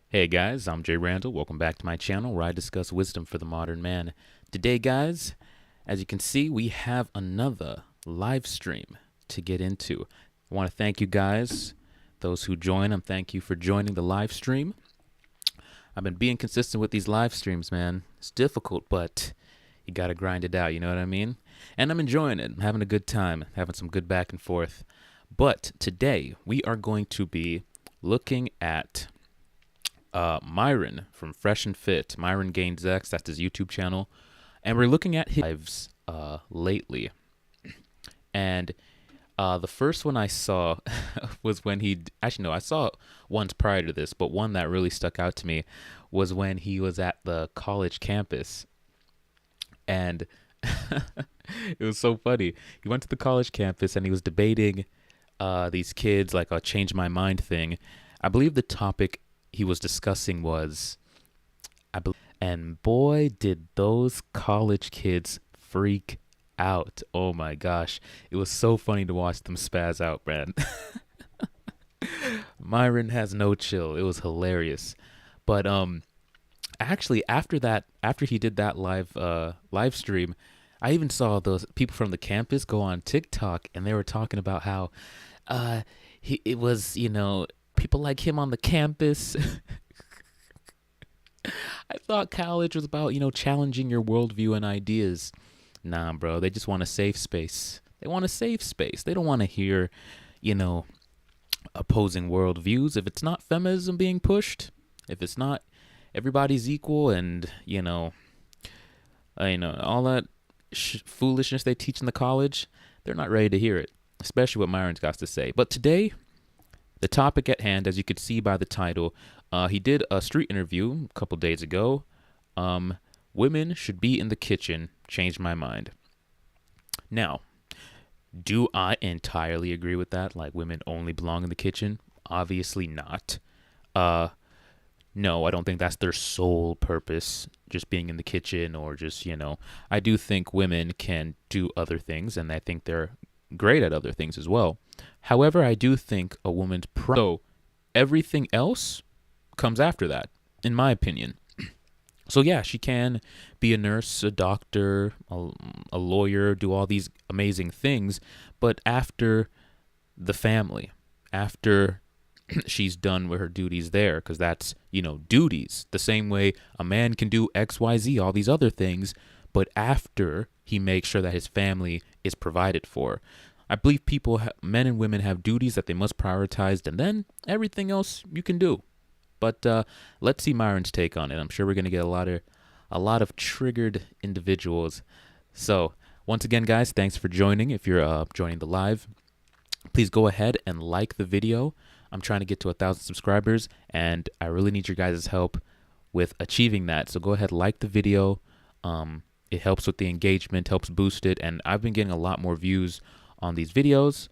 Hey guys, I'm Jay Randall. Welcome back to my channel where I discuss wisdom for the modern man. Today, guys, as you can see, we have another live stream to get into. I want to thank you guys, those who join. Thank you for joining the live stream. I've been being consistent with these live streams, man. It's difficult, but you got to grind it out, you know what I mean? And I'm enjoying it. I'm having a good time, having some good back and forth. But today, we are going to be looking at Myron from Fresh and Fit. Myron Gains X, that's his YouTube channel. And we're looking at his lives lately. And the first one I saw was when actually, no, I saw ones prior to this, but one that really stuck out to me was when he was at the college campus. And it was so funny. He went to the college campus and he was debating these kids, like a change my mind thing. I believe the topic he was discussing was, and boy, did those college kids freak out. Oh my gosh. It was so funny to watch them spaz out, man. Myron has no chill. It was hilarious. But actually after he did that live stream, I even saw those people from the campus go on TikTok and they were talking about how it was, people like him on the campus. I thought college was about, challenging your worldview and ideas. Nah, bro, they just want a safe space. They want a safe space. They don't want to hear, opposing worldviews. If it's not feminism being pushed, if it's not everybody's equal and, all that foolishness they teach in the college, they're not ready to hear it, especially what Myron's got to say. But today, the topic at hand, as you could see by the title, he did a street interview a couple days ago. Women should be in the kitchen. Changed my mind. Now, do I entirely agree with that? Like women only belong in the kitchen? Obviously not. No, I don't think that's their sole purpose, just being in the kitchen or just, I do think women can do other things and I think they're great at other things as well. However, I do think a woman's so everything else comes after that, in my opinion. So yeah, she can be a nurse, a doctor, a lawyer, do all these amazing things, but after the family, after she's done with her duties there, because that's, duties. The same way a man can do X, Y, Z, all these other things, but after he makes sure that his family is provided for. I believe men and women have duties that they must prioritize, and then everything else you can do. But let's see Myron's take on it. I'm sure we're going to get a lot of triggered individuals. So once again, guys, thanks for joining. If you're joining the live, please go ahead and like the video. I'm trying to get to 1,000 subscribers, and I really need your guys' help with achieving that. So go ahead, like the video. It helps with the engagement, helps boost it, and I've been getting a lot more views on these videos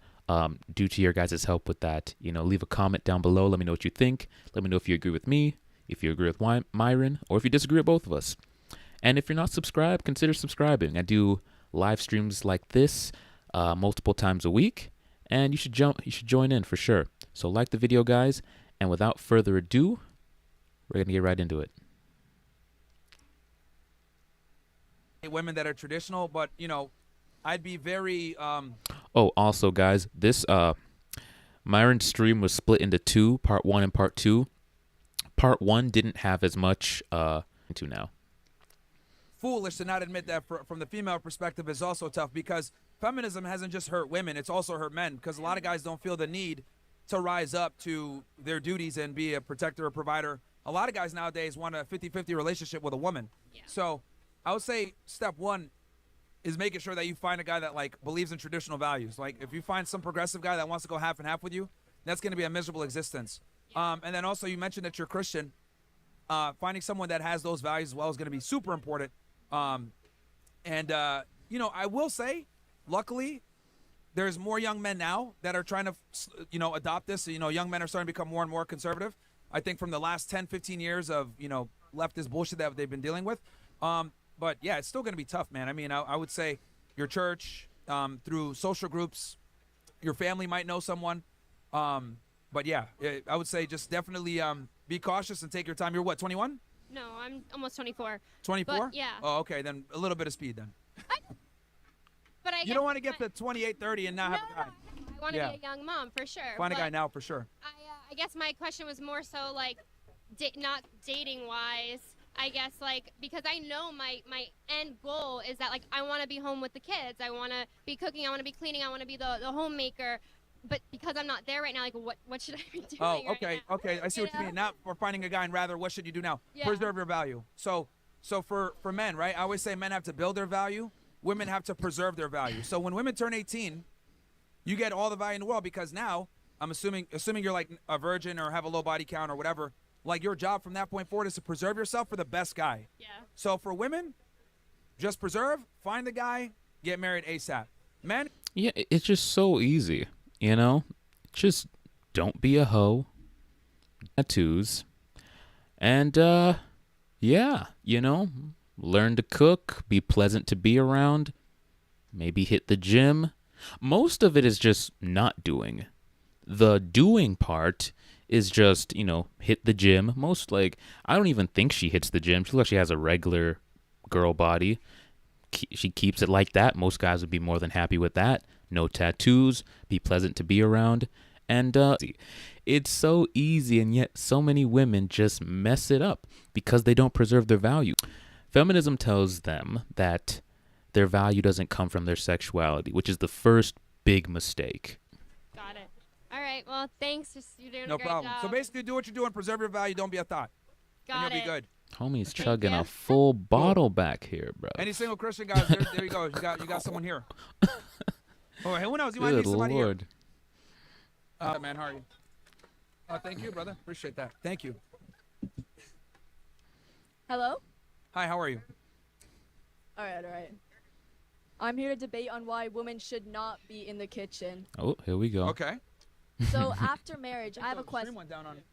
due to your guys' help with that. Leave a comment down below. Let me know what you think. Let me know if you agree with me, if you agree with Myron, or if you disagree with both of us. And if you're not subscribed, consider subscribing. I do live streams like this multiple times a week, and you should join in for sure. So like the video, guys, and without further ado, we're gonna get right into it. Women that are traditional, but I'd be very Oh, also, guys, this Myron stream was split into two, part 1 and part 2. Part 1 didn't have as much into now. foolish to not admit that from the female perspective is also tough, because feminism hasn't just hurt women, it's also hurt men, because a lot of guys don't feel the need to rise up to their duties and be a protector or provider. A lot of guys nowadays want a 50-50 relationship with a woman. Yeah. So I would say step one is making sure that you find a guy that believes in traditional values. Like if you find some progressive guy that wants to go half and half with you, that's going to be a miserable existence. Yeah. And then also you mentioned that you're Christian. Finding someone that has those values as well is going to be super important. I will say, luckily, there's more young men now that are trying to, adopt this. Young men are starting to become more and more conservative. I think from the last 10, 15 years of, leftist bullshit that they've been dealing with. But yeah, it's still going to be tough, man. I mean, I would say your church, through social groups, your family might know someone. But yeah, I would say just definitely be cautious and take your time. You're what, 21? No, I'm almost 24. 24? But, yeah. Oh, okay, then a little bit of speed then. But I You don't want to get to 28, 30 and not have a guy. I want to Yeah. be a young mom for sure. Find a but guy now for sure. I guess my question was more so like, not dating wise. I guess like because I know my end goal is that like I want to be home with the kids. I want to be cooking. I want to be cleaning. I want to be the homemaker. But because I'm not there right now, like what should I be doing? Oh, right okay, now? okay. I see what you mean. Not for finding a guy, and rather, what should you do now? Yeah. Preserve your value. So for men, right? I always say men have to build their value. Women have to preserve their value. So when women turn 18, you get all the value in the world because now I'm assuming you're like a virgin or have a low body count or whatever. Like your job from that point forward is to preserve yourself for the best guy. Yeah. So for women, just preserve, find the guy, get married ASAP. Men, Yeah, it's just so easy, you know? Just don't be a hoe. Tattoos. And, yeah, you know, learn to cook, be pleasant to be around, maybe hit the gym. Most of it is just not doing. The doing part is just, you know, hit the gym. I don't even think she hits the gym. She actually has a regular girl body. She keeps it like that. Most guys would be more than happy with that. No tattoos, be pleasant to be around. And it's so easy, and yet so many women just mess it up because they don't preserve their value. Feminism tells them that their value doesn't come from their sexuality, which is the first big mistake. Got it. All right. Well, thanks. You're doing no a great problem. job. So basically, do what you're doing, preserve your value, don't be a thought, and Got you'll it. be good. Homie's Thank chugging you. a full bottle back here, bro. Any single Christian guys, there you go. You got someone here. Oh, hey, who knows? You might Good need somebody Lord. here. Man, how are you? Thank you, brother. Appreciate that. Thank you. Hello? Hi, how are you? All right. I'm here to debate on why women should not be in the kitchen. Oh, here we go. Okay. So after marriage, I have a question. Stream went down on it.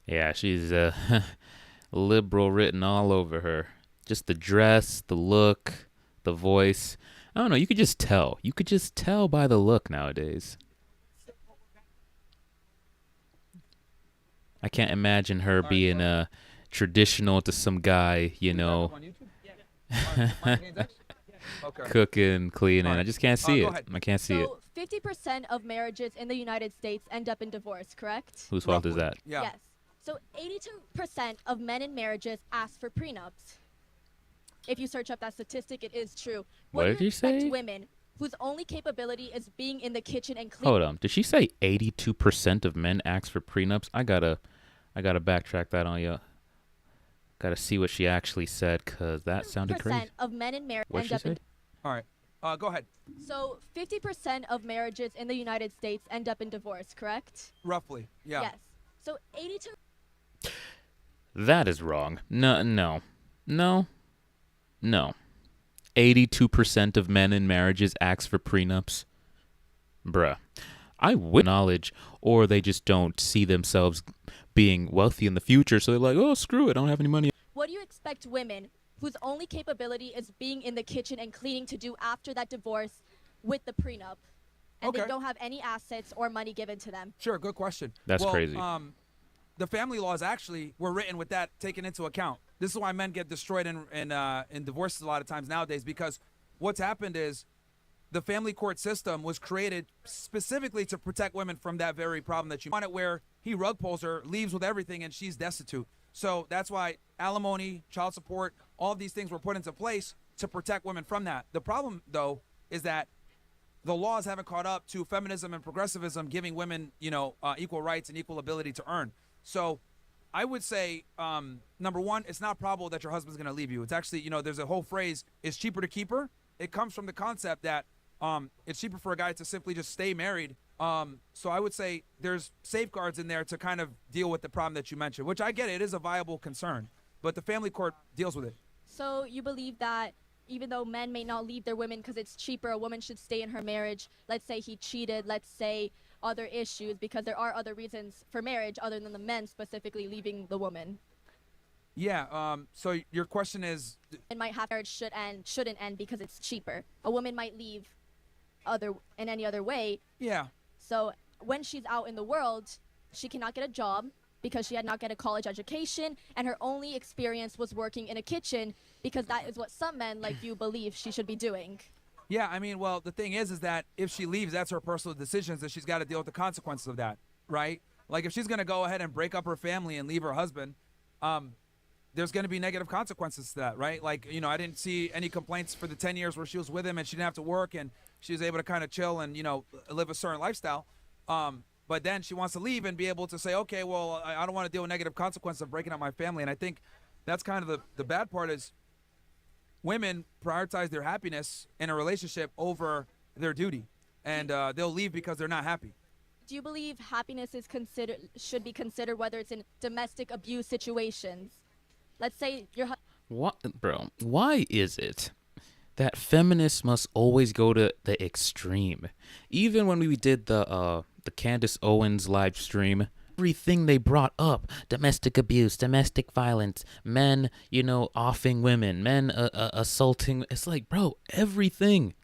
Yeah, she's liberal written all over her. Just the dress, the look, the voice. I don't know. You could just tell. You could just tell by the look nowadays. I can't imagine her right, being so- traditional to some guy, you know, On YouTube? Okay. cooking, cleaning. All right. I just can't see Go it. ahead. I can't see it. So 50% of marriages in the United States end up in divorce, correct? Whose fault is Roughly. that? Yeah. Yes. So 82% of men in marriages ask for prenups. If you search up that statistic, it is true. What do did you expect say? women whose only capability is being in the kitchen and cleaning? Hold on. Did she say 82% of men ask for prenups? I gotta backtrack that on you. Gotta see what she actually said, cause that sounded crazy. Percent of men in marriage What'd end she up say? in. All right. Go ahead. So 50% of marriages in the United States end up in divorce, correct? Roughly. Yeah. Yes. So 82. That is wrong. No. 82% of men in marriages ask for prenups. Bruh. I would knowledge, or they just don't see themselves being wealthy in the future, so they're like, oh, screw it, I don't have any money. What do you expect women whose only capability is being in the kitchen and cleaning to do after that divorce with the prenup? And Okay. they don't have any assets or money given to them. Sure. Good question. That's Well, crazy. The family laws actually were written with that taken into account. This is why men get destroyed in divorces a lot of times nowadays, because what's happened is the family court system was created specifically to protect women from that very problem that you want it, where he rug pulls her, leaves with everything, and she's destitute. So that's why alimony, child support, all of these things were put into place to protect women from that. The problem, though, is that the laws haven't caught up to feminism and progressivism giving women, equal rights and equal ability to earn. So I would say, number one, it's not probable that your husband's going to leave you. It's actually, there's a whole phrase, it's cheaper to keep her. It comes from the concept that it's cheaper for a guy to simply just stay married. So I would say there's safeguards in there to kind of deal with the problem that you mentioned, which I get it is a viable concern, but the family court deals with it. So you believe that even though men may not leave their women because it's cheaper, a woman should stay in her marriage. Let's say he cheated, let's say other issues, because there are other reasons for marriage other than the men specifically leaving the woman. Yeah. So your question is, And might have marriage shouldn't end because it's cheaper. A woman might leave in any other way. yeah. So when she's out in the world, she cannot get a job because she had not get a college education, and her only experience was working in a kitchen because that is what some men like you believe she should be doing. Yeah, I mean, well, the thing is that if she leaves, that's her personal decisions, and she's got to deal with the consequences of that, right? Like, if she's going to go ahead and break up her family and leave her husband, there's going to be negative consequences to that, right? Like, you know, I didn't see any complaints for the 10 years where she was with him and she didn't have to work and she was able to kind of chill and, you know, live a certain lifestyle. But then she wants to leave and be able to say, okay, well, I don't want to deal with negative consequences of breaking up my family. And I think that's kind of the bad part is women prioritize their happiness in a relationship over their duty. And they'll leave because they're not happy. Do you believe happiness is should be considered whether it's in domestic abuse situations? Let's say What, bro? Why is it that feminists must always go to the extreme? Even when we did the Candace Owens live stream, everything they brought up, domestic abuse, domestic violence, men, you know, offing women, men assaulting, it's like, bro, everything.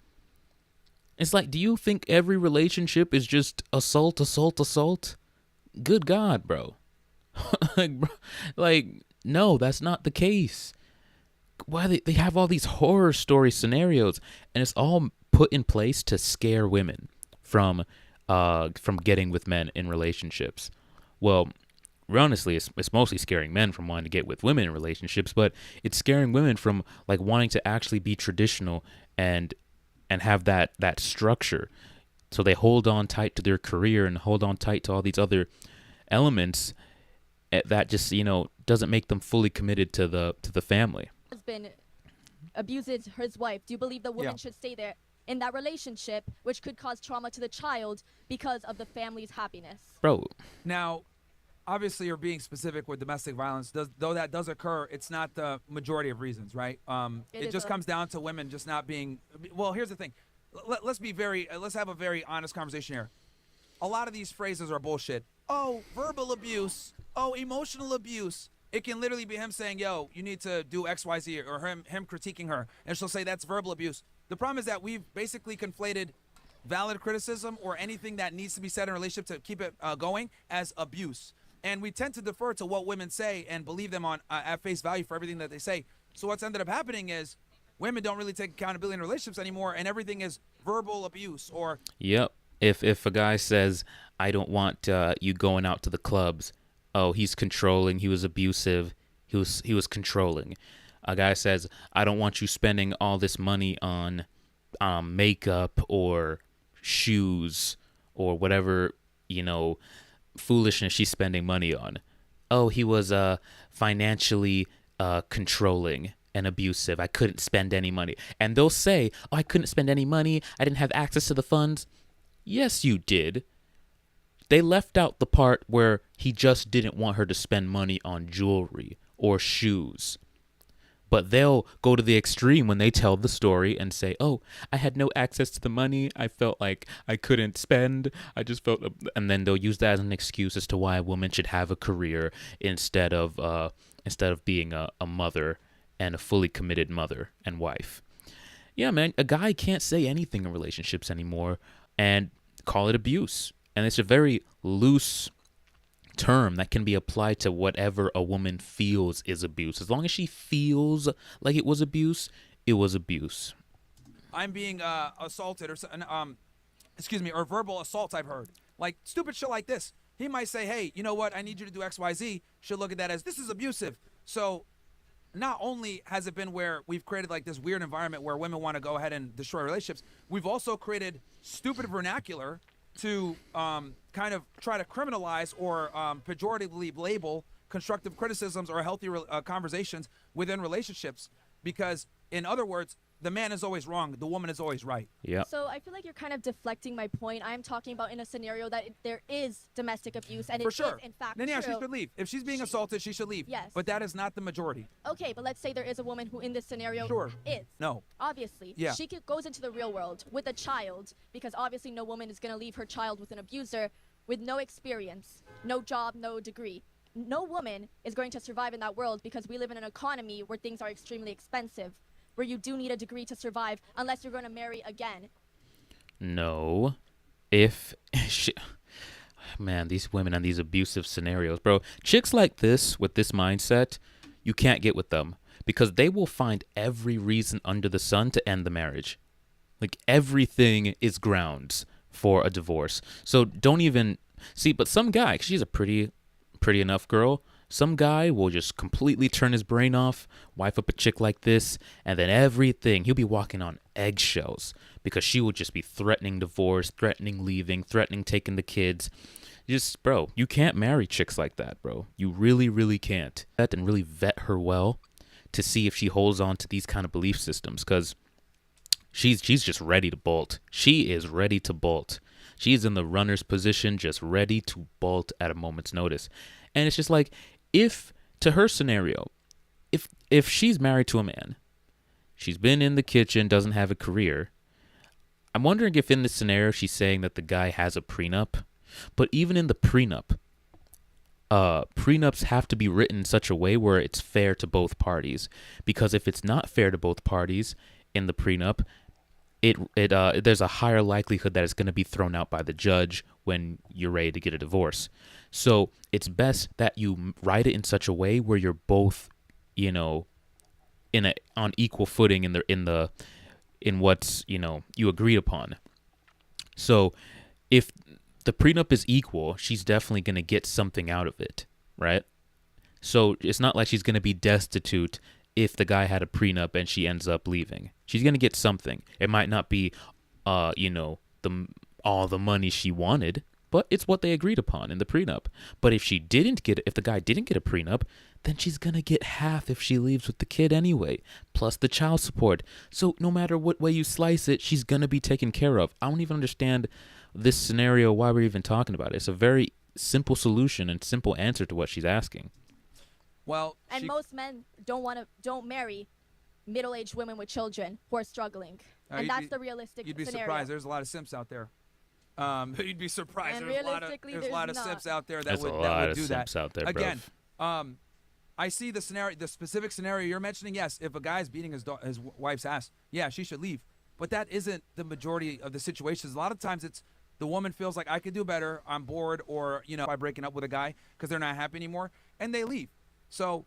It's like, do you think every relationship is just assault, assault, assault? Good God, bro. like, no, that's not the case. Why they have all these horror story scenarios, and it's all put in place to scare women from getting with men in relationships. Well, honestly, it's mostly scaring men from wanting to get with women in relationships, but it's scaring women from like wanting to actually be traditional and have that structure. So they hold on tight to their career and hold on tight to all these other elements that just, you know, doesn't make them fully committed to the family. husband abuses his wife, do you believe the woman should stay there in that relationship, which could cause trauma to the child because of the family's happiness? Bro, Now, obviously, you're being specific with domestic violence. Though that does occur, it's not the majority of reasons, right? It just comes down to women just not being. Well, here's the thing. Let's have a very honest conversation here. A lot of these phrases are bullshit. Oh, verbal abuse. Oh, emotional abuse. It can literally be him saying, "Yo, you need to do X, Y, Z," or him critiquing her, and she'll say that's verbal abuse. The problem is that we've basically conflated valid criticism or anything that needs to be said in a relationship to keep it going as abuse. And we tend to defer to what women say and believe them on at face value for everything that they say. So what's ended up happening is women don't really take accountability in relationships anymore, and everything is verbal abuse or. yep. If a guy says, "I don't want you going out to the clubs," oh, he's controlling. He was abusive. He was controlling. A guy says, "I don't want you spending all this money on makeup or shoes or whatever, you know, foolishness she's spending money on." Oh, he was financially controlling and abusive. I couldn't spend any money. And they'll say, "Oh, I couldn't spend any money. I didn't have access to the funds." Yes, you did. They left out the part where he just didn't want her to spend money on jewelry or shoes. But they'll go to the extreme when they tell the story and say, "Oh, I had no access to the money. I felt like I couldn't spend. I just felt," and then they'll use that as an excuse as to why a woman should have a career instead of being a mother and a fully committed mother and wife. Yeah, man, a guy can't say anything in relationships anymore and call it abuse. And it's a very loose term that can be applied to whatever a woman feels is abuse. As long as she feels like it was abuse, it was abuse. I'm being assaulted or or verbal assaults. I've heard like stupid shit like this. He might say, "Hey, you know what? I need you to do X, Y, Z." She'll look at that as this is abusive. So not only has it been where we've created like this weird environment where women want to go ahead and destroy relationships, we've also created stupid vernacular to kind of try to criminalize or pejoratively label constructive criticisms or healthy conversations within relationships. Because, in other words, the man is always wrong, the woman is always right. Yeah. So I feel like you're kind of deflecting my point. I'm talking about in a scenario that there is domestic abuse, and For it sure. is in fact Then yeah, she true. should leave. If she's being assaulted, she should leave. Yes. But that is not the majority. Okay, but let's say there is a woman who in this scenario Sure. is. No. Obviously. Yeah. She goes into the real world with a child, because obviously no woman is going to leave her child with an abuser with no experience, no job, no degree. No woman is going to survive in that world because we live in an economy where things are extremely expensive, where you do need a degree to survive unless you're going to marry again. No. If she, man, these women and these abusive scenarios, bro. Chicks like this with this mindset, you can't get with them because they will find every reason under the sun to end the marriage. Like everything is grounds for a divorce. So don't even see. But some guy, 'cause she's a pretty enough girl. Some guy will just completely turn his brain off, wife up a chick like this, and then everything, he'll be walking on eggshells because she will just be threatening divorce, threatening leaving, threatening taking the kids. Just, bro, you can't marry chicks like that, bro. You really, really can't. And really vet her well to see if she holds on to these kind of belief systems because she's just ready to bolt. She is ready to bolt. She's in the runner's position, just ready to bolt at a moment's notice. And it's just like, if to her scenario, if she's married to a man, she's been in the kitchen, doesn't have a career. I'm wondering if in this scenario she's saying that the guy has a prenup. But even in the prenup, prenups have to be written in such a way where it's fair to both parties. Because if it's not fair to both parties in the prenup, there's a higher likelihood that it's going to be thrown out by the judge when you're ready to get a divorce. So it's best that you write it in such a way where you're both, on equal footing in what's you agreed upon. So if the prenup is equal, she's definitely going to get something out of it, right? So it's not like she's going to be destitute if the guy had a prenup and she ends up leaving. She's going to get something. It might not be, all the money she wanted, but it's what they agreed upon in the prenup. But if the guy didn't get a prenup, then she's going to get half if she leaves with the kid anyway, plus the child support. So no matter what way you slice it, she's going to be taken care of. I don't even understand this scenario, why we're even talking about it. It's a very simple solution and simple answer to what she's asking. Well, And most men don't marry middle-aged women with children who are struggling. And that's the realistic You'd be scenario. surprised. There's a lot of simps out there. You'd be surprised. And There's a lot of not. simps out there that There's would a lot of do simps that. out there, Again, bruv. I see the specific scenario you're mentioning. Yes, if a guy's beating his wife's ass, yeah, she should leave. But that isn't the majority of the situations. A lot of times it's the woman feels like I could do better. I'm bored, or by breaking up with a guy because they're not happy anymore, and they leave. So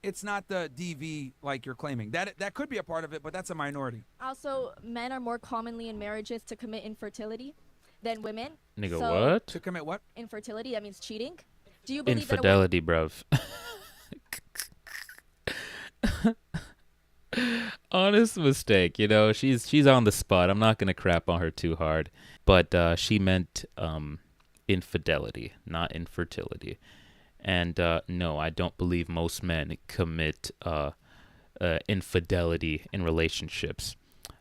it's not the DV like you're claiming. That could be a part of it, but that's a minority. Also, men are more commonly in marriages to commit infertility than women. Nigga, So, what? To commit what? Infertility, that means cheating. Do you believe Infidelity, bruv. Honest mistake, she's on the spot. I'm not gonna crap on her too hard, but she meant infidelity, not infertility. And no, I don't believe most men commit infidelity in relationships.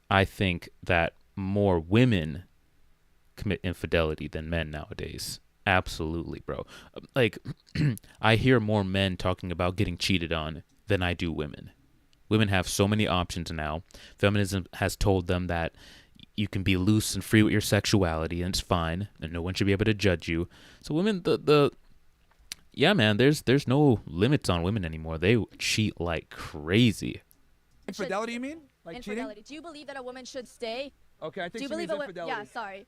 I think that more women commit infidelity than men nowadays. Absolutely, bro. Like, I hear more men talking about getting cheated on than I do women. Women have so many options now. Feminism has told them that you can be loose and free with your sexuality, and it's fine, and no one should be able to judge you. So women, yeah, man, there's no limits on women anymore. They cheat like crazy. Infidelity, you mean? Like infidelity. cheating? Do you believe that a woman should stay? Okay, I think Do you she believe means infidelity. Yeah, sorry.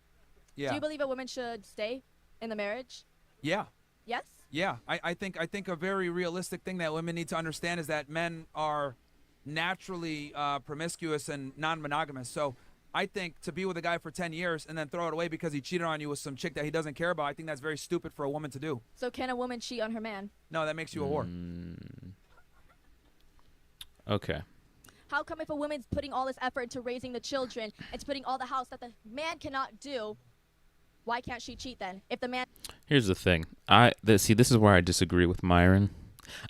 Yeah. Do you believe a woman should stay in the marriage? Yeah. Yes? Yeah, I think a very realistic thing that women need to understand is that men are naturally promiscuous and non-monogamous. So I think to be with a guy for 10 years and then throw it away because he cheated on you with some chick that he doesn't care about, I think that's very stupid for a woman to do. So can a woman cheat on her man? No, that makes you a whore. Okay. How come if a woman's putting all this effort into raising the children, it's putting all the house that the man cannot do, why can't she cheat then? If the man... Here's the thing. This is where I disagree with Myron.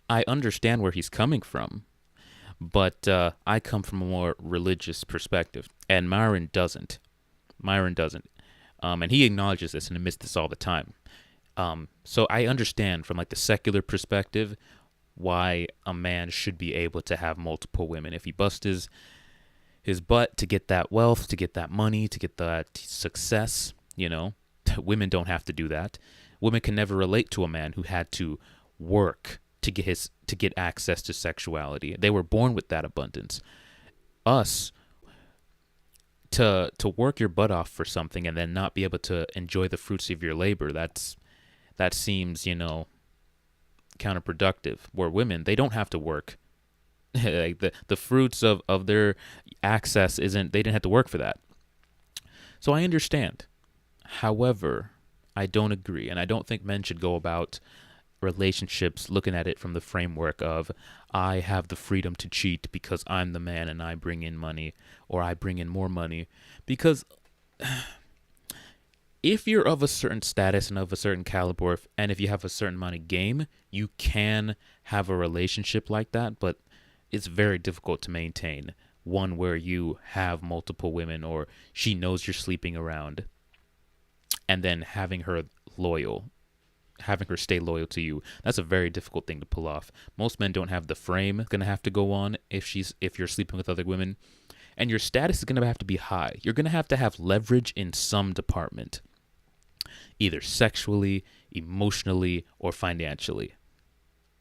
I understand where he's coming from, but I come from a more religious perspective, and Myron doesn't. And he acknowledges this and admits this all the time. So I understand from like the secular perspective why a man should be able to have multiple women. If he busts his butt to get that wealth, to get that money, to get that success, women don't have to do that. Women can never relate to a man who had to work to get access to sexuality. They were born with that abundance. Us, to work your butt off for something and then not be able to enjoy the fruits of your labor, that's that seems, counterproductive. Where women, they don't have to work. Like the fruits of their access isn't, they didn't have to work for that. So I understand. However, I don't agree, and I don't think men should go about relationships looking at it from the framework of I have the freedom to cheat because I'm the man and I bring in money, or I bring in more money. Because if you're of a certain status and of a certain caliber, and if you have a certain amount of game, you can have a relationship like that, but it's very difficult to maintain one where you have multiple women, or she knows you're sleeping around, and then having her stay loyal to you. That's a very difficult thing to pull off. Most men don't have the frame gonna have to go on if you're sleeping with other women, and your status is gonna have to be high. You're gonna have leverage in some department, either sexually, emotionally, or financially.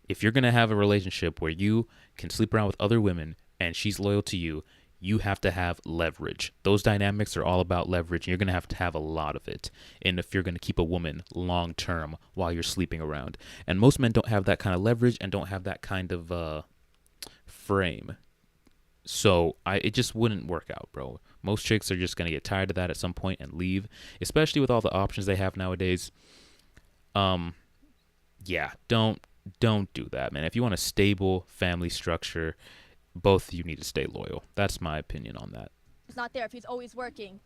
If you're gonna have a relationship where you can sleep around with other women and she's loyal to you, you have to have leverage. Those dynamics are all about leverage, and you're going to have a lot of it. And if you're going to keep a woman long term while you're sleeping around. And most men don't have that kind of leverage and don't have that kind of frame. So it just wouldn't work out, bro. Most chicks are just going to get tired of that at some point and leave, especially with all the options they have nowadays. Yeah, don't do that, man. If you want a stable family structure, both of you need to stay loyal. That's my opinion on that. It's not there if he's always working.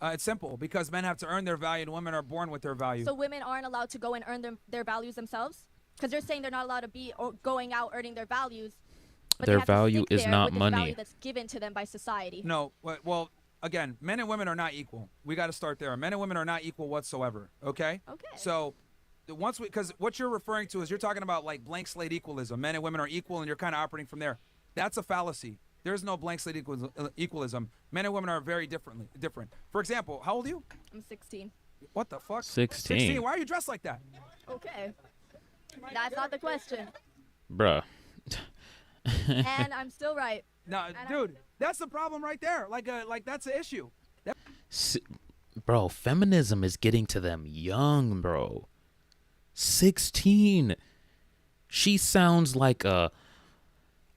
It's simple, because men have to earn their value and women are born with their value. So women aren't allowed to go and earn their values themselves? Because they're saying they're not allowed to be going out earning their values. But Their they have to value stick is there not with this money. value that's given to them by society. No, well, again, men and women are not equal. We got to start there. Men and women are not equal whatsoever, okay? Okay. So because what you're referring to is you're talking about like blank slate equalism. Men and women are equal, and you're kind of operating from there. That's a fallacy. There's no blank slate equalism. Men and women are very different. For example, how old are you? I'm 16. What the fuck? 16. Why are you dressed like that? Okay. That's not the question. Bruh. And I'm still right. No, dude, that's the problem right there. Like that's the issue. Bro, feminism is getting to them young, bro. 16. She sounds like a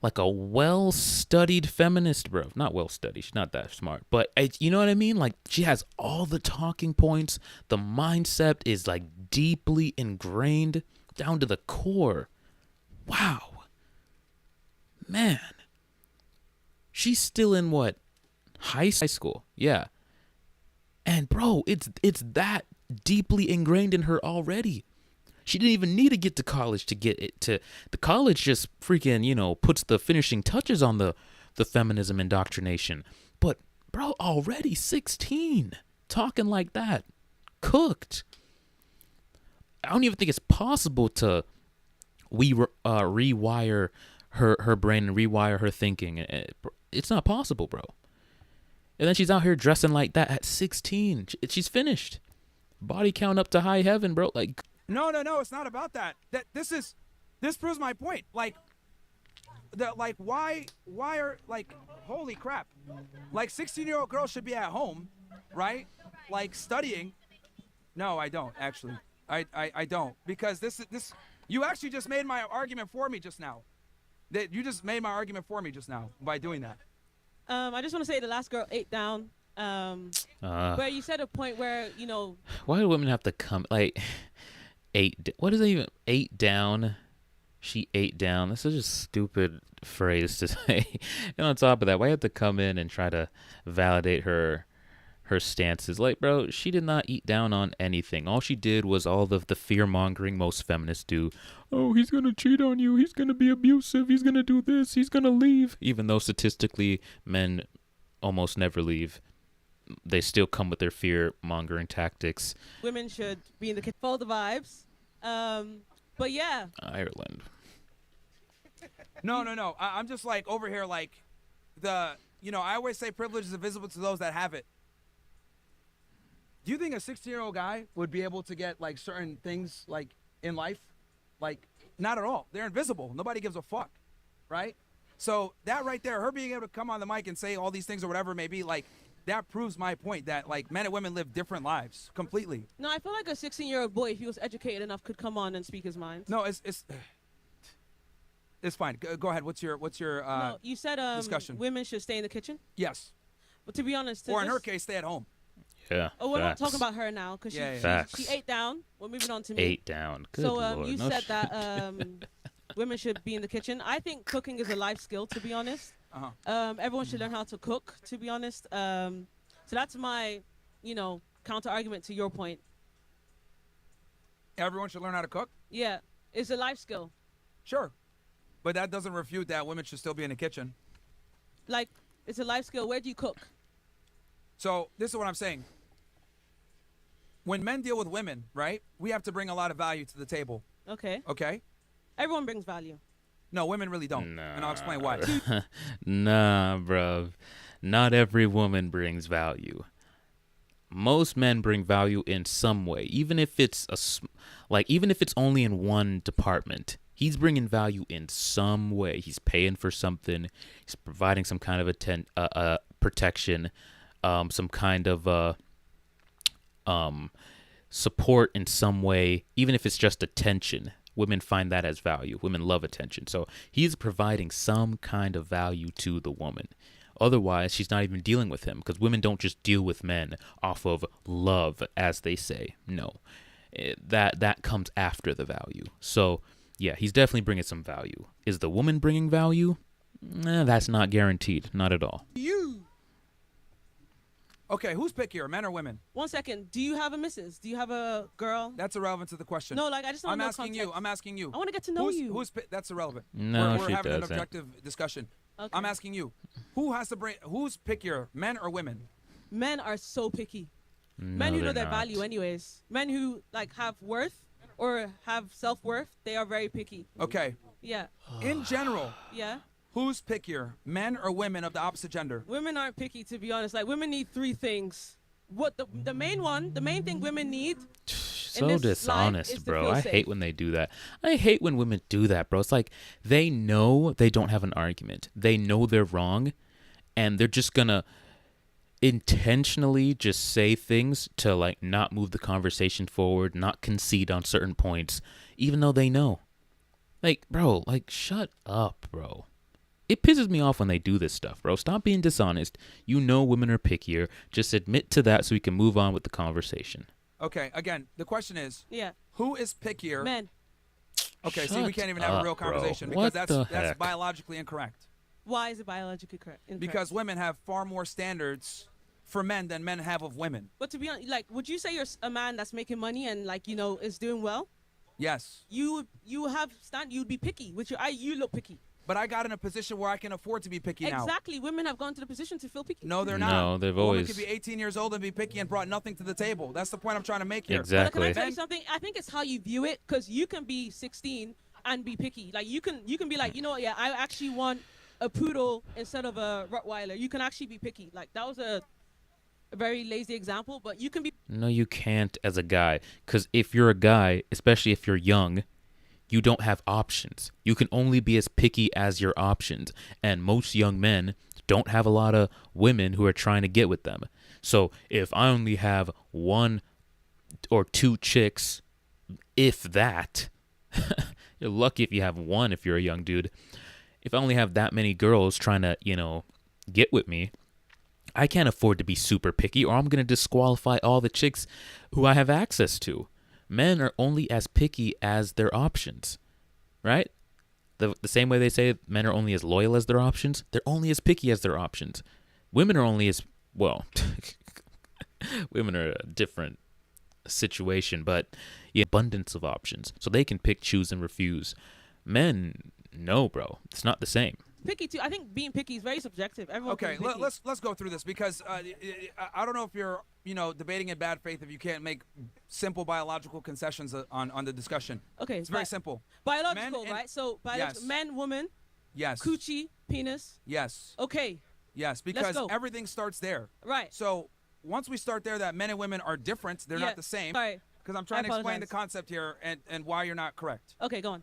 well-studied feminist, bro. Not well-studied. She's not that smart. But you know what I mean? Like, she has all the talking points. The mindset is, like, deeply ingrained down to the core. Wow. Man. She's still in what? High school. Yeah. And, bro, it's that deeply ingrained in her already. She didn't even need to get to college to get it to the college. Just freaking, puts the finishing touches on the feminism indoctrination. But bro, already 16, talking like that, cooked. I don't even think it's possible to rewire her brain and rewire her thinking. It's not possible, bro. And then she's out here dressing like that at 16. She's finished. Body count up to high heaven, bro. Like. No, it's not about that. This proves my point. Why are holy crap. 16-year-old girls should be at home, right? Like studying. No, I don't actually. I don't, because this you actually just made my argument for me just now. That you just made my argument for me just now by doing that. I just want to say the last girl ate down. Where you said a point where, Why do women have to come what is it even? 8 down. She ate down. That's such a stupid phrase to say. And on top of that, why you have to come in and try to validate her stances? Like, bro, she did not eat down on anything. All she did was all the fear mongering most feminists do. Oh, he's gonna cheat on you. He's gonna be abusive. He's gonna do this. He's gonna leave. Even though statistically, men almost never leave. They still come with their fear mongering tactics. Women should be in the follow the vibes. But yeah. Ireland. No. I'm just like over here like I always say privilege is invisible to those that have it. Do you think a 16-year-old guy would be able to get like certain things like in life? Like, not at all. They're invisible. Nobody gives a fuck, right? So that right there, her being able to come on the mic and say all these things or whatever it may be, like, that proves my point that like men and women live different lives completely. No, I feel like a 16-year-old boy, if he was educated enough, could come on and speak his mind. No, it's fine. Go ahead. What's your no, you said discussion? Women should stay in the kitchen. Yes. But to be honest, Or in her case, stay at home. Yeah. Oh, we're not facts. talking about her now because she ate down. We're moving on to me. Ate down. Good So Lord. you No said shit. that women should be in the kitchen. I think cooking is a life skill, to be honest. Everyone should learn how to cook, to be honest. So that's my, counter argument to your point. Everyone should learn how to cook. Yeah, it's a life skill. Sure, but that doesn't refute that women should still be in the kitchen. Like, it's a life skill. Where do you cook? So this is what I'm saying. When men deal with women, right, we have to bring a lot of value to the table. Okay. Okay? Everyone brings value. No, women really don't. Nah. And I'll explain why. Nah, bruv. Not every woman brings value. Most men bring value in some way, even if it's even if it's only in one department. He's bringing value in some way. He's paying for something. He's providing some kind of protection, some kind of support in some way, even if it's just attention. Women find that as value. Women love attention. So he's providing some kind of value to the woman. Otherwise, she's not even dealing with him, because women don't just deal with men off of love, as they say. No, that comes after the value. So yeah, he's definitely bringing some value. Is the woman bringing value? That's not guaranteed. Not at all. You. Okay, who's pickier, men or women? 1 second. Do you have a missus? Do you have a girl? That's irrelevant to the question. No, like I just don't know asking context. you. I'm asking you. I want to get to know you. That's irrelevant. No, we're she having an doesn't. objective discussion. Okay. I'm asking you. Who's pickier, men or women? Men are so picky. No, Men who know they're their not. value anyways. Men who like have worth or have self-worth, they are very picky. Okay. Yeah. In general, Yeah. who's pickier, men or women of the opposite gender? Women aren't picky, to be honest. Like, women need 3 things. What the main thing women need So this life dishonest, is to bro. feel I safe. hate when they do that. I hate when women do that, bro. It's like they know they don't have an argument. They know they're wrong, and they're just gonna intentionally just say things to like not move the conversation forward, not concede on certain points, even though they know. Like, bro, like shut up, bro. It pisses me off when they do this stuff, bro. Stop being dishonest. You know women are pickier. Just admit to that so we can move on with the conversation. Okay, again, the question is, Yeah. who is pickier? Men. Okay, see, we Shut can't even have a real up, bro. conversation What because the that's heck? biologically incorrect. Why is it biologically correct? Incorrect? Because women have far more standards for men than men have of women. But to be honest, like, would you say you're a man that's making money and like is doing well? Yes. You'd be picky. You look picky. But I got in a position where I can afford to be picky now. Exactly. Women have gone to the position to feel picky. No, they're not. No, they've A woman always- could be 18 years old and be picky and brought nothing to the table. That's the point I'm trying to make here. But can I Exactly. tell you something? I think it's how you view it, because you can be 16 and be picky. Like you can be like, you know what? Yeah, I actually want a poodle instead of a Rottweiler. You can actually be picky. Like that was a very lazy example, but you can be. No, you can't as a guy. Because if you're a guy, especially if you're young, you don't have options. You can only be as picky as your options. And most young men don't have a lot of women who are trying to get with them. So if I only have 1 or 2 chicks, if that, you're lucky if you have 1 if you're a young dude. If I only have that many girls trying to, get with me, I can't afford to be super picky, or I'm going to disqualify all the chicks who I have access to. Men are only as picky as their options, right? The same way they say men are only as loyal as their options, they're only as picky as their options. Women are only as, well, women are a different situation, but abundance of options. So they can pick, choose, and refuse. Men, no, bro. It's not the same. Picky too. I think being picky is very subjective. Everyone. Okay, can be picky. let's go through this because I don't know if you're debating in bad faith if you can't make simple biological concessions on the discussion. Okay, It's very simple. Biological, Men and- right? So Yes. men, woman, Yes. coochie, penis. Yes. Okay, Yes. Because go. everything starts there. right. So once we start there, that men and women are different. They're Yeah, not the same. Sorry. Because I'm trying to explain the apologize. concept here and why you're not correct. Okay, go on.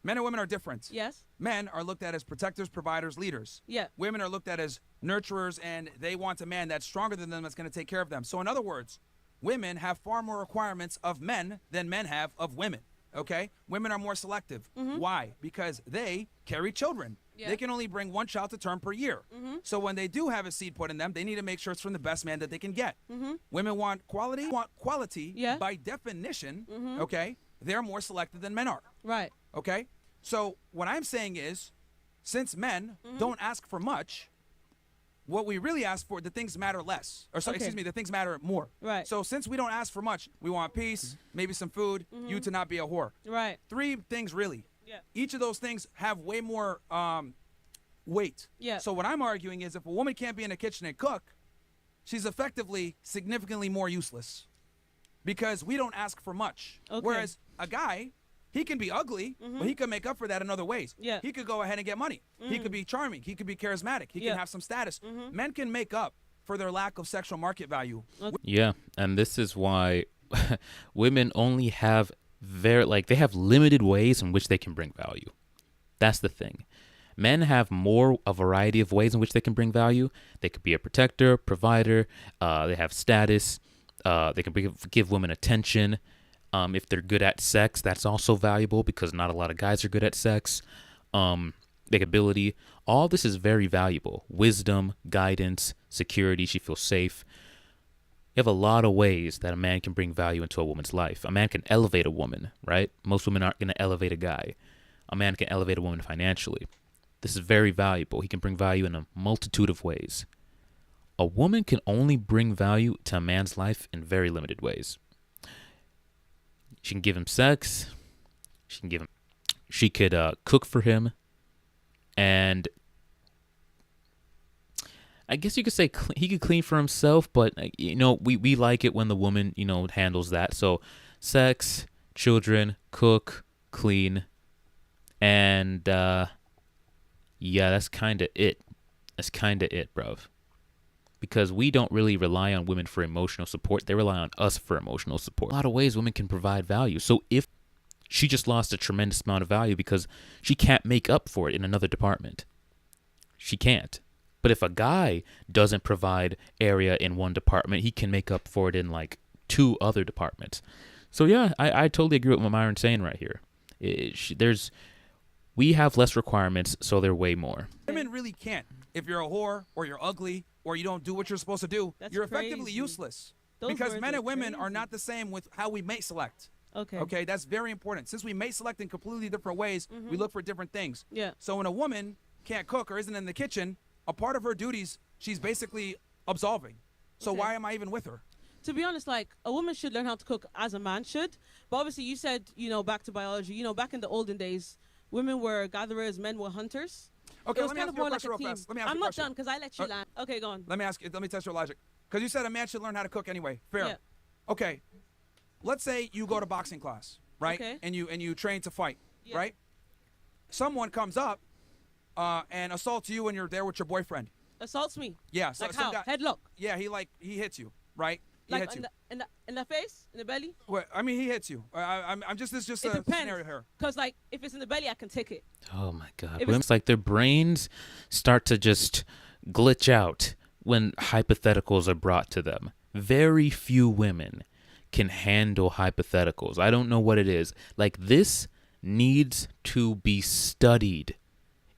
Men and women are different. Yes. Men are looked at as protectors, providers, leaders. Yeah. Women are looked at as nurturers, and they want a man that's stronger than them, that's going to take care of them. So in other words, women have far more requirements of men than men have of women. Okay? Women are more selective. Why? Because they carry children. Yeah. They can only bring one child to term per year. So when they do have a seed put in them, they need to make sure it's from the best man that they can get. Women want quality. Yeah. By definition. Okay? They're more selective than men are. Right. Okay? So what I'm saying is, since men don't ask for much, what we really ask for, the things matter less. Or sorry, Okay. excuse me, the things matter more. Right. So since we don't ask for much, we want peace, maybe some food, you to not be a whore. Right. 3 things really. Yeah. Each of those things have way more weight. Yeah. So what I'm arguing is if a woman can't be in the kitchen and cook, she's effectively significantly more useless because we don't ask for much. Okay. Whereas a guy, he can be ugly, but he can make up for that in other ways. Yeah. He could go ahead and get money. He could be charming. He could be charismatic. He Yeah. can have some status. Men can make up for their lack of sexual market value. Yeah, and this is why women only have they have limited ways in which they can bring value. That's the thing. Men have a variety of ways in which they can bring value. They could be a protector, provider. They have status. They can give women attention. If they're good at sex, that's also valuable because not a lot of guys are good at sex. Like ability. All this is very valuable. Wisdom, guidance, security. She feels safe. You have a lot of ways that a man can bring value into a woman's life. A man can elevate a woman, right? Most women aren't going to elevate a guy. A man can elevate a woman financially. This is very valuable. He can bring value in a multitude of ways. A woman can only bring value to a man's life in very limited ways. She can give him sex. She could cook for him. And I guess you could say he could clean for himself, but we like it when the woman handles that. So sex, children, cook, clean, and yeah, that's kind of it. That's kind of it, bruv. Because we don't really rely on women for emotional support. They rely on us for emotional support. A lot of ways women can provide value. So if she just lost a tremendous amount of value because she can't make up for it in another department. She can't. But if a guy doesn't provide area in one department, he can make up for it in like 2 other departments. So yeah, I totally agree with what Myron's saying right here. We have less requirements, so they're way more. Women really can't. If you're a whore or you're ugly or you don't do what you're supposed to do, That's you're effectively crazy. useless. Those Because words men are and women are crazy. not the same with how we mate select. Okay. Okay, that's very important. Since we mate select in completely different ways, we look for different things. Yeah. So when a woman can't cook or isn't in the kitchen, a part of her duties, she's basically absolving. So Okay. why am I even with her? To be honest, like a woman should learn how to cook as a man should. But obviously, you said back to biology. Back in the olden days, women were gatherers, men were hunters. Okay, It was let me kind ask of you a more like question a real team. fast. Let me ask I'm you a not question. done because I let you Uh, land. Okay, go on. Let me test your logic. Because you said a man should learn how to cook anyway. Fair. Yeah. Okay. Let's say you go to boxing class, right? Okay. And you train to fight, Yeah. right? Someone comes up and assaults you and you're there with your boyfriend. Assaults me. Yeah. So Like some how? guy, Headlock. yeah, he hits you, right? He Like hits you. in the face, in the belly. Well, I mean, he hits you. I'm just this is just It a depends. scenario here. Cause like if it's in the belly, I can take it. Oh my God. If Women's like their brains start to just glitch out when hypotheticals are brought to them. Very few women can handle hypotheticals. I don't know what it is. Like this needs to be studied.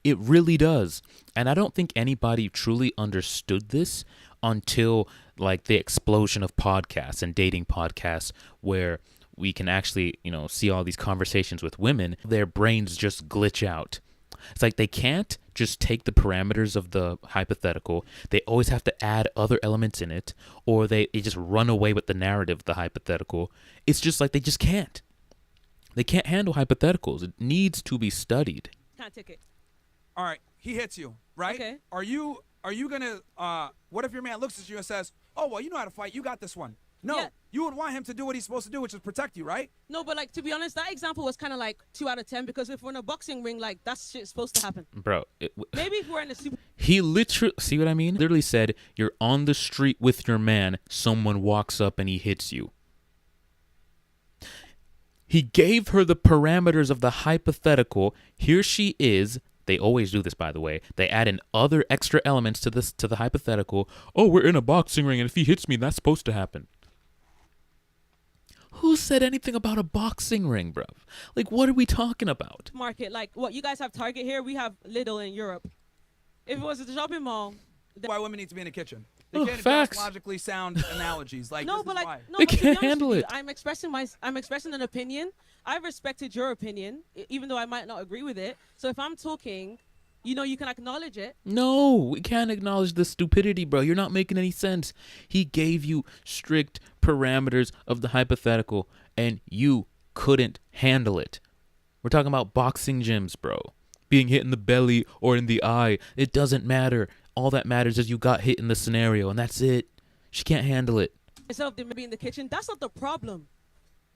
It really does. And I don't think anybody truly understood this until like the explosion of podcasts and dating podcasts where we can actually, see all these conversations with women. Their brains just glitch out. It's like they can't just take the parameters of the hypothetical. They always have to add other elements in it, or they just run away with the narrative of the hypothetical. It's just like they just can't. They can't handle hypotheticals. It needs to be studied. Can't take it. All right, he hits you, right? Okay. Are you gonna? What if your man looks at you and says, "Oh well, you know how to fight. You got this one." No, Yeah. you would want him to do what he's supposed to do, which is protect you, right? No, but like to be honest, that example was kind of like 2 out of 10 because if we're in a boxing ring, like that shit's supposed to happen. Bro, Maybe if we're in a super. he literally, see what I mean? Literally said, you're on the street with your man, someone walks up and he hits you. He gave her the parameters of the hypothetical. Here she is. They always do this, by the way. They add in other extra elements to the hypothetical. Oh, we're in a boxing ring, and if he hits me, that's supposed to happen. Who said anything about a boxing ring, bruv? Like, what are we talking about? Market, like what you guys have Target here, we have Lidl in Europe. If it was at the shopping mall, Why women need to be in the kitchen. They Oh, can't facts. address logically sound analogies. Like, no, this but is like why. no, They but to be can't honest handle with you, it. I'm expressing an opinion. I respected your opinion, even though I might not agree with it. So if I'm talking, you know, you can acknowledge it. No, we can't acknowledge the stupidity, bro. You're not making any sense. He gave you strict parameters of the hypothetical, and you couldn't handle it. We're talking about boxing gyms, bro. Being hit in the belly or in the eye, it doesn't matter. All that matters is you got hit in the scenario, and that's it. She can't handle it. Instead of them being in the kitchen, that's not the problem.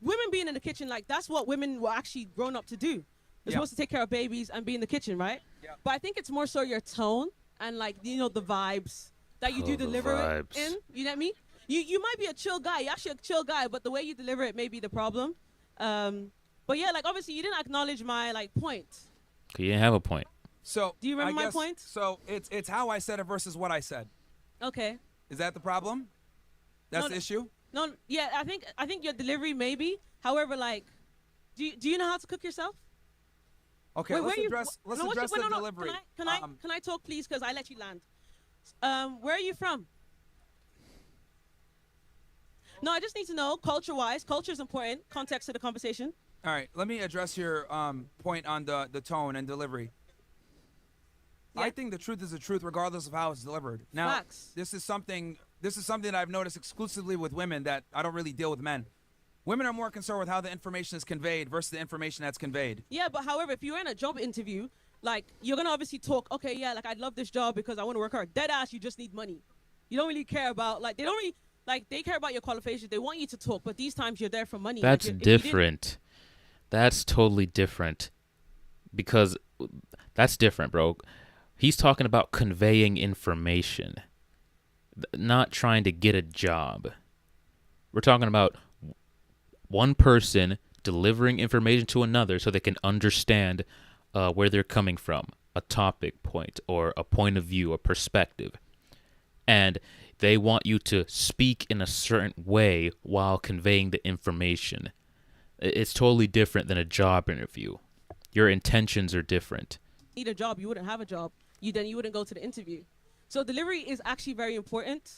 Women being in the kitchen, like that's what women were actually grown up to do. They're Yeah. supposed to take care of babies and be in the kitchen, right? Yeah. But I think it's more so your tone and like, you know, the vibes that you Oh, do the deliver it vibes. in. You know what I mean? You might be a chill guy. You're actually a chill guy, but the way you deliver it may be the problem. But yeah, like obviously you didn't acknowledge my like point. You didn't have a point. So Do you remember I my guess- point? So it's how I said it versus what I said. Okay. Is that the problem? That's No, the issue? No, yeah, I think your delivery maybe. However, like, do you know how to cook yourself? Okay, Wait, let's where you- address no, what's the your- no, no, delivery. Can I talk, please? Because I let you land. Where are you from? No, I just need to know culture-wise. Culture is important. Context to the conversation. All right, let me address your point on the tone and delivery. Yeah. I think the truth is the truth regardless of how it's delivered. Now, Facts. this is something that I've noticed exclusively with women that I don't really deal with men. Women are more concerned with how the information is conveyed versus the information that's conveyed. Yeah, but however, if you're in a job interview, like you're gonna obviously talk. Okay, yeah, like I'd love this job because I want to work hard. Dead ass, you just need money. You don't really care about like they don't really like they care about your qualifications. They want you to talk, but these times you're there for money. Like, That's if you didn't- different. That's totally different. Because that's different, bro. He's talking about conveying information, not trying to get a job. We're talking about one person delivering information to another so they can understand where they're coming from, a topic point or a point of view, a perspective. And they want you to speak in a certain way while conveying the information. It's totally different than a job interview. Your intentions are different. need a job, you wouldn't have a job. You wouldn't go to the interview. So delivery is actually very important.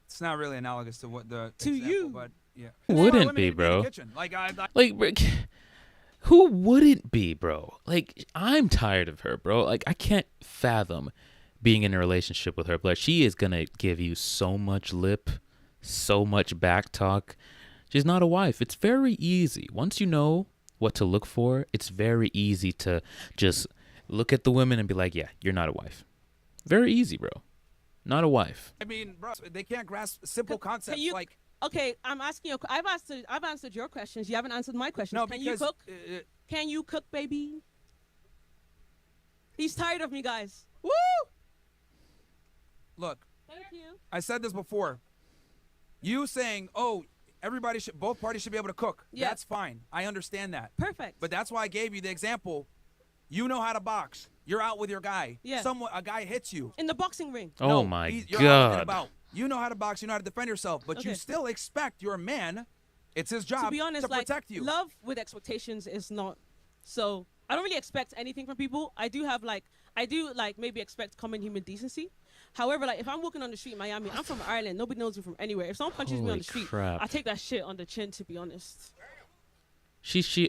It's not really analogous to what the To example, you. but yeah. Wouldn't Women be, need to in the bro. kitchen. Like I Like, who wouldn't be, bro? Like, I'm tired of her, bro. Like, I can't fathom being in a relationship with her. But she is gonna give you so much lip, so much back talk. She's not a wife. It's very easy. Once you know what to look for, it's very easy to just look at the women and be like, yeah, you're not a wife. Very easy, bro. Not a wife. I mean, bro, they can't grasp simple concepts you- like Okay, I'm asking you. I've answered your questions. You haven't answered my questions. no Can because you cook? Can you cook, baby? He's tired of me, guys. Woo! look, Thank you. I said this before. You saying, "Oh, both parties should be able to cook." Yeah. That's fine. I understand that. Perfect. But that's why I gave you the example. You know how to box. You're out with your guy. Yeah. A guy hits you. in the boxing ring. Oh No, my you're out and God. about. You know how to box. You know how to defend yourself. But you Okay. still expect your man. It's his job To be honest, like protect you. love with expectations is not. So I don't really expect anything from people. I do maybe expect common human decency. However, like if I'm walking on the street in Miami, I'm from Ireland. Nobody knows me from anywhere. If someone punches me on Holy the street, crap. I take that shit on the chin. To be honest,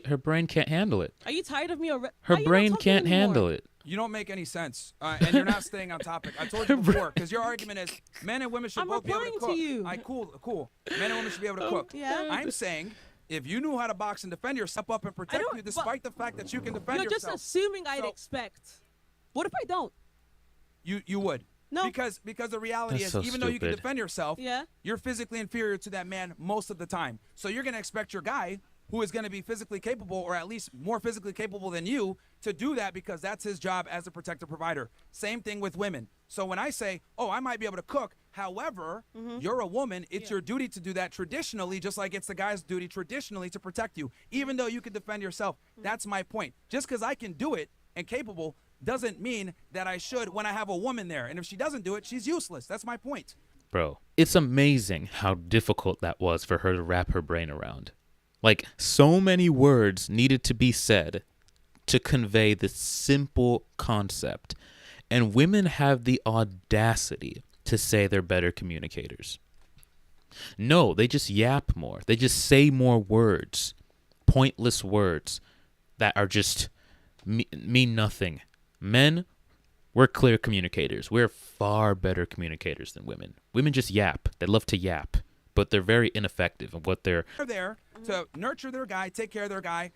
Her brain can't handle it. are you tired of me already? Her brain can't handle it. You don't make any sense, and you're not staying on topic. I told you before, because your argument is men and women should I'm both be able to replying cook. to you. Cool. Men and women should be able to cook. Yeah. I'm saying if you knew how to box and defend yourself, step up and protect don't- you, but- despite the fact that you can defend You're just yourself. assuming I'd So- expect. What if I don't? You would. No. Because the reality That's is, so even though you can stupid. defend yourself, Yeah. you're physically inferior to that man most of the time. So you're gonna expect your guy, who is going to be physically capable, or at least more physically capable than you, to do that because that's his job as a protector provider. Same thing with women. So when I say, oh, I might be able to cook, however, you're a woman, it's your duty to do that traditionally, just like it's the guy's duty traditionally to protect you, even though you can defend yourself. That's my point. Just because I can do it and capable doesn't mean that I should when I have a woman there. And if she doesn't do it, she's useless. That's my point. Bro, it's amazing how difficult that was for her to wrap her brain around. Like, so many words needed to be said to convey this simple concept. And women have the audacity to say they're better communicators. No, they just yap more. They just say more words, pointless words that are just mean nothing. Men, we're clear communicators. We're far better communicators than women. Women just yap. They love to yap, but they're very ineffective in what they're there to nurture their guy, take care of their guy,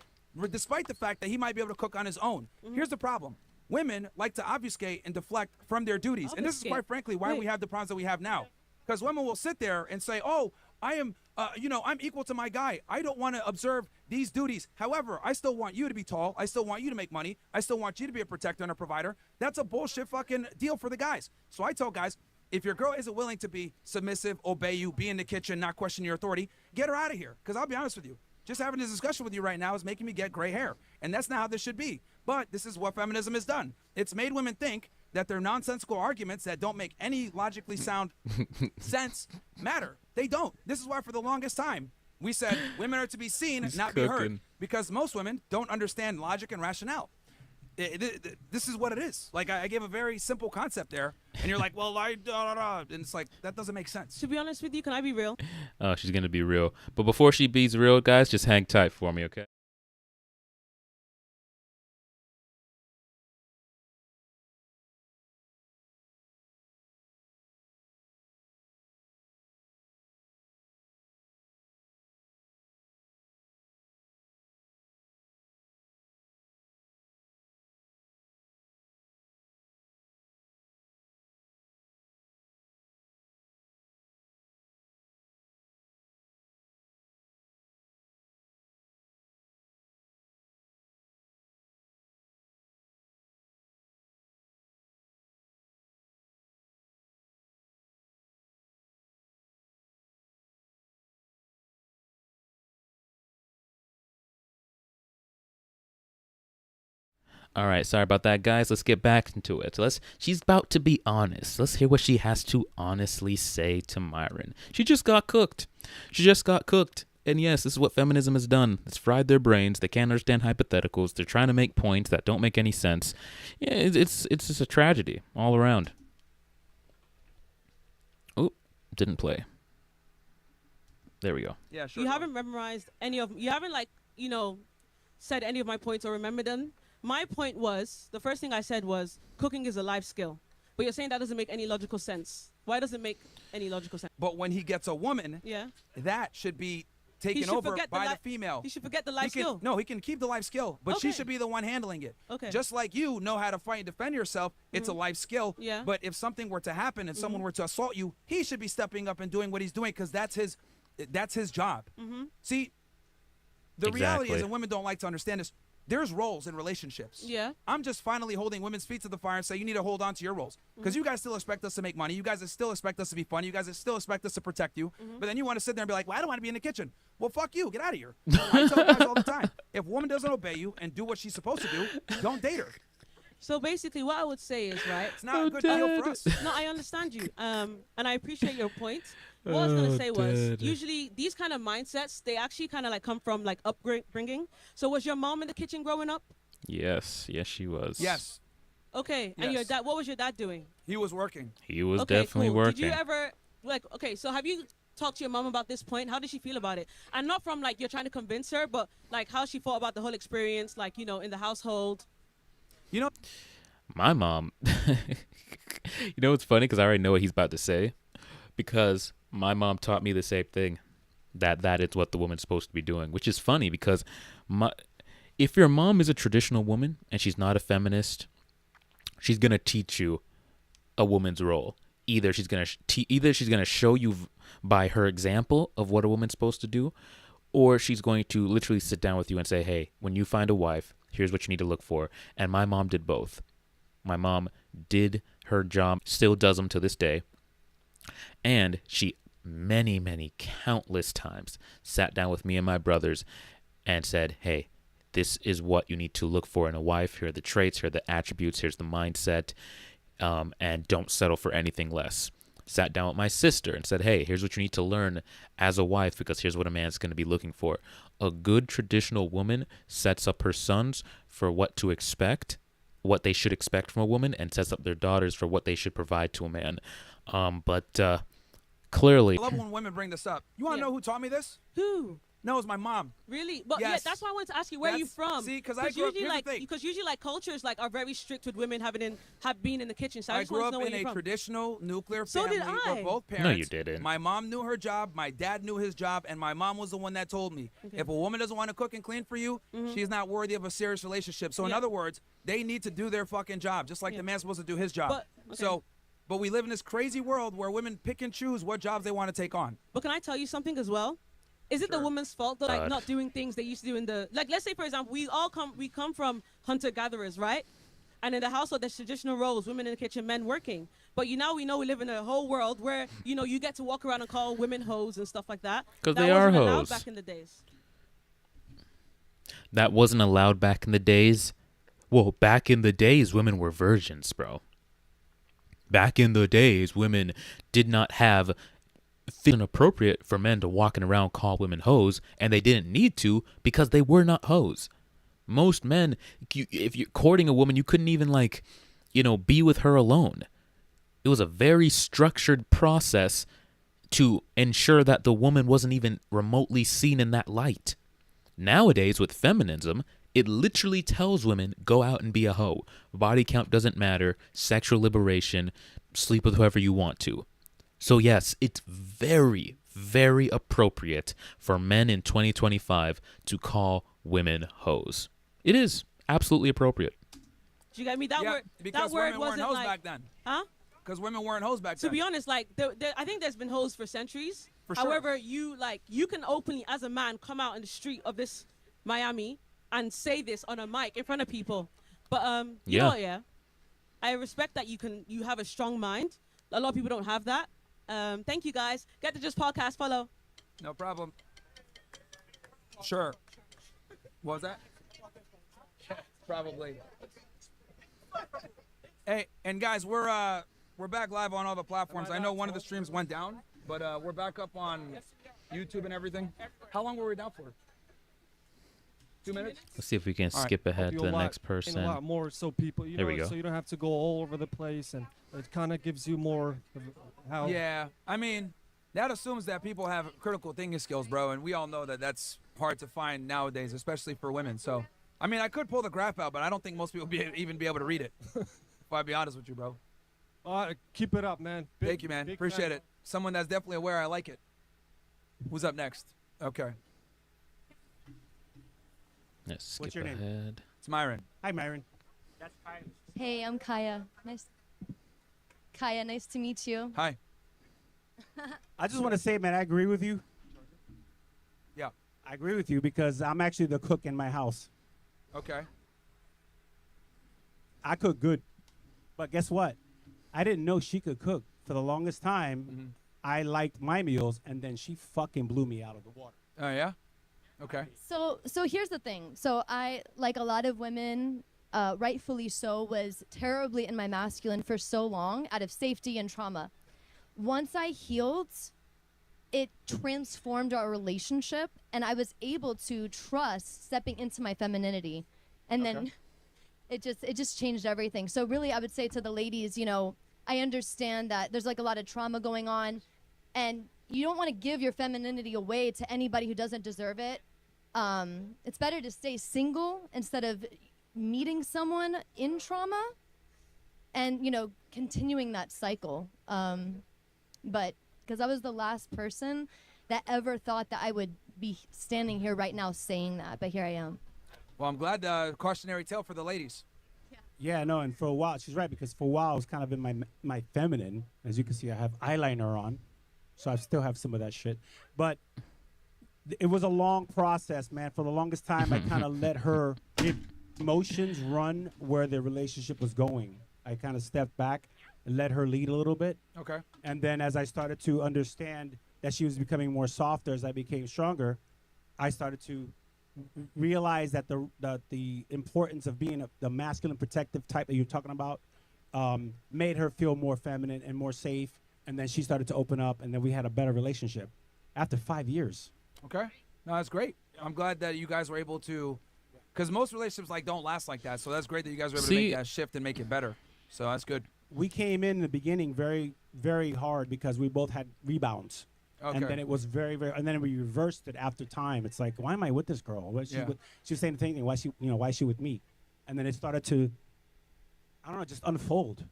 despite the fact that he might be able to cook on his own. Here's the problem. Women like to obfuscate and deflect from their duties. And this is quite frankly why we have the problems that we have now. Because women will sit there and say, oh, I am, I'm equal to my guy. I don't want to observe these duties. However, I still want you to be tall. I still want you to make money. I still want you to be a protector and a provider. That's a bullshit fucking deal for the guys. So I tell guys, if your girl isn't willing to be submissive, obey you, be in the kitchen, not question your authority, get her out of here. Because I'll be honest with you. Just having this discussion with you right now is making me get gray hair. And that's not how this should be. But this is what feminism has done. It's made women think that their nonsensical arguments that don't make any logically sound sense matter. They don't. This is why for the longest time we said women are to be seen, not be heard. Because most women don't understand logic and rationale. This is what it is. Like, I gave a very simple concept there, and you're like, well, and it's like, that doesn't make sense. To be honest with you, can I be real? Oh, she's going to be real. But before she be's real, guys, just hang tight for me, okay? All right, sorry about that, guys. Let's get back into it. She's about to be honest. Let's hear what she has to honestly say to Myron. She just got cooked. And yes, this is what feminism has done. It's fried their brains. They can't understand hypotheticals. They're trying to make points that don't make any sense. Yeah, it's just a tragedy all around. Oh, didn't play. There we go. Yeah, sure. You haven't memorized any of. You haven't said any of my points or remembered them. My point was, the first thing I said was, cooking is a life skill. But you're saying that doesn't make any logical sense. Why does it make any logical sense? But when he gets a woman, that should be taken over by the female. He should forget the life skill. No, he can keep the life skill, but she should be the one handling it. Okay. Just like you know how to fight and defend yourself, it's a life skill. Yeah. But if something were to happen and someone were to assault you, he should be stepping up and doing what he's doing because that's his job. See, the reality is, and women don't like to understand this, there's roles in relationships. Yeah. I'm just finally holding women's feet to the fire and say you need to hold on to your roles. Because you guys still expect us to make money. You guys still expect us to be funny. You guys still expect us to protect you. But then you want to sit there and be like, well, I don't want to be in the kitchen. Well, fuck you. Get out of here. I tell guys all the time, if a woman doesn't obey you and do what she's supposed to do, don't date her. So basically what I would say is, right? It's not a good deal for us. No, I understand you. And I appreciate your point. What I was going to say was, usually these kind of mindsets, they actually kind of come from upbringing. So was your mom in the kitchen growing up? Yes, she was. Yes. Okay, and your dad, what was your dad doing? He was working. He was definitely working. Did you ever, so have you talked to your mom about this point? How did she feel about it? And not from you're trying to convince her, but how she thought about the whole experience, in the household. My mom, it's funny because I already know what he's about to say because my mom taught me the same thing, that is what the woman's supposed to be doing, which is funny because if your mom is a traditional woman and she's not a feminist, she's going to teach you a woman's role. Either she's going to show you by her example of what a woman's supposed to do, or she's going to literally sit down with you and say, hey, when you find a wife, here's what you need to look for. And my mom did both. My mom did her job, still does them to this day. And she many countless times sat down with me and my brothers and said, hey, this is what you need to look for in a wife. Here are the traits, here are the attributes, here's the mindset, and don't settle for anything less. Sat down with my sister and said, hey, here's what you need to learn as a wife, because here's what a man's going to be looking for. A good traditional woman sets up her sons for what to expect, what they should expect from a woman, and sets up their daughters for what they should provide to a man. But clearly, I love when women bring this up. You want to know who taught me this? Who? No, it's my mom. Really? But Yes. yeah, that's why I wanted to ask you, where are you from? See, because I grew up, here's the thing. Because usually like cultures like are very strict with women have been in the kitchen. So I I just grew want to up know in where a you're from. traditional nuclear So family did I. where both parents. No, you didn't. My mom knew her job. My dad knew his job, and my mom was the one that told me, if a woman doesn't want to cook and clean for you, she's not worthy of a serious relationship. So in Yeah. other words, they need to do their fucking job, just like the man's supposed to do his job. But But we live in this crazy world where women pick and choose what jobs they want to take on. But can I tell you something as well? Is it the Sure. woman's fault though, like not doing things they used to do in the let's say for example we come from hunter gatherers, right? And in the household there's traditional roles, women in the kitchen, men working. But we know we live in a whole world where you get to walk around and call women hoes and stuff like that. 'Cause That they are wasn't allowed hoes. back in the days. that wasn't allowed back in the days. Well, back in the days, women were virgins, bro. Back in the days, women did not have inappropriate for men to walking around call women hoes, and they didn't need to because they were not hoes. Most men, if you're courting a woman, you couldn't even be with her alone. It was a very structured process to ensure that the woman wasn't even remotely seen in that light. Nowadays, with feminism, it literally tells women, go out and be a hoe. Body count doesn't matter. Sexual liberation. Sleep with whoever you want to. So yes, it's very, very appropriate for men in 2025 to call women hoes. It is absolutely appropriate. Do you get me? That Yeah, word because that word women weren't wasn't hoes like, back then. huh? Because women weren't hoes back To then. be honest, like I think there's been hoes for centuries. For sure. However, you can openly as a man come out in the street of this Miami and say this on a mic in front of people. But you know what, yeah, I respect that you have a strong mind. A lot of people don't have that. Thank you guys. Get the Just Podcast follow. No problem. Sure. What was that? Probably. Hey, and guys, we're back live on all the platforms. I know one of the streams went down, but we're back up on YouTube and everything. How long were we down for? 2 minutes? Let's see if we can skip ahead to the next person. A lot more, so people, There we go. so you don't have to go all over the place, and it kind of gives you more of how. Yeah, I mean, that assumes that people have critical thinking skills, bro, and we all know that that's hard to find nowadays, especially for women. So, I mean, I could pull the graph out, but I don't think most people even be able to read it. If I be honest with you, bro. Keep it up, man. Thank you, man. Appreciate it. Someone that's definitely aware. I like it. Who's up next? Okay. Let's skip What's your name? ahead. It's Myron. Hi, Myron. Hey, I'm Kaya. Nice to meet you. Hi. I just want to say, man, I agree with you. Yeah. I agree with you because I'm actually the cook in my house. Okay. I cook good. But guess what? I didn't know she could cook. For the longest time, I liked my meals, and then she fucking blew me out of the water. Oh, yeah? Okay. So here's the thing. So I, like a lot of women, rightfully so, was terribly in my masculine for so long out of safety and trauma. Once I healed, it transformed our relationship, and I was able to trust stepping into my femininity, and then it just changed everything. So really, I would say to the ladies, I understand that there's like a lot of trauma going on, and you don't want to give your femininity away to anybody who doesn't deserve it. It's better to stay single instead of meeting someone in trauma and, continuing that cycle. But because I was the last person that ever thought that I would be standing here right now saying that, but here I am. Well, I'm glad cautionary tale for the ladies. Yeah, no, and for a while, she's right, because for a while I was kind of in my feminine. As you can see, I have eyeliner on, so I still have some of that shit. But it was a long process, man. For the longest time, I kind of let her emotions run where the relationship was going. I kind of stepped back let her lead a little bit. Okay. And then as I started to understand that she was becoming more softer as I became stronger, I started to realize that the importance of being the masculine protective type that you're talking about made her feel more feminine and more safe. And then she started to open up, and then we had a better relationship after 5 years. Okay. No, that's great. I'm glad that you guys were able to, because most relationships don't last like that. So that's great that you guys were able to make that shift and make it better. So that's good. We came in the beginning very, very hard because we both had rebounds. Okay. And then it was very, very, and then we reversed it after time. It's like, why am I with this girl? She was saying the same thing. Why is she with me? And then it started to, I don't know, just unfold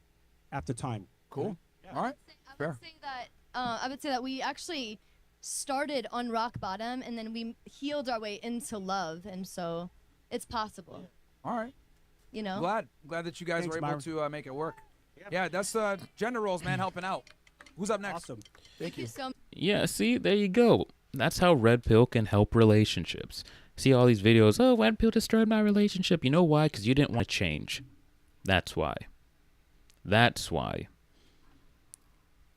after time. Cool. Yeah. All right. I would say that we actually started on rock bottom and then we healed our way into love, and so it's possible. All right. You know. Glad that you guys were able Myron. to make it work. Yeah, that's gender roles, man, helping out. Who's up next? Awesome. Thank you. So Yeah, see, there you go. That's how red pill can help relationships. See all these videos, oh, red pill destroyed my relationship. You know why? Because you didn't want to change. That's why. That's why.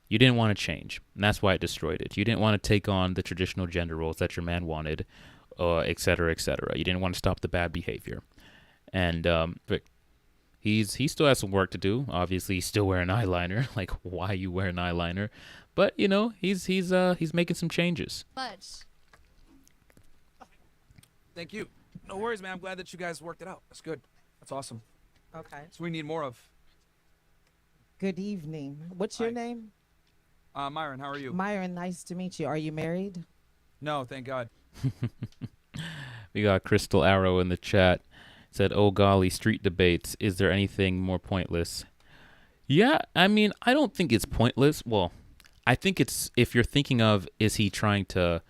You didn't want to change, and that's why it destroyed it. You didn't want to take on the traditional gender roles that your man wanted, et cetera, et cetera. You didn't want to stop the bad behavior. And he still has some work to do. Obviously, he's still wearing eyeliner. Like, why you wearing eyeliner? But you know, he's making some changes. much. Thank you. No worries, man. I'm glad that you guys worked it out. That's good. That's awesome. Okay. So we need more of. Good evening. What's your name? Myron, how are you? Myron, nice to meet you. Are you married? No, thank God. We got Crystal Arrow in the chat. Said, oh golly, street debates. Is there anything more pointless? Yeah, I mean, I don't think it's pointless. Well, I think it's, if you're thinking of, is he trying to,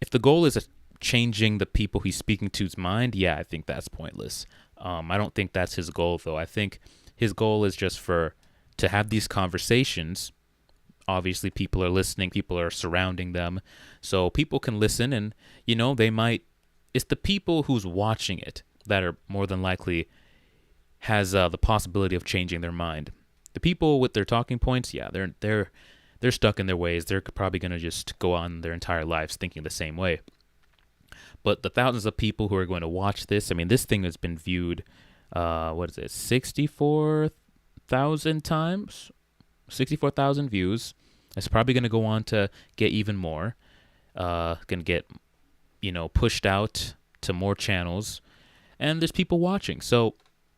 if the goal is changing the people he's speaking to's mind, yeah, I think that's pointless. I don't think that's his goal, though. I think his goal is just to have these conversations. Obviously, people are listening, people are surrounding them, so people can listen, and, you know, it's the people who's watching it that are more than likely has the possibility of changing their mind. The people with their talking points, yeah, they're stuck in their ways. They're probably going to just go on their entire lives thinking the same way. But the thousands of people who are going to watch this, I mean, this thing has been viewed, 64,000 times? 64,000 views. It's probably going to go on to get even more. Going to get, pushed out to more channels. And there's people watching. So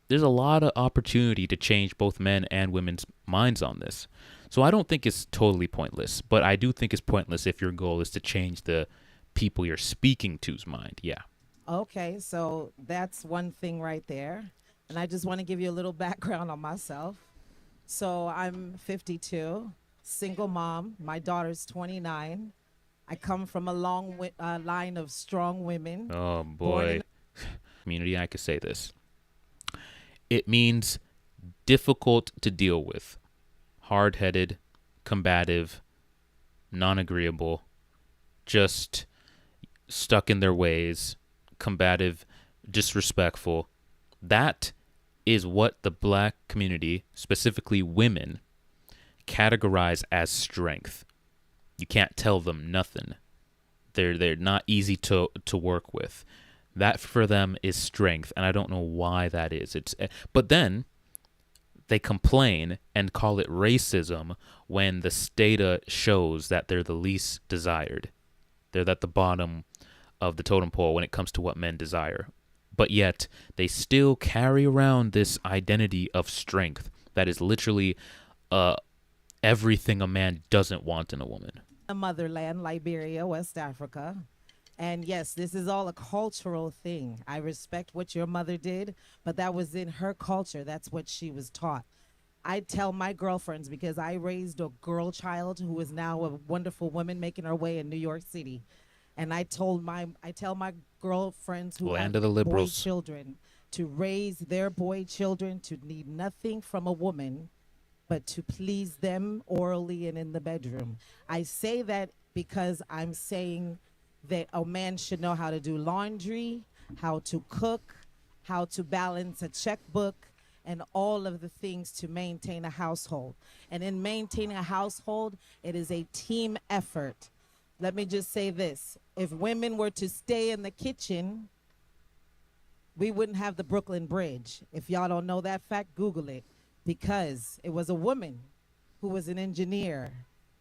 there's a lot of opportunity to change both men and women's minds on this. So I don't think it's totally pointless. But I do think it's pointless if your goal is to change the people you're speaking to's mind. Yeah. Okay, so that's one thing right there. And I just want to give you a little background on myself. So I'm 52, single mom. My daughter's 29. I come from a long line of strong women. Oh, boy. Community, I could say this. It means difficult to deal with. Hard-headed, combative, non-agreeable, just stuck in their ways, combative, disrespectful. That is what the black community, specifically women, categorize as strength. You can't tell them nothing. They're not easy to work with. That for them is strength, and I don't know why that is. But then they complain and call it racism when the data shows that they're the least desired. They're at the bottom of the totem pole when it comes to what men desire. But yet, they still carry around this identity of strength that is literally everything a man doesn't want in a woman. The motherland, Liberia, West Africa. And yes, this is all a cultural thing. I respect what your mother did, but that was in her culture. That's what she was taught. I tell my girlfriends, because I raised a girl child who is now a wonderful woman making her way in New York City. And I tell my girlfriends who Land have of the boy liberals. children to raise their boy children to need nothing from a woman but to please them orally and in the bedroom. I say that because I'm saying that a man should know how to do laundry, how to cook, how to balance a checkbook, and all of the things to maintain a household. And in maintaining a household, it is a team effort. Let me just say this. If women were to stay in the kitchen, we wouldn't have the Brooklyn Bridge. If y'all don't know that fact, Google it. Because it was a woman who was an engineer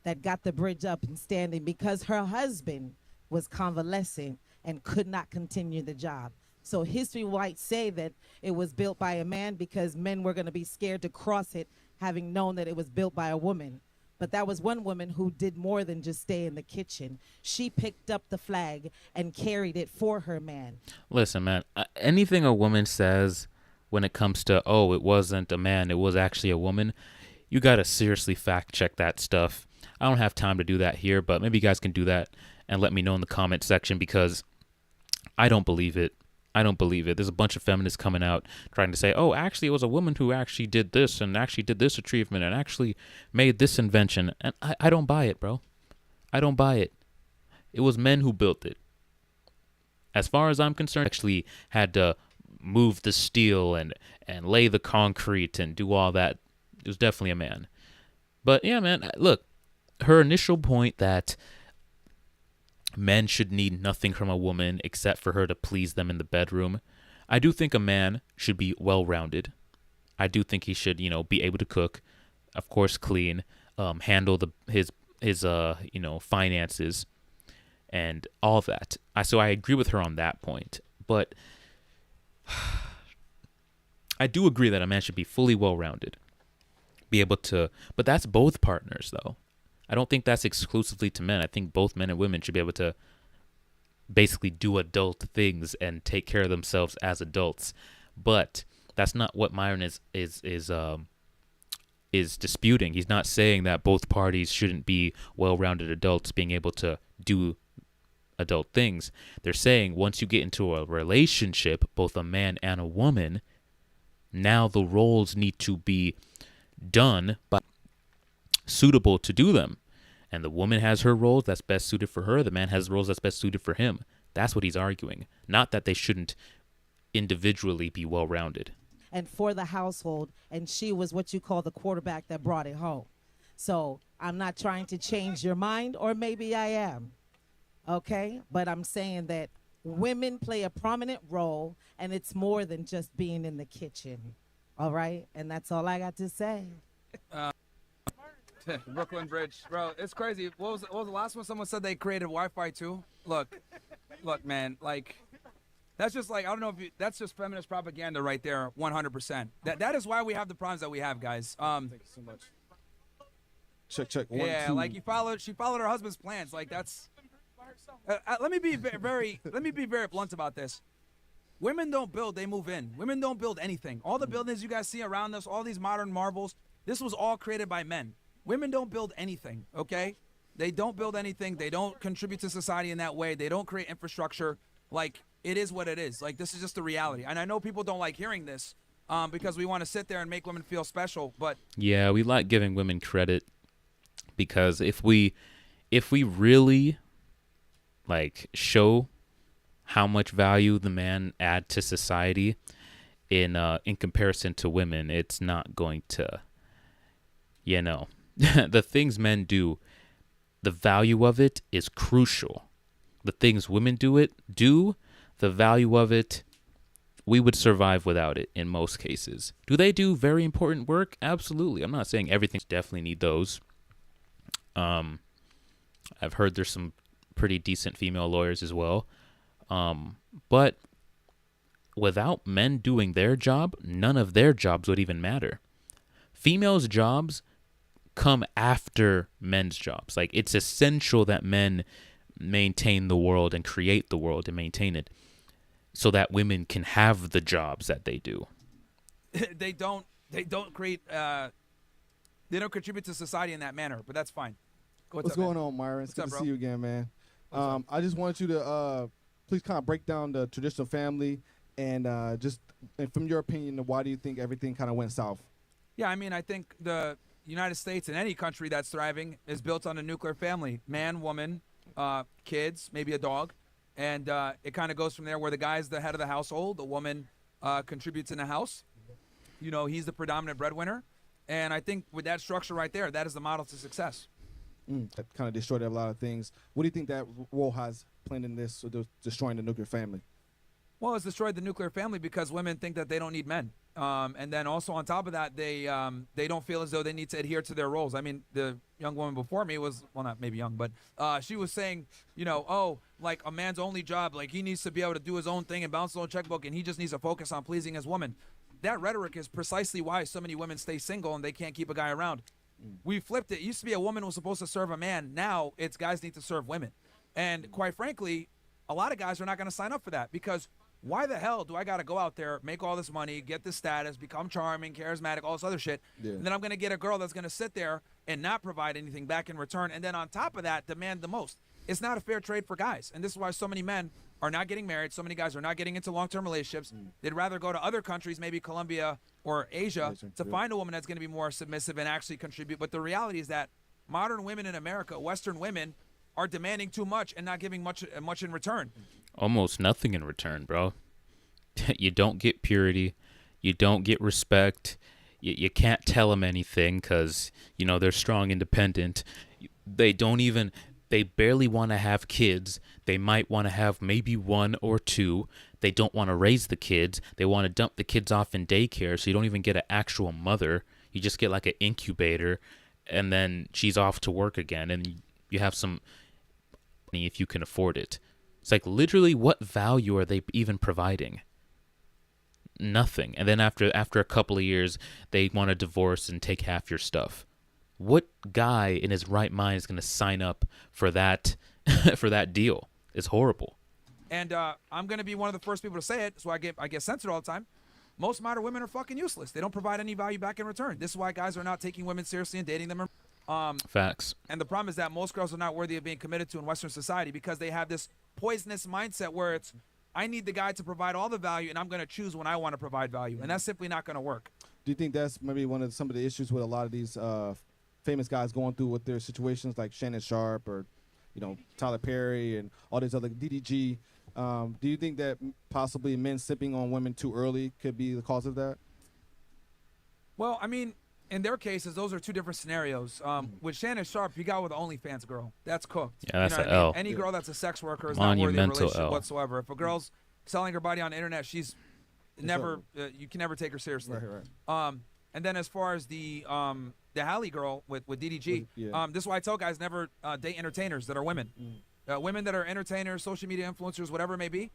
that got the bridge up and standing because her husband was convalescing and could not continue the job. So history might say that it was built by a man because men were going to be scared to cross it, having known that it was built by a woman. But that was one woman who did more than just stay in the kitchen. She picked up the flag and carried it for her man. Listen, man, anything a woman says when it comes to, oh, it wasn't a man, it was actually a woman, you got to seriously fact check that stuff. I don't have time to do that here, but maybe you guys can do that and let me know in the comment section, because I don't believe it. I don't believe it. There's a bunch of feminists coming out trying to say, oh, actually, it was a woman who actually did this and actually did this achievement and actually made this invention. And I don't buy it, bro. I don't buy it. It was men who built it. As far as I'm concerned, actually had to move the steel and lay the concrete and do all that. It was definitely a man. But yeah, man, look, her initial point that men should need nothing from a woman except for her to please them in the bedroom. I do think a man should be well-rounded. I do think he should, be able to cook, of course, clean, handle his finances, and all that. So I agree with her on that point. But I do agree that a man should be fully well-rounded, be able to. But that's both partners, though. I don't think that's exclusively to men. I think both men and women should be able to basically do adult things and take care of themselves as adults. But that's not what Myron is disputing. He's not saying that both parties shouldn't be well-rounded adults being able to do adult things. They're saying once you get into a relationship, both a man and a woman, now the roles need to be done by suitable to do them. And the woman has her roles that's best suited for her. The man has roles that's best suited for him. That's what he's arguing. Not that they shouldn't individually be well-rounded. And for the household, and she was what you call the quarterback that brought it home. So I'm not trying to change your mind, or maybe I am. Okay? But I'm saying that women play a prominent role, and it's more than just being in the kitchen. All right? And that's all I got to say. Brooklyn Bridge, bro, it's crazy. What was the last one? Someone said they created Wi-Fi too. Look, man, like that's just like, I don't know if that's just feminist propaganda right there, 100%. That is why we have the problems that we have, guys. Thank you so much. Check. Yeah, 1, 2. like she followed her husband's plans. Like that's. Let me be very blunt about this. Women don't build; they move in. Women don't build anything. All the buildings you guys see around us, all these modern marvels, this was all created by men. Women don't build anything, okay? They don't build anything. They don't contribute to society in that way. They don't create infrastructure. Like, it is what it is. Like, this is just the reality. And I know people don't like hearing this because we want to sit there and make women feel special, but... Yeah, we like giving women credit because if we really, show how much value the man add to society in comparison to women, it's not going to, the things men do, the value of it is crucial. The things women do, the value of it, we would survive without it in most cases. Do they do very important work? Absolutely. I'm not saying everything. Definitely need those. I've heard there's some pretty decent female lawyers as well. But without men doing their job, none of their jobs would even matter. Females' jobs come after men's jobs. Like, it's essential that men maintain the world and create the world and maintain it so that women can have the jobs that they do. They don't create they don't contribute to society in that manner, but that's fine. What's going on, Myron? It's good to see you again, man. I just wanted you to please kind of break down the traditional family and from your opinion, why do you think everything kind of went south? Yeah, I mean, I think the United States and any country that's thriving is built on a nuclear family: man, woman, kids, maybe a dog, and it kind of goes from there. Where the guy's the head of the household, the woman contributes in the house, You know, he's the predominant breadwinner. And I think with that structure right there, that is the model to success. That kind of destroyed a lot of things. What do you think that role has played in this, destroying the nuclear family? Well, it's destroyed the nuclear family because women think that they don't need men. And then also on top of that, they don't feel as though they need to adhere to their roles. I mean, the young woman before me was, well, not maybe young, but she was saying, you know, oh, like a man's only job, like he needs to be able to do his own thing and bounce his own checkbook, and he just needs to focus on pleasing his woman. That rhetoric is precisely why so many women stay single and they can't keep a guy around. We flipped it. It used to be a woman was supposed to serve a man. Now it's guys need to serve women. And quite frankly, a lot of guys are not going to sign up for that because why the hell do I got to go out there, make all this money, get this status, become charming, charismatic, all this other shit, and then I'm going to get a girl that's going to sit there and not provide anything back in return, and then on top of that, demand the most. It's not a fair trade for guys, and this is why so many men are not getting married, so many guys are not getting into long-term relationships. They'd rather go to other countries, maybe Colombia or Asia, to find a woman that's going to be more submissive and actually contribute. But the reality is that modern women in America, Western women, are demanding too much and not giving much in return. Almost nothing in return, bro. You don't get purity. You don't get respect. You can't tell them anything because, you know, they're strong, independent. They barely want to have kids. They might want to have maybe one or two. They don't want to raise the kids. They want to dump the kids off in daycare, so you don't even get an actual mother. You just get like an incubator, and then she's off to work again, and you have some money if you can afford it. It's like, literally, what value are they even providing? Nothing. And then after a couple of years, they want to divorce and take half your stuff. What guy in his right mind is going to sign up for that for that deal? It's horrible. And I'm going to be one of the first people to say it, so I get censored all the time. Most modern women are fucking useless. They don't provide any value back in return. This is why guys are not taking women seriously and dating them. Facts. And the problem is that most girls are not worthy of being committed to in Western society because they have this poisonous mindset where it's, I need the guy to provide all the value, and I'm going to choose when I want to provide value. And that's simply not going to work. Do you think that's maybe some of the issues with a lot of these famous guys going through with their situations, like Shannon Sharp or, you know, Tyler Perry and all these other DDG? Do you think that possibly men sipping on women too early could be the cause of that? Well, I mean, in their cases, those are two different scenarios. With Shannon Sharp, you got with an OnlyFans girl. That's cooked. Yeah, that's you know an what I mean? L. Any girl that's a sex worker is not worthy of a Monumental relationship L. whatsoever. If a girl's selling her body on the internet, she's never. You can never take her seriously. Right. And then as far as the Halle girl with DDG, this is why I tell guys never date entertainers that are women. Women that are entertainers, social media influencers, whatever it may be,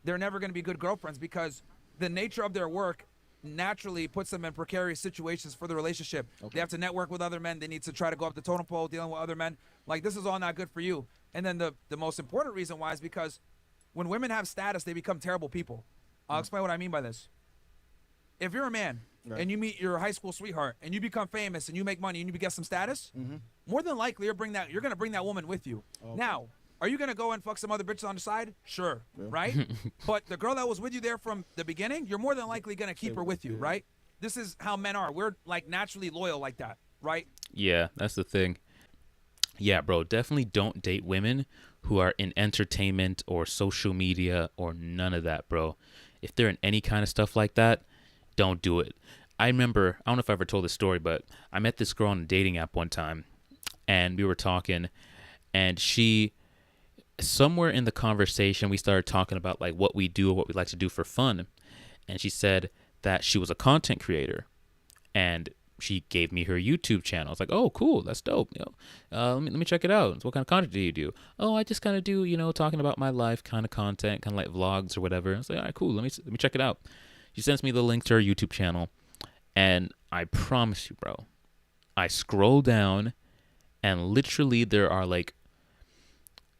they're never going to be good girlfriends because the nature of their work naturally puts them in precarious situations for the relationship. They have to network with other men. They need to try to go up the totem pole dealing with other men. Like, this is all not good for you. And then the most important reason why is because when women have status, they become terrible people. I'll explain what I mean by this. If you're a man and you meet your high school sweetheart and you become famous and you make money and you get some status, more than likely you're going to bring that woman with you. Now, are you going to go and fuck some other bitches on the side? Sure, right? But the girl that was with you there from the beginning, you're more than likely going to keep her with you, right? This is how men are. We're, like, naturally loyal like that, right? Yeah, that's the thing. Yeah, bro, definitely don't date women who are in entertainment or social media or none of that, bro. If they're in any kind of stuff like that, don't do it. I remember, I don't know if I ever told this story, but I met this girl on a dating app one time, and we were talking, and somewhere in the conversation, we started talking about like what we do or what we like to do for fun. And she said that she was a content creator and she gave me her YouTube channel. I was like, oh, cool. That's dope. You know, let me check it out. So what kind of content do you do? Oh, I just kind of do, you know, talking about my life kind of content, kind of like vlogs or whatever. I was like, all right, cool. Let me check it out. She sends me the link to her YouTube channel. And I promise you, bro, I scroll down and literally there are like,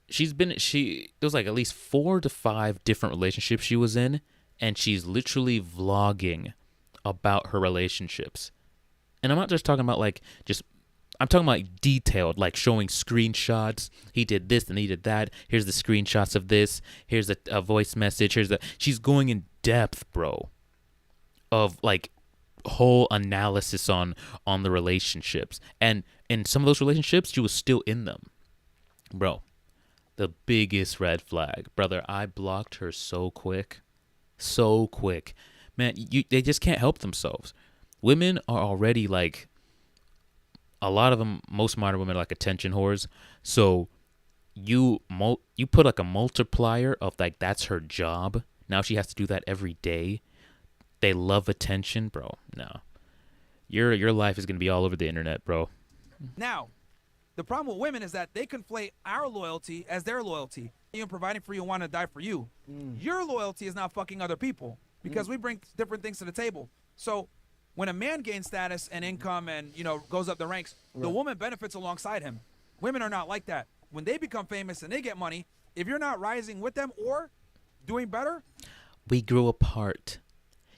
there was like at least 4 to 5 different relationships she was in, and she's literally vlogging about her relationships. And I'm not just talking about I'm talking about like detailed, like showing screenshots. He did this and he did that. Here's the screenshots of this. Here's a voice message. She's going in depth, bro, of like whole analysis on the relationships. And in some of those relationships, she was still in them, bro. The biggest red flag, brother. I blocked her so quick, man. They just can't help themselves. women are already like, a lot of them, most modern women are like attention whores. So you put like a multiplier of like, that's her job. Now she has to do that every day. They love attention, bro. No, your life is gonna be all over the internet, bro. Now, the problem with women is that they conflate our loyalty as their loyalty. Even providing for you and want to die for you. Your loyalty is not fucking other people because we bring different things to the table. So when a man gains status and income and, you know, goes up the ranks, the woman benefits alongside him. Women are not like that. When they become famous and they get money, if you're not rising with them or doing better, We grew apart.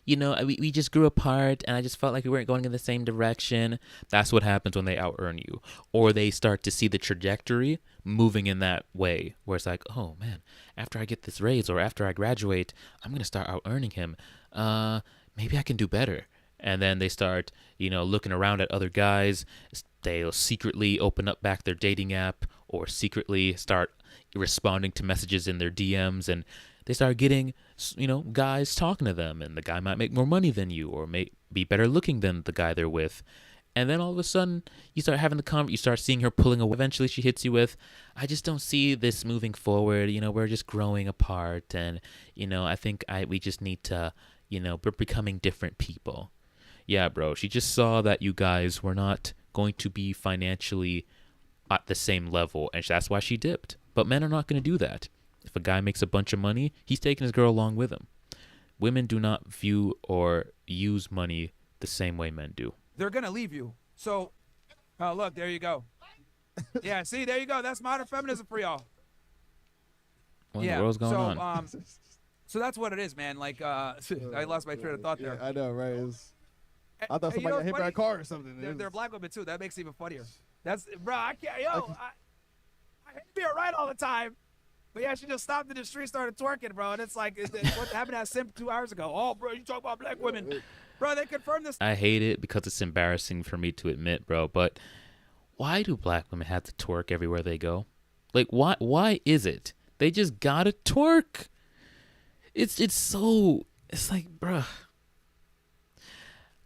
You know, we just grew apart, and I just felt like we weren't going in the same direction. That's what happens when they out-earn you. Or they start to see the trajectory moving in that way, where it's like, oh, man, after I get this raise or after I graduate, I'm going to start out-earning him. Maybe I can do better. And then they start, you know, looking around at other guys. They'll secretly open up back their dating app or secretly start responding to messages in their DMs, and they start getting, you know, guys talking to them, and the guy might make more money than you or may be better looking than the guy they're with. And then all of a sudden, you start having you start seeing her pulling away. Eventually, she hits you with, I just don't see this moving forward. You know, we're just growing apart, and, you know, I think we just need to, you know, we're becoming different people. Yeah, bro, she just saw that you guys were not going to be financially at the same level, and that's why she dipped. But men are not going to do that. If a guy makes a bunch of money, he's taking his girl along with him. Women do not view or use money the same way men do. they're going to leave you. So, oh, look, there you go. Yeah, see, there you go. That's modern feminism for y'all. What in the world's going on? So that's what it is, man. Like, I lost my train of thought there. I know, right? I thought somebody got hit by a car or something. They're black women, too. That makes it even funnier. That's, bro, I can't, I hate being right all the time. But yeah, she just stopped in the street, started twerking, bro. And it's like, what happened to that simp 2 hours ago? Oh, bro, you talk about black women. Bro, they confirmed this. I hate it because it's embarrassing for me to admit, bro. But why do black women have to twerk everywhere they go? Like, why is it? They just gotta twerk. It's like, bruh.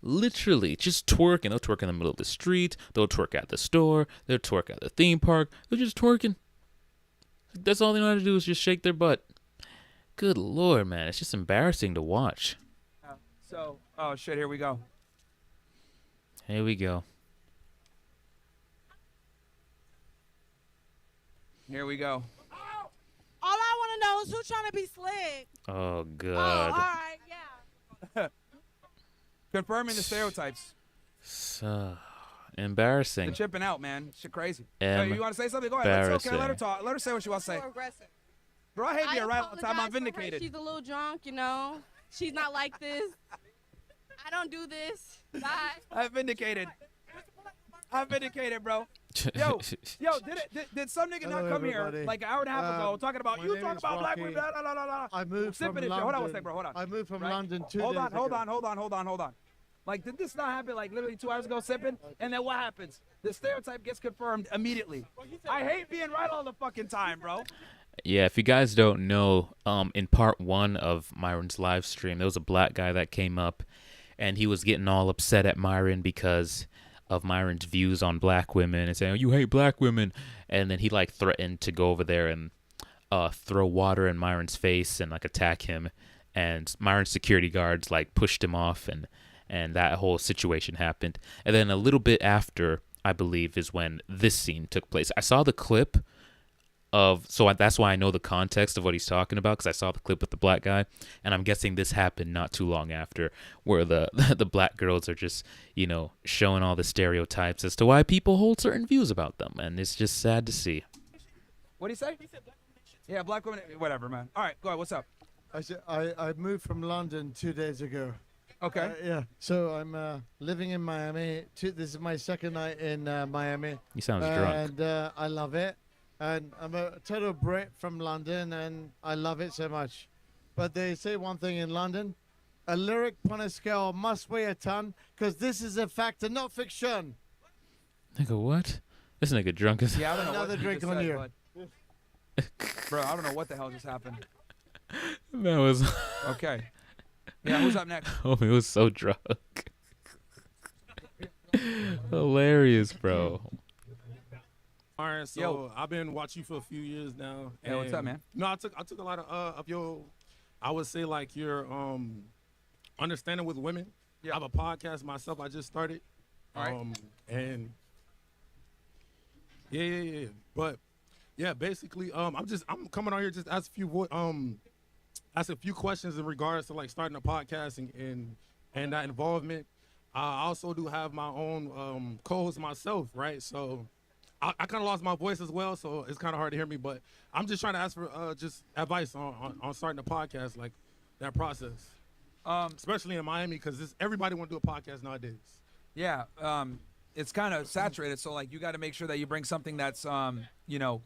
Literally, just twerking. They'll twerk in the middle of the street. They'll twerk at the store. They'll twerk at the theme park. They're just twerking. That's all they know how to do is just shake their butt. Good Lord, man. It's just embarrassing to watch. Oh, shit, here we go. Here we go. Here we go. All I want to know is who's trying to be slick. Oh, God. Oh, all right, yeah. Confirming the stereotypes. So embarrassing. The chipping out, man. Shit crazy. You want to say something? Go ahead. It's okay. Let her talk. Let her say what she wants to say. Bro, I hate being right all the time. I'm vindicated. She's a little drunk, you know. She's not like this. I don't do this. Bye. I'm vindicated. I'm vindicated, bro. Yo, did some nigga not come here like an hour and a half ago talking about you talking about black women? I moved from London. Hold on one second, bro. Hold on. I moved from London 2 Hold days on. ago. Like, did this not happen like literally 2 hours ago, sipping? And then what happens? The stereotype gets confirmed immediately. I hate being right all the fucking time, bro. Yeah, if you guys don't know, in part 1 of Myron's live stream, there was a black guy that came up, and he was getting all upset at Myron because of Myron's views on black women and saying, oh, you hate black women. And then he like threatened to go over there and throw water in Myron's face and like attack him. And Myron's security guards like pushed him off, and that whole situation happened. And then a little bit after, I believe, is when this scene took place. I saw the clip that's why I know the context of what he's talking about, because I saw the clip with the black guy, and I'm guessing this happened not too long after, where the black girls are just, you know, showing all the stereotypes as to why people hold certain views about them, and it's just sad to see. What did he say? Yeah, black women, whatever, man. All right, go ahead. What's up? I said I moved from London 2 days ago. Okay. Yeah. So I'm living in Miami. This is my second night in Miami. He sounds drunk. And I love it. And I'm a total Brit from London, and I love it so much. But they say one thing in London: a lyric on a scale must weigh a ton, because this is a fact and not fiction. Nigga, what? This nigga drunk as... Yeah, I don't know Another what you drink just on said, you. but... Bro, I don't know what the hell just happened. That was... Okay. Yeah, who's up next? Oh, he was so drunk. Hilarious, bro. Myron, so Yo. I've been watching you for a few years now. Hey, what's up, and, man? No, I took a lot of your, I would say like your understanding with women. Yeah. I have a podcast myself. I just started. All right. And yeah. But yeah, basically, I'm coming on here just to ask a few questions in regards to like starting a podcast and that involvement. I also do have my own co-host myself, right? So I kind of lost my voice as well, so it's kind of hard to hear me. But I'm just trying to ask for just advice on starting a podcast, like that process, especially in Miami, because everybody want to do a podcast nowadays. Yeah, it's kind of saturated, so like you got to make sure that you bring something that's you know,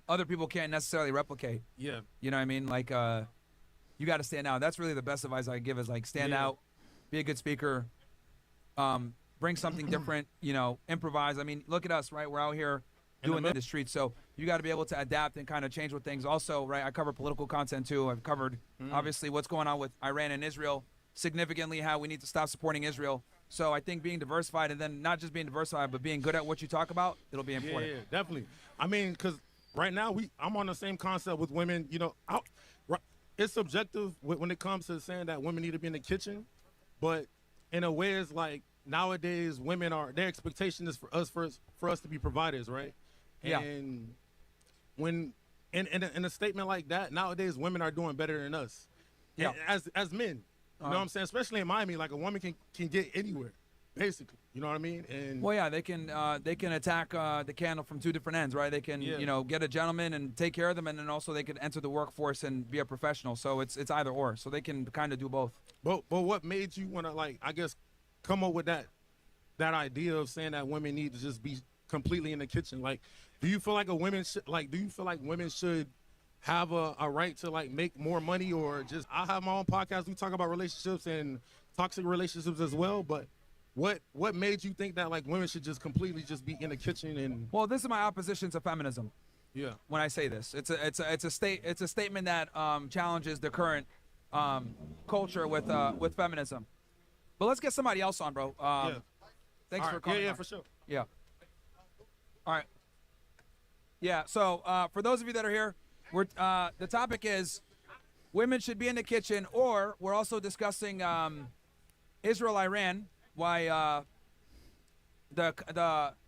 other people can't necessarily replicate. Yeah. You know what I mean? Like you got to stand out. That's really the best advice I give is like stand out, be a good speaker, bring something different, you know, improvise. I mean, look at us, right? We're out here doing the streets, so you got to be able to adapt and kind of change with things. Also, right, I cover political content too. I've covered obviously what's going on with Iran and Israel, significantly how we need to stop supporting Israel. So I think being diversified, and then not just being diversified, but being good at what you talk about, it'll be important. Yeah, definitely. I mean, because right now I'm on the same concept with women. You know, it's subjective when it comes to saying that women need to be in the kitchen, but in a way, it's like nowadays women their expectation is for us to be providers, right? Yeah. And when in a statement like that, nowadays women are doing better than us. Yeah. As men. You know what I'm saying? Especially in Miami, like a woman can get anywhere, basically. You know what I mean? And Well, yeah, they can attack the candle from two different ends, right? They can you know, get a gentleman and take care of them, and then also they can enter the workforce and be a professional. So it's either or. So they can kind of do both. But what made you want to, like, I guess, come up with that idea of saying that women need to just be completely in the kitchen? Like, do you feel like women should have a right to like make more money, or just I have my own podcast. We talk about relationships and toxic relationships as well. But what made you think that like women should just completely just be in the kitchen? And Well, this is my opposition to feminism. Yeah. When I say this, it's a statement that challenges the current culture with feminism. But let's get somebody else on, bro. Thanks for coming. Yeah, on. for sure. Yeah. All right. Yeah. So for those of you that are here, the topic is women should be in the kitchen, or we're also discussing Israel-Iran, why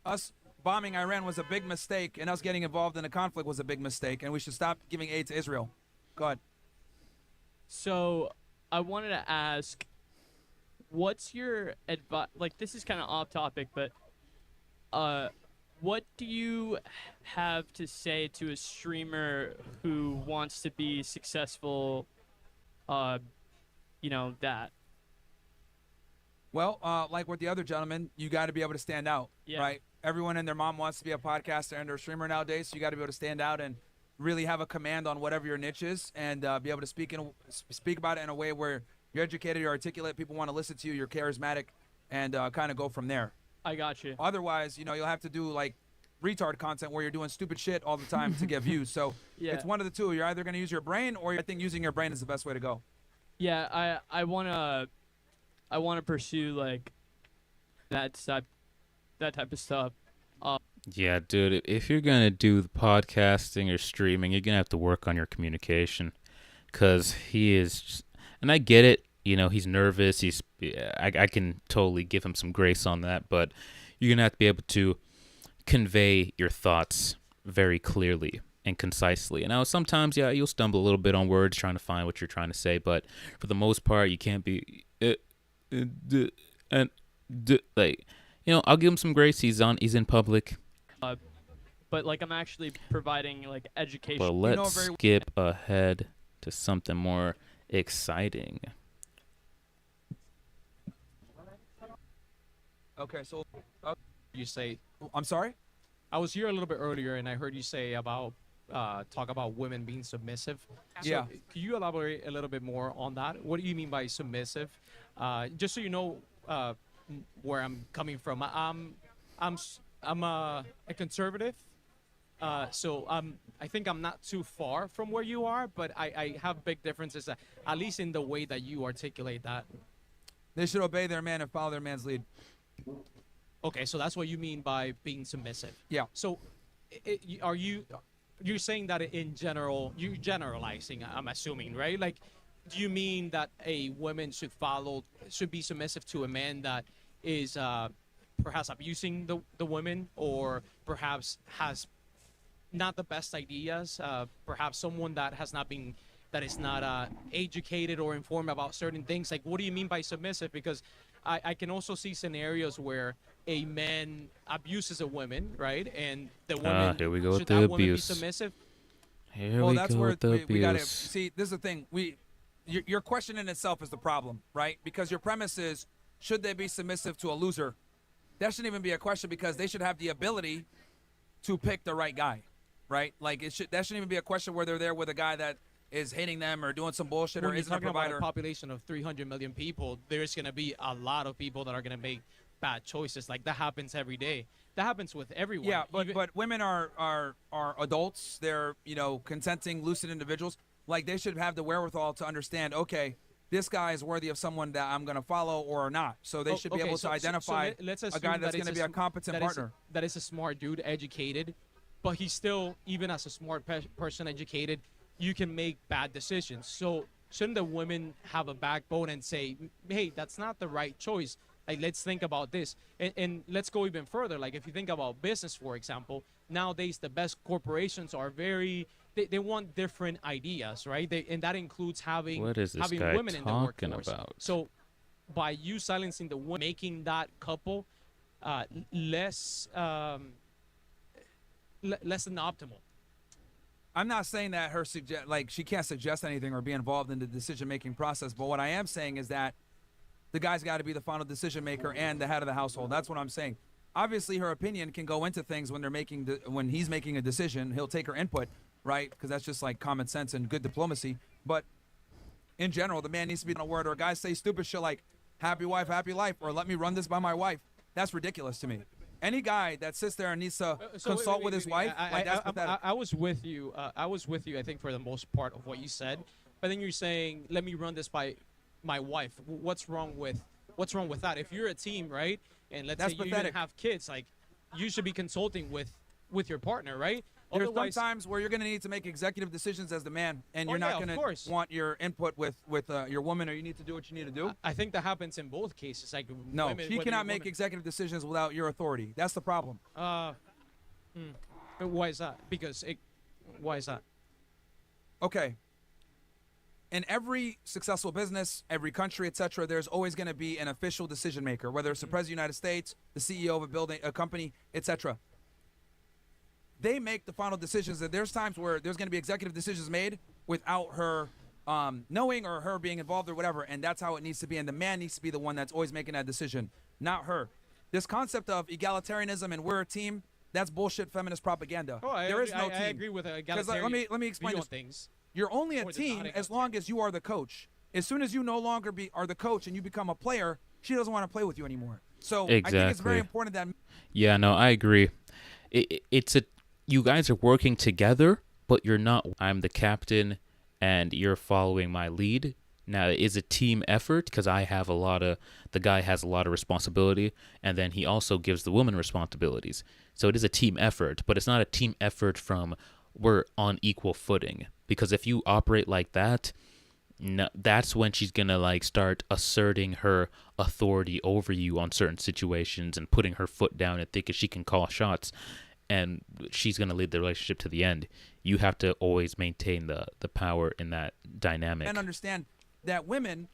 us bombing Iran was a big mistake, and us getting involved in the conflict was a big mistake, and we should stop giving aid to Israel. Go ahead. So I wanted to ask, what's your advice? Like, this is kind of off topic, but what do you have to say to a streamer who wants to be successful, you know, that? Well, like with the other gentleman, you got to be able to stand out, right? Everyone and their mom wants to be a podcaster and or a streamer nowadays, so you got to be able to stand out and really have a command on whatever your niche is, and be able to speak about it in a way where you're educated, you're articulate, people want to listen to you, you're charismatic, and kind of go from there. I got you. Otherwise, you know, you'll have to do like retard content where you're doing stupid shit all the time to get views. So it's one of the two. You're either going to use your brain, or I think using your brain is the best way to go. Yeah, I wanna pursue like that type of stuff. Yeah, dude, if you're going to do the podcasting or streaming, you're going to have to work on your communication, because he is just, and I get it, you know, he's nervous. I can totally give him some grace on that, but you're going to have to be able to convey your thoughts very clearly and concisely. And now sometimes, yeah, you'll stumble a little bit on words trying to find what you're trying to say, but for the most part, you can't be like, you know, I'll give him some grace. He's in public. But like, I'm actually providing like education. But let's skip ahead to something more exciting. Okay, so you say, I'm sorry? I was here a little bit earlier and I heard you say about talk about women being submissive. So Yeah. Can you elaborate a little bit more on that? What do you mean by submissive? Just so you know where I'm coming from. I'm a conservative. So I think I'm not too far from where you are, but I have big differences, at least in the way that you articulate that. They should obey their man and follow their man's lead. Okay, so that's what you mean by being submissive. Yeah. So, you're saying that in general, you're generalizing? I'm assuming, right? Like, do you mean that a woman should be submissive to a man that is perhaps abusing the women, or perhaps has not the best ideas? Perhaps someone that is not educated or informed about certain things. Like, what do you mean by submissive? Because I can also see scenarios where a man abuses a woman, right? And the woman, here we go with should the that woman be abuse. submissive? Here Well, we that's go where with the we got to abuse. see. This is the thing. Your question in itself is the problem, right? Because your premise is, should they be submissive to a loser? That shouldn't even be a question, because they should have the ability to pick the right guy, right? Like, that shouldn't even be a question where they're there with a guy that is hating them or doing some bullshit When or you're isn't a talking about provider. a population of 300 million people, there's going to be a lot of people that are going to make bad choices. Like, that happens every day. That happens with everyone. Yeah, but women are adults. They're, consenting, lucid individuals. Like, they should have the wherewithal to understand, okay, this guy is worthy of someone that I'm going to follow or not. So they should be able to identify let's a assume guy that's that going to be a competent partner. That is a smart dude, educated, but he's still, even as a smart person, educated, you can make bad decisions. So shouldn't the women have a backbone and say, hey, that's not the right choice? Like, let's think about this. And let's go even further. Like, if you think about business, for example, nowadays the best corporations are they want different ideas, right? And that includes having What is this guy women in the talking workforce. about? So by you silencing the women, making that couple less than optimal. I'm not saying that she can't suggest anything or be involved in the decision-making process, but what I am saying is that the guy's got to be the final decision maker and the head of the household. That's what I'm saying. Obviously, her opinion can go into things when he's making a decision. He'll take her input, right? Because that's just like common sense and good diplomacy. But in general, the man needs to be on a word. Or guys say stupid shit like "happy wife, happy life," or "let me run this by my wife." That's ridiculous to me. Any guy that sits there and needs to consult with his wife, that's pathetic. I was with you. I think, for the most part of what you said. But then you're saying, "Let me run this by my wife." What's wrong with that? If you're a team, right, and let's say you even have kids, like, you should be consulting with your partner, right? There's some times where you're going to need to make executive decisions as the man, and you're not going to want your input with your woman, or you need to do what you need to do. I think that happens in both cases. Like, no, she cannot make executive decisions without your authority. That's the problem. Why is that? Why is that? Okay. In every successful business, every country, etc., there's always going to be an official decision maker, whether it's the President of the United States, the CEO of a company, etc. They make the final decisions. And there's times where there's going to be executive decisions made without her knowing or her being involved or whatever, and that's how it needs to be. And the man needs to be the one that's always making that decision, not her. This concept of egalitarianism and we're a team, that's bullshit feminist propaganda. There is no team. I agree with egalitarian. Let me explain this. Things. You're only a team as long as you are the coach. As soon as you no longer are the coach and you become a player, she doesn't want to play with you anymore. So Exactly. I think it's very important that. Yeah, no, I agree. You guys are working together, but you're not. I'm the captain, and you're following my lead. Now, it is a team effort because the guy has a lot of responsibility, and then he also gives the woman responsibilities. So it is a team effort, but it's not a team effort from we're on equal footing. Because if you operate like that, that's when she's going to start asserting her authority over you on certain situations and putting her foot down and thinking she can call shots. And she's going to lead the relationship to the end. You have to always maintain the power in that dynamic. And understand that women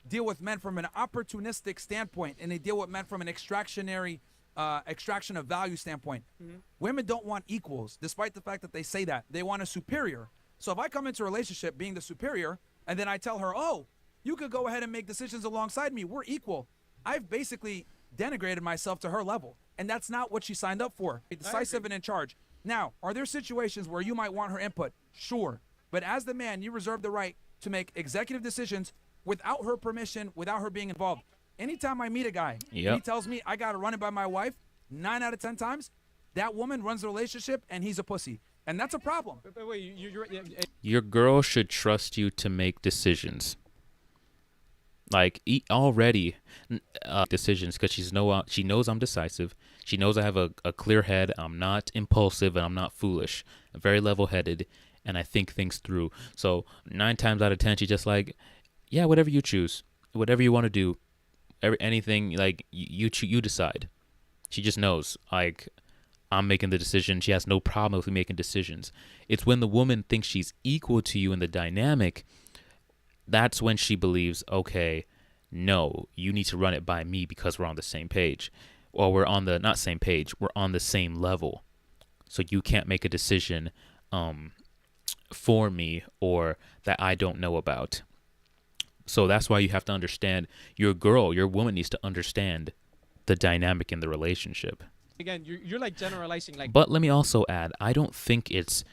deal with men from an opportunistic standpoint, and they deal with men from an extraction of value standpoint. Mm-hmm. Women don't want equals, despite the fact that they say that. They want a superior. So if I come into a relationship being the superior, and then I tell her, oh, you could go ahead and make decisions alongside me, we're equal, I've basically denigrated myself to her level. And that's not what she signed up for. Be decisive and in charge. Now, are there situations where you might want her input? Sure. But as the man, you reserve the right to make executive decisions without her permission, without her being involved. Anytime I meet a guy, and he tells me I got to run it by my wife, 9 out of 10 times, that woman runs the relationship and he's a pussy. And that's a problem. Your girl should trust you to make decisions. Like already decisions because she knows I'm decisive. She knows I have a clear head. I'm not impulsive and I'm not foolish. I'm very level-headed and I think things through. So 9 times out of 10, she's just like, yeah, whatever you choose, whatever you want to do, anything like you decide. She just knows like I'm making the decision. She has no problem with me making decisions. It's when the woman thinks she's equal to you in the dynamic, that's when she believes, okay, no, you need to run it by me because we're on the same page. Or we're on the, not same page, we're on the same level. So you can't make a decision for me or that I don't know about. So that's why you have to understand your woman needs to understand the dynamic in the relationship. Again, you're like generalizing. Like, but let me also add, I don't think it's,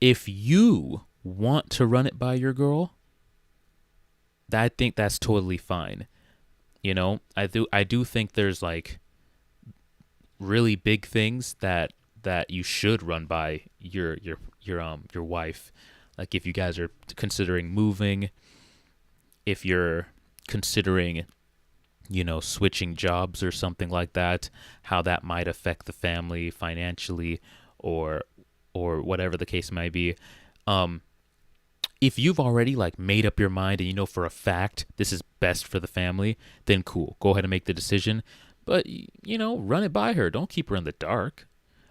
if you want to run it by your girl, I think that's totally fine. You know, I do think there's like really big things that you should run by your wife. Like if you guys are considering moving, if you're considering, you know, switching jobs or something like that, how that might affect the family financially or whatever the case might be. If you've already like made up your mind and you know for a fact this is best for the family, then cool. Go ahead and make the decision. But, you know, run it by her. Don't keep her in the dark.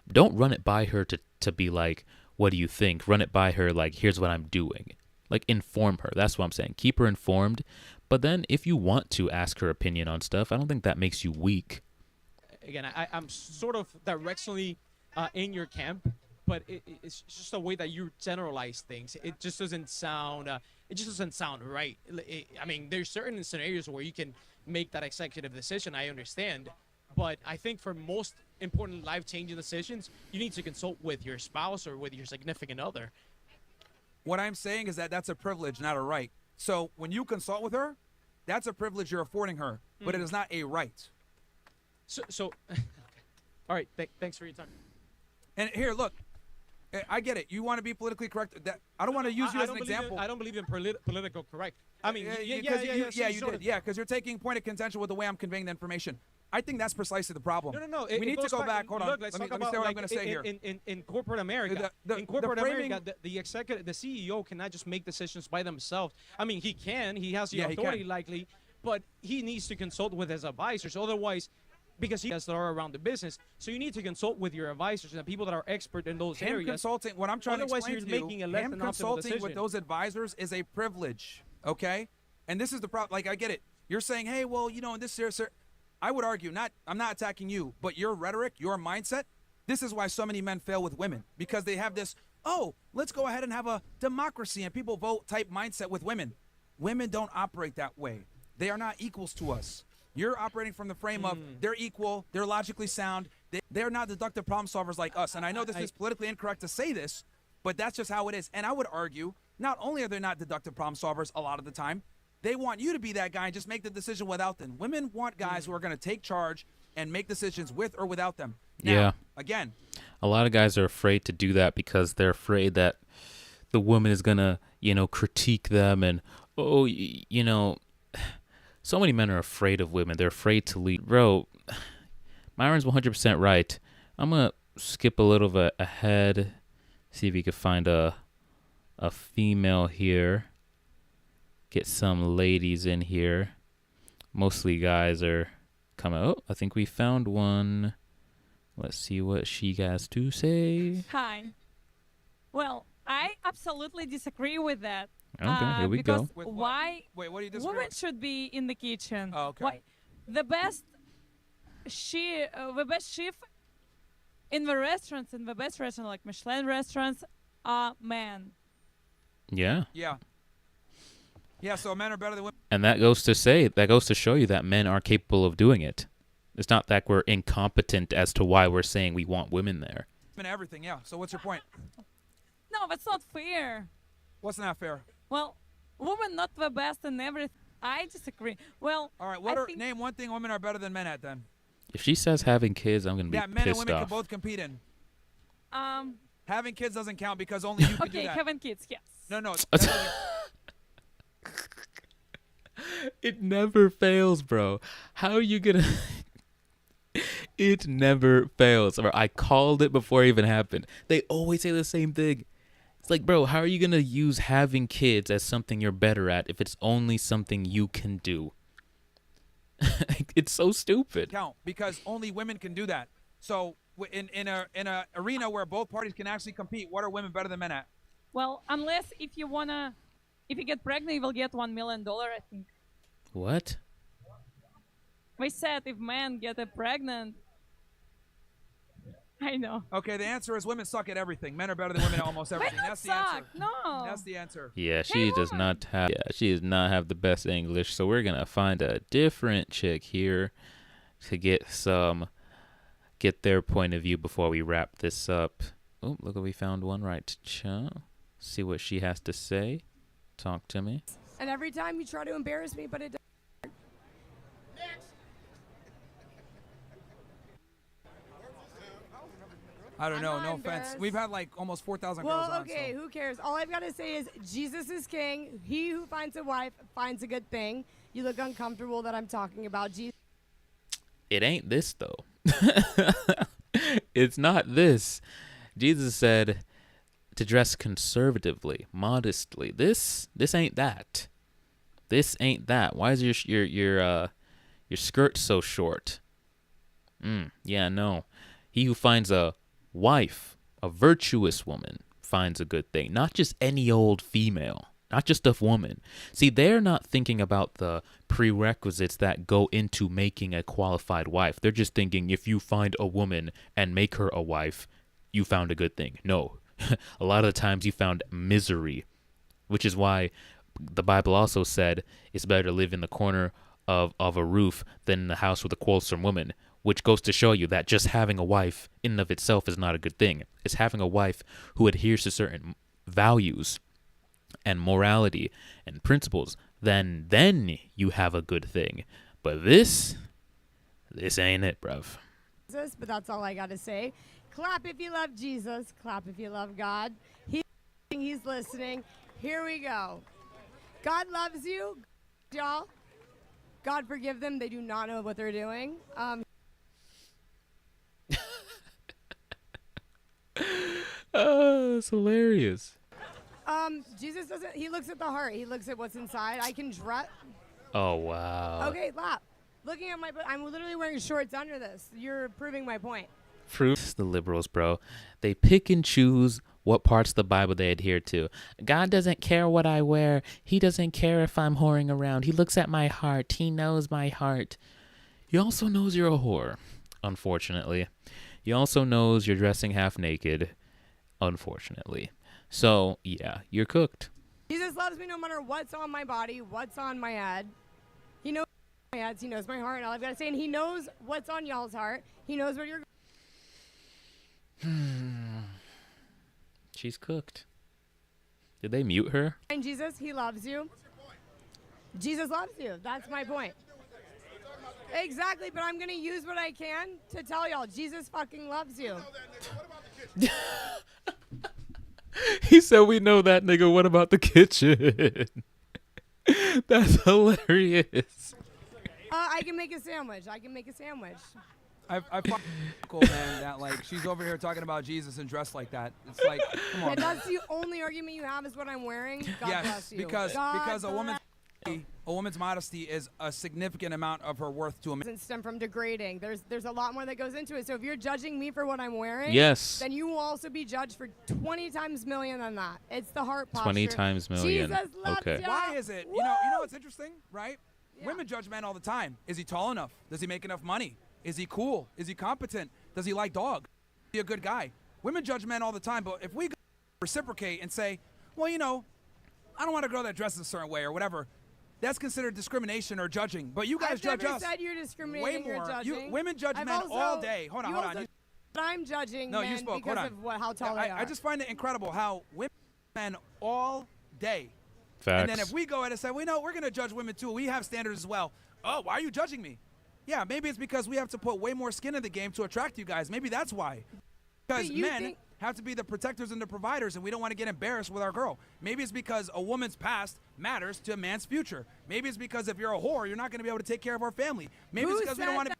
Don't run it by her to be like, what do you think? Run it by her like, here's what I'm doing. Like, inform her. That's what I'm saying. Keep her informed. But then if you want to ask her opinion on stuff, I don't think that makes you weak. Again, I'm sort of directionally in your camp, but it's just the way that you generalize things. It just doesn't sound. It just doesn't sound right. I mean, there's certain scenarios where you can make that executive decision. I understand, but I think for most important life-changing decisions, you need to consult with your spouse or with your significant other. What I'm saying is that that's a privilege, not a right. So when you consult with her, that's a privilege you're affording her, but it is not a right. So all right. Thanks for your time. And here, look. I get it. You want to be politically correct. I don't want to use you as an example. I don't believe in political correct. I mean, you did. Yeah, because you're taking point of contention with the way I'm conveying the information. I think that's precisely the problem. No. We need to go back. Hold on. Look, Let me say what I'm going to say here. In corporate America, the executive, the CEO cannot just make decisions by themselves. I mean, he can. He has the authority likely, but he needs to consult with his advisors. Otherwise, because he has that are around the business, so you need to consult with your advisors and the people that are expert in those areas. Consulting, what I'm trying Otherwise, to explain you're to making you, a less him than optimal consulting decision. with those advisors is a privilege, okay? And this is the problem. Like, I get it. You're saying, hey, well, you know, in this sir, I would argue, I'm not attacking you, but your rhetoric, your mindset, this is why so many men fail with women, because they have this, oh, let's go ahead and have a democracy and people vote type mindset with women. Women don't operate that way. They are not equals to us. You're operating from the frame of they're equal, they're logically sound, they're not deductive problem solvers like us. And I know this is politically incorrect to say this, but that's just how it is. And I would argue, not only are they not deductive problem solvers a lot of the time, they want you to be that guy and just make the decision without them. Women want guys who are going to take charge and make decisions with or without them. Now, again, a lot of guys are afraid to do that because they're afraid that the woman is going to, you know, critique them and, oh, you know, so many men are afraid of women. They're afraid to lead. Bro, Myron's 100% right. I'm going to skip a little bit ahead, see if we can find a female here. Get some ladies in here. Mostly guys are coming. Oh, I think we found one. Let's see what she has to say. Hi. Well, I absolutely disagree with that. Okay, here we go. Why Wait, what do you disagree women with? should be in the kitchen? Oh, okay. Why, the best chef in the restaurants, like Michelin restaurants, are men. Yeah. Yeah, so men are better than women. And that goes to show you that men are capable of doing it. It's not that we're incompetent as to why we're saying we want women there. Everything, yeah. So what's your point? No, that's not fair. What's not fair? Well, women not the best in everything. I disagree. Well, all right. Name one thing women are better than men at then. If she says having kids, I'm gonna be pissed off. Yeah, men and women can both compete in. Having kids doesn't count because only you can do that. Okay, having kids, yes. No. It never fails, bro. How are you gonna? It never fails. Or I called it before it even happened. They always say the same thing. It's like, bro, how are you gonna use having kids as something you're better at if it's only something you can do? It's so stupid. Count because only women can do that. So in a arena where both parties can actually compete, what are women better than men at? Well, unless if you get pregnant, you will get $1 million, I think. What? We said if men get pregnant. I know. Okay, the answer is women suck at everything. Men are better than women at almost everything. That's the answer. No. That's the answer. Yeah, she does not have. Yeah, she does not have the best English. So we're gonna find a different chick here to get their point of view before we wrap this up. Oh, look, we found one right. See what she has to say. Talk to me. And every time you try to embarrass me, but it doesn't. I don't know. I'm No not offense. embarrassed. We've had like almost 4,000 girls Well, on. okay, So. who cares? All I've got to say is Jesus is king. He who finds a wife finds a good thing. You look uncomfortable that I'm talking about Jesus. It ain't this though. It's not this. Jesus said to dress conservatively, modestly. This ain't that. This ain't that. Why is your skirt so short? Yeah, no. He who finds a wife, a virtuous woman, finds a good thing. Not just any old female. Not just a woman. See, they're not thinking about the prerequisites that go into making a qualified wife. They're just thinking if you find a woman and make her a wife, you found a good thing. No. A lot of the times you found misery, which is why the Bible also said it's better to live in the corner of a roof than in the house with a quarrelsome woman, which goes to show you that just having a wife in and of itself is not a good thing. It's having a wife who adheres to certain values and morality and principles, then you have a good thing. But this ain't it, bruv. Jesus, but that's all I got to say. Clap if you love Jesus. Clap if you love God. He's listening. Here we go. God loves you, y'all. God forgive them. They do not know what they're doing. Oh, it's hilarious. Jesus doesn't. He looks at the heart. He looks at what's inside. I can dress. Oh, wow. Okay, lap. Looking at I'm literally wearing shorts under this. You're proving my point. Proofs the liberals, bro. They pick and choose what parts of the Bible they adhere to. God doesn't care what I wear. He doesn't care if I'm whoring around. He looks at my heart. He knows my heart. He also knows you're a whore, unfortunately. He also knows you're dressing half naked, unfortunately. So, yeah, you're cooked. Jesus loves me no matter what's on my body, what's on my head. He knows my head. He knows my heart. And all I've got to say, and he knows what's on y'all's heart. He knows where you're. She's cooked. Did they mute her? And Jesus, he loves you. Jesus loves you. That's my point. Exactly, but I'm going to use what I can to tell y'all. Jesus fucking loves you. He said, we know that, nigga. What about the kitchen? That's hilarious. I can make a sandwich. I can make a sandwich. I fucking cool, man, that like she's over here talking about Jesus and dressed like that. It's like, come on. And that's the only argument you have is what I'm wearing. God Yes, bless you. because God a woman's modesty is a significant amount of her worth to a man. Doesn't stem from degrading. There's a lot more that goes into it. So if you're judging me for what I'm wearing, Yes. then you will also be judged for 20 times million than that. It's the heart posture. 20 times million. Jesus loves Okay. ya. Why is it? You know what's interesting, right? Yeah. Women judge men all the time. Is he tall enough? Does he make enough money? Is he cool? Is he competent? Does he like dogs? Is he a good guy? Women judge men all the time, but if we reciprocate and say, well, you know, I don't want a girl that dresses a certain way or whatever, that's considered discrimination or judging. But you guys I've judge never us said you're discriminating way or more. judging. Women judge I've men also- all day. Hold on, you hold also on. said I'm judging No, men you spoke. because Hold on. of how tall they are. I just find it incredible how women men all day. Facts. And then if we go ahead and say, we know we're going to judge women too. We have standards as well. Oh, why are you judging me? Yeah, maybe it's because we have to put way more skin in the game to attract you guys. Maybe that's why. Because But you men, think- have to be the protectors and the providers, and we don't want to get embarrassed with our girl. Maybe it's because a woman's past matters to a man's future. Maybe it's because if you're a whore, you're not going to be able to take care of our family. Maybe it's because we don't want to.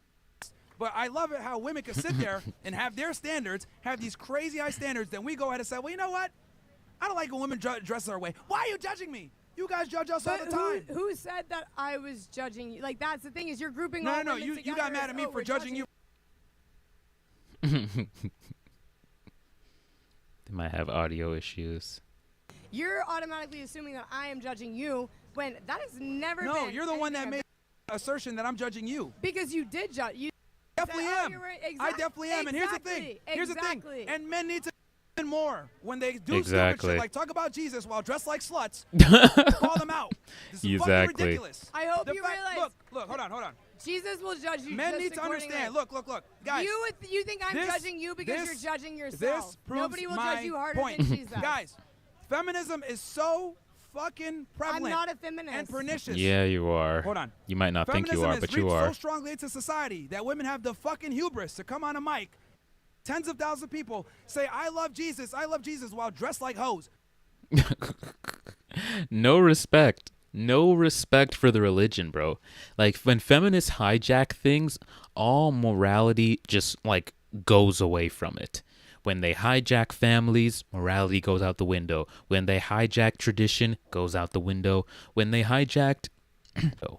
But I love it how women can sit there and have their standards, have these crazy high standards. Then we go ahead and say, well, you know what? I don't like when women dress their way. Why are you judging me? You guys judge us all the time. Who said that I was judging you? Like, that's the thing, is you're grouping No, all no, no. women You together got mad as, at me oh, for we're judging you. They might have audio issues. You're automatically assuming that I am judging you when that has never been. No, you're the one that anything made the assertion that I'm judging you. Because you did judge. You Definitely said, oh, am. you're right. I definitely am. And here's the thing. Here's the thing. Exactly. And men need to more when they do Exactly. stupid shit, like talk about Jesus while dressed like sluts. Call them out. This is fucking Exactly. ridiculous. I hope The you fact- realize. Look, hold on. Jesus will judge you. Men just need to accordingly. understand. Look, guys. You think I'm this- judging you because this- you're judging yourself. This proves Nobody will my judge you harder point. than Jesus. Guys, feminism is so fucking prevalent. I'm not a feminist. And pernicious. Yeah, you are. Hold on. You might not think you Feminism are, has but you reached are. so strongly into society that women have the fucking hubris to come on a mic, tens of thousands of people say, I love Jesus, while dressed like hoes. No respect. No respect for the religion, bro. Like, when feminists hijack things, all morality just, like, goes away from it. When they hijack families, morality goes out the window. When they hijack tradition, goes out the window. When they hijacked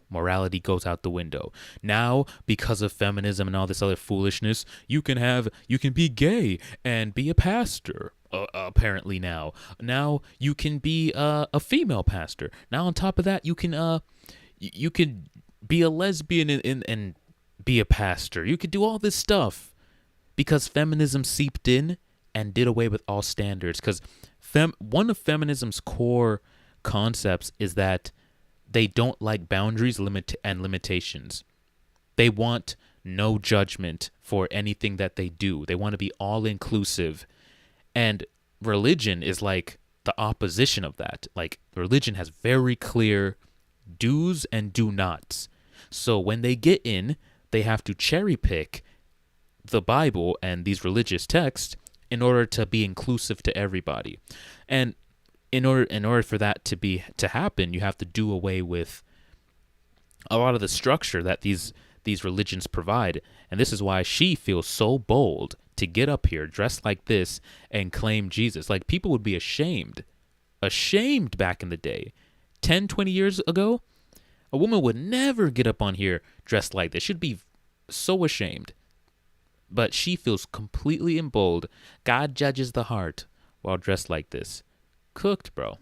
morality goes out the window. Now, because of feminism and all this other foolishness, you can be gay and be a pastor. Apparently now you can be a female pastor. Now on top of that, you can be a lesbian and be a pastor. You could do all this stuff because feminism seeped in and did away with all standards. Because one of feminism's core concepts is that they don't like boundaries and limitations. They want no judgment for anything that they do. They want to be all inclusive. And religion is like the opposition of that. Like, religion has very clear do's and do nots. So when they get in, they have to cherry pick the Bible and these religious texts in order to be inclusive to everybody. And in order for that to happen, you have to do away with a lot of the structure that these religions provide. And this is why she feels so bold to get up here dressed like this and claim Jesus. Like, people would be ashamed back in the day. 10, 20 years ago, a woman would never get up on here dressed like this. She'd be so ashamed. But she feels completely emboldened. God judges the heart while dressed like this. Cooked, bro.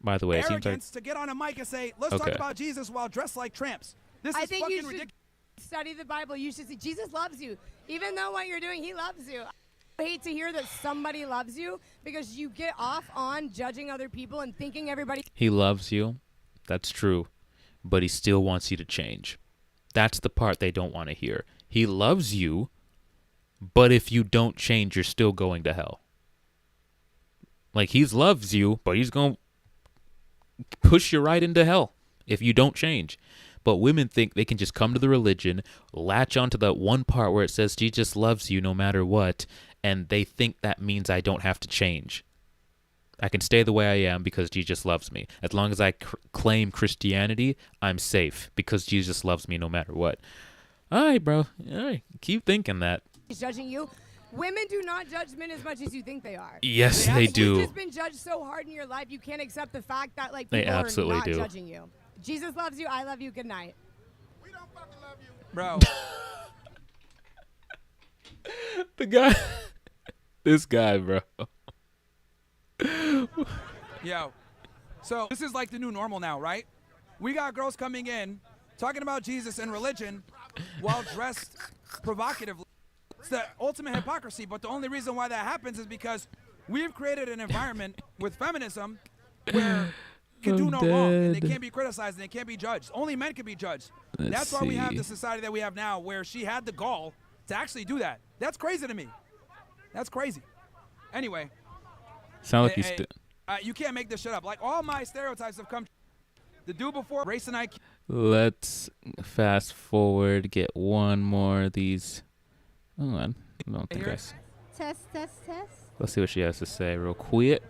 By the way, it seems like Arrogance to get on a mic and say, let's talk about Jesus while dressed like tramps. This I is think fucking you should ridiculous. study the Bible. You should see Jesus loves you. Even though what you're doing, he loves you. I hate to hear that somebody loves you because you get off on judging other people and thinking everybody. he loves you. That's true. But he still wants you to change. That's the part they don't want to hear. He loves you, but if you don't change, you're still going to hell. Like, he loves you, but he's going to push you right into hell if you don't change. But women think they can just come to the religion, latch onto that one part where it says Jesus loves you no matter what, and they think that means I don't have to change. I can stay the way I am because Jesus loves me. As long as I claim Christianity, I'm safe because Jesus loves me no matter what. All right, bro. All right. Keep thinking that. He's judging you. Women do not judge men as much as you think they are. Yes, they do. You've just been judged so hard in your life, you can't accept the fact that like They people absolutely are not do. judging you. Jesus loves you. I love you. Good night. Bro. The guy. This guy, bro. Yo. So this is like the new normal now, right? We got girls coming in talking about Jesus and religion while dressed provocatively. It's the ultimate hypocrisy, but the only reason why that happens is because we've created an environment with feminism where can do no wrong and they can't be criticized and they can't be judged. Only men can be judged. That's why we have the society that we have now where she had the gall to actually do that. That's crazy to me. That's crazy. Anyway. Sound like he's you can't make this shit up. Like, all my stereotypes have come. The dude before, race and IQ. Let's fast forward, get one more of these Oh, I don't think Hear I. it? Test, test, test. Let's see what she has to say real quick.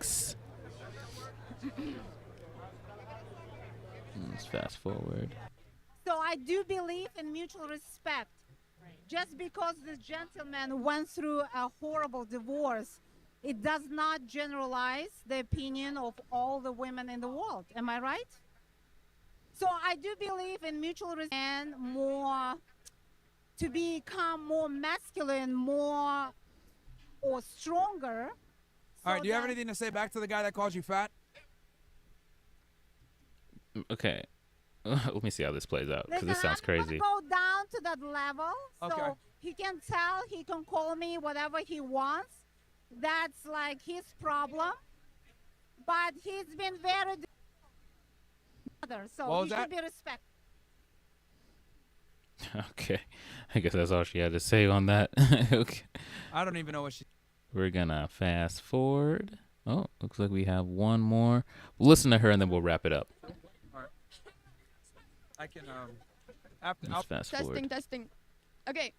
Let's fast forward. So I do believe in mutual respect. Just because this gentleman went through a horrible divorce, it does not generalize the opinion of all the women in the world. Am I right? So I do believe in mutual respect and more to become more masculine, more or stronger. All right, do you have anything to say back to the guy that called you fat? Okay. Let me see how this plays out, because Listen, this sounds I'm gonna crazy. go down to that level, Okay. so he can tell, he can call me whatever he wants. That's like his problem. But he's been very so What was he that? should be respected. Okay. I guess that's all she had to say on that. Okay. I don't even know what she. We're gonna fast forward. Oh, looks like we have one more. We'll listen to her and then we'll wrap it up. All right. I can after. Let's fast Testing, forward. testing. Okay.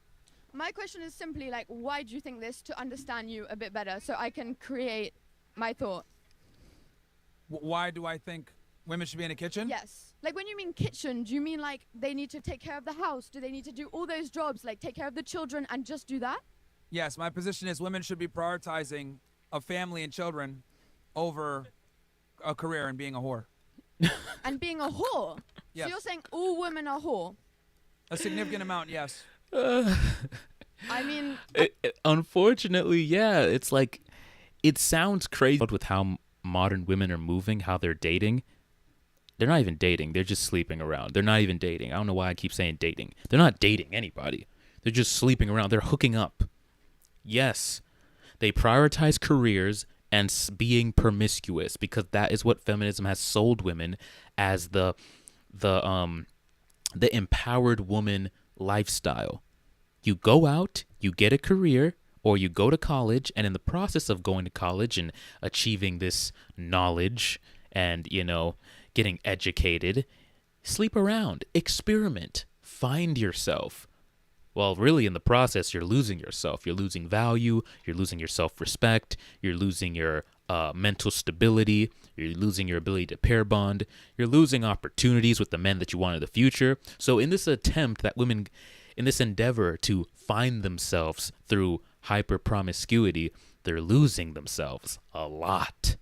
My question is simply like, why do you think this to understand you a bit better so I can create my thought? Why do I think women should be in the kitchen? Yes. Like when you mean kitchen, do you mean like they need to take care of the house? Do they need to do all those jobs, like take care of the children and just do that? Yes, my position is women should be prioritizing a family and children over a career and being a whore. And being a whore? Yes. So you're saying all women are whore? A significant amount, yes. I mean, Unfortunately, yeah. It's like, it sounds crazy with how modern women are moving, how they're dating. They're not even dating. They're just sleeping around. They're not even dating. I don't know why I keep saying dating. They're not dating anybody. They're just sleeping around. They're hooking up. Yes, they prioritize careers and being promiscuous because that is what feminism has sold women as the empowered woman lifestyle. You go out, you get a career, or you go to college, and in the process of going to college and achieving this knowledge and, you know, getting educated, sleep around, experiment, find yourself. Well, really, in the process, you're losing yourself. You're losing value. You're losing your self-respect. You're losing your mental stability. You're losing your ability to pair bond. You're losing opportunities with the men that you want in the future. So in this attempt that women, in this endeavor to find themselves through hyper promiscuity, they're losing themselves a lot.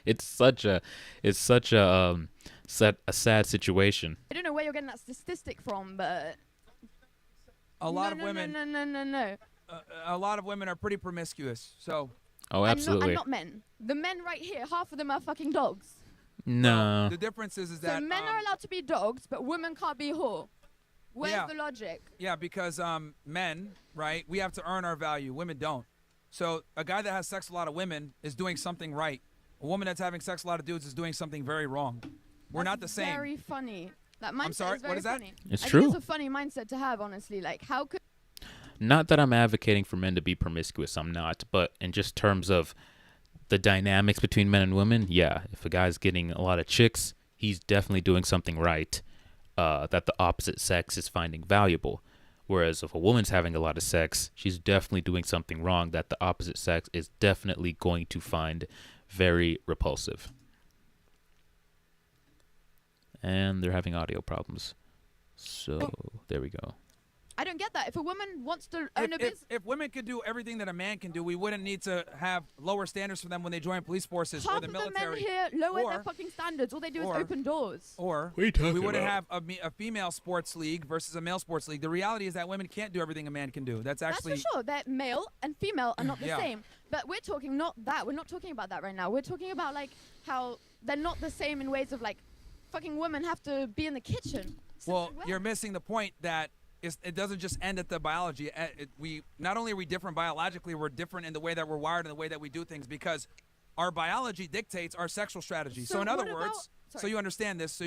It's such a sad situation. I don't know where you're getting that statistic from, but A lot of women. No. A lot of women are pretty promiscuous. So. Oh, absolutely. And not men. The men right here, half of them are fucking dogs. No. The difference is So that men are allowed to be dogs, but women can't be whore. Where's Yeah. the logic? Yeah, because men, right? We have to earn our value. Women don't. So a guy that has sex with a lot of women is doing something right. A woman that's having sex with a lot of dudes is doing something very wrong. We're not the same. Very funny. That mindset sorry, is very what is that? funny. It's I true. think it's a funny mindset to have, honestly. Like, how could Not that I'm advocating for men to be promiscuous, I'm not, but in just terms of the dynamics between men and women, yeah, if a guy's getting a lot of chicks, he's definitely doing something right that the opposite sex is finding valuable. Whereas if a woman's having a lot of sex, she's definitely doing something wrong that the opposite sex is definitely going to find very repulsive. And they're having audio problems. So there we go. I don't get that. If a woman wants to own a business, If women could do everything that a man can do, we wouldn't need to have lower standards for them when they join police forces or half the of the men military. here lower or, their fucking standards. All they do is or- open doors. Or What are you talking we wouldn't about? have a female sports league versus a male sports league. The reality is that women can't do everything a man can do. That's actually That's for sure. They're male and female are not the Yeah. same. But we're talking not that. We're not talking about that right now. We're talking about like how they're not the same in ways of like fucking women have to be in the kitchen. Well, you're missing the point that it doesn't just end at the biology. We not only are we different biologically, we're different in the way that we're wired and the way that we do things because our biology dictates our sexual strategy. So in other what words, about- so you understand this,